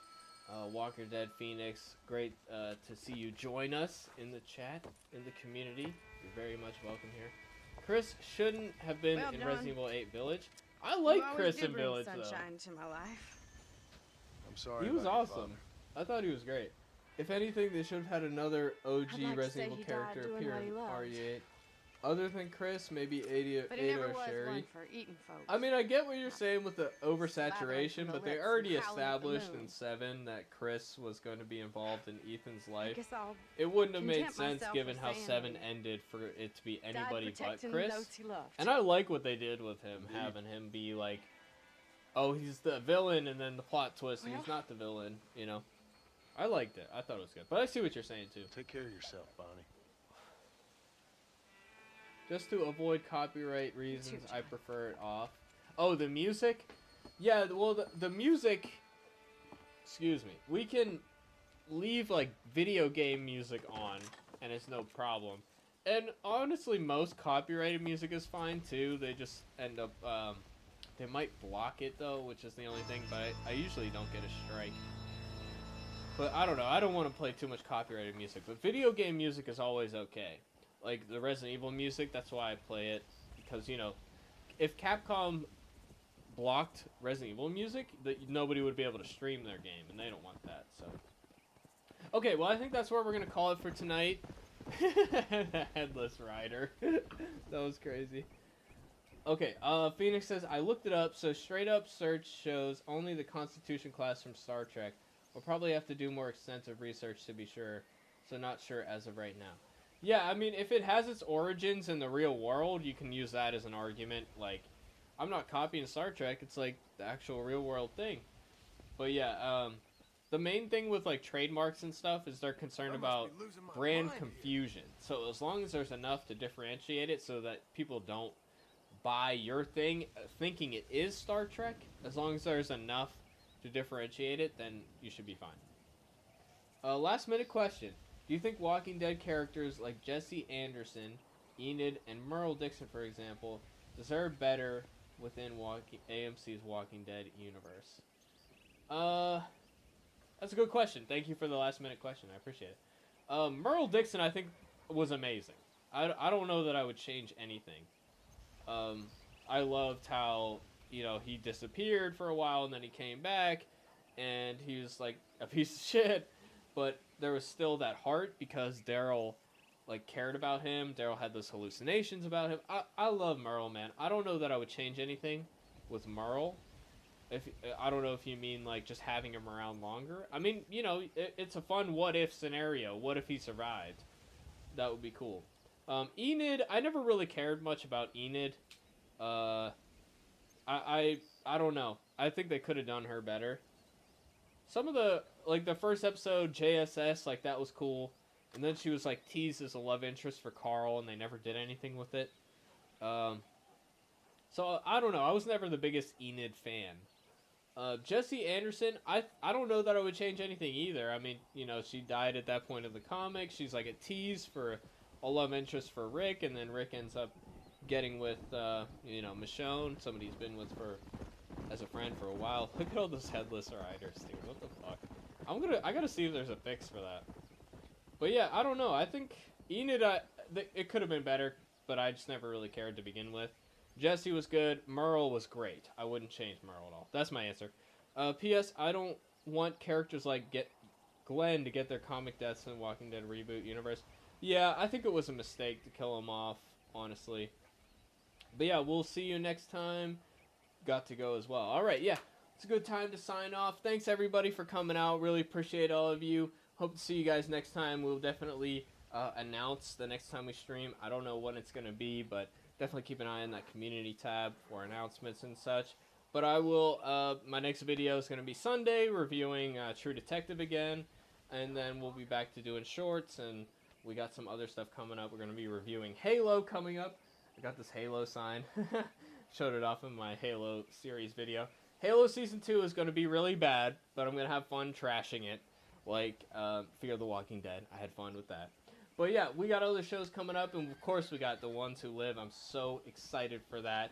S1: Walker Dead Phoenix, great to see you join us in the chat, in the community. You're very much welcome here. Chris shouldn't have been in Resident Evil 8 Village. I like Chris in Village,
S10: sunshine to my life.
S5: I'm sorry.
S1: He was awesome. I thought he was great. If anything, they should have had another OG Resident Evil character appear in RE8. Other than Chris, maybe Ada or Sherry. I mean, I get what you're saying with the oversaturation, but they already established in 7 that Chris was going to be involved in Ethan's life. It wouldn't have made sense given how 7 ended for it to be anybody but Chris. And I like what they did with him, having him be like, oh, he's the villain, and then the plot twist, and he's not the villain, you know. I liked it. I thought it was good. But I see what you're saying, too.
S5: Take care of yourself, Bonnie.
S1: Just to avoid copyright reasons, I prefer it off. Oh, the music? Yeah, well, the music... Excuse me. We can leave, like, video game music on, and it's no problem. And honestly, most copyrighted music is fine, too. They just end up... they might block it, though, which is the only thing, but I usually don't get a strike. But I don't know. I don't want to play too much copyrighted music. But video game music is always okay. Like the Resident Evil music, that's why I play it. Because, you know, if Capcom blocked Resident Evil music, nobody would be able to stream their game. And they don't want that, so. Okay, well, I think that's where we're going to call it for tonight. Headless Rider. That was crazy. Okay, Phoenix says, I looked it up, so straight up search shows only the Constitution class from Star Trek. We'll probably have to do more extensive research to be sure, so not sure as of right now. Yeah, I mean, if it has its origins in the real world, you can use that as an argument. Like, I'm not copying Star Trek, it's like the actual real world thing. But yeah, the main thing with like trademarks and stuff is they're concerned about brand confusion. So as long as there's enough to differentiate it so that people don't buy your thing thinking it is Star Trek, as long as there's enough to differentiate it, then you should be fine. Last minute question. Do you think Walking Dead characters like Jesse Anderson, Enid, and Merle Dixon, for example, deserve better within AMC's Walking Dead universe? That's a good question. Thank you for the last minute question. I appreciate it. Merle Dixon, I think, was amazing. I don't know that I would change anything. I loved how, you know, he disappeared for a while and then he came back and he was like a piece of shit, but there was still that heart because Daryl like cared about him. Daryl had those hallucinations about him. I love Merle, man. I don't know that I would change anything with Merle. I don't know if you mean like just having him around longer. I mean, you know, it's a fun what if scenario. What if he survived? That would be cool. Enid, I never really cared much about Enid. I don't know. I think they could have done her better. Some of the, like the first episode, JSS, like that was cool. And then she was like teased as a love interest for Carl and they never did anything with it. So I don't know. I was never the biggest Enid fan. Jesse Anderson, I don't know that I would change anything either. I mean, you know, she died at that point of the comic. She's like a tease for a love interest for Rick, and then Rick ends up getting with, you know, Michonne, somebody he's been with as a friend for a while. Look at all those headless riders, dude. What the fuck? I gotta see if there's a fix for that. But yeah, I don't know. I think Enid, it could have been better, but I just never really cared to begin with. Jesse was good. Merle was great. I wouldn't change Merle at all. That's my answer. P.S. I don't want characters like Glenn to get their comic deaths in Walking Dead reboot universe. Yeah, I think it was a mistake to kill him off, honestly. But yeah, we'll see you next time. Got to go as well. Alright, yeah. It's a good time to sign off. Thanks everybody for coming out. Really appreciate all of you. Hope to see you guys next time. We'll definitely announce the next time we stream. I don't know when it's going to be, but definitely keep an eye on that community tab for announcements and such. But I will, my next video is going to be Sunday, reviewing True Detective again. And then we'll be back to doing shorts, and we got some other stuff coming up. We're going to be reviewing Halo coming up. I got this Halo sign. Showed it off in my Halo series video. Halo Season 2 is going to be really bad, but I'm going to have fun trashing it. Like Fear the Walking Dead. I had fun with that. But yeah, we got other shows coming up, and of course we got The Ones Who Live. I'm so excited for that.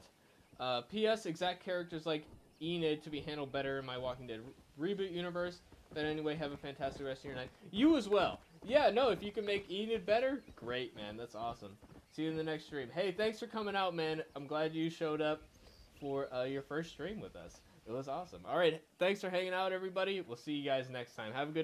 S1: P.S. Exact characters like Enid to be handled better in my Walking Dead reboot universe. But anyway, have a fantastic rest of your night. You as well. Yeah, no, if you can make Enid better, great, man. That's awesome. See you in the next stream. Hey, thanks for coming out, man. I'm glad you showed up for your first stream with us. It was awesome. All right, thanks for hanging out, everybody. We'll see you guys next time. Have a good night.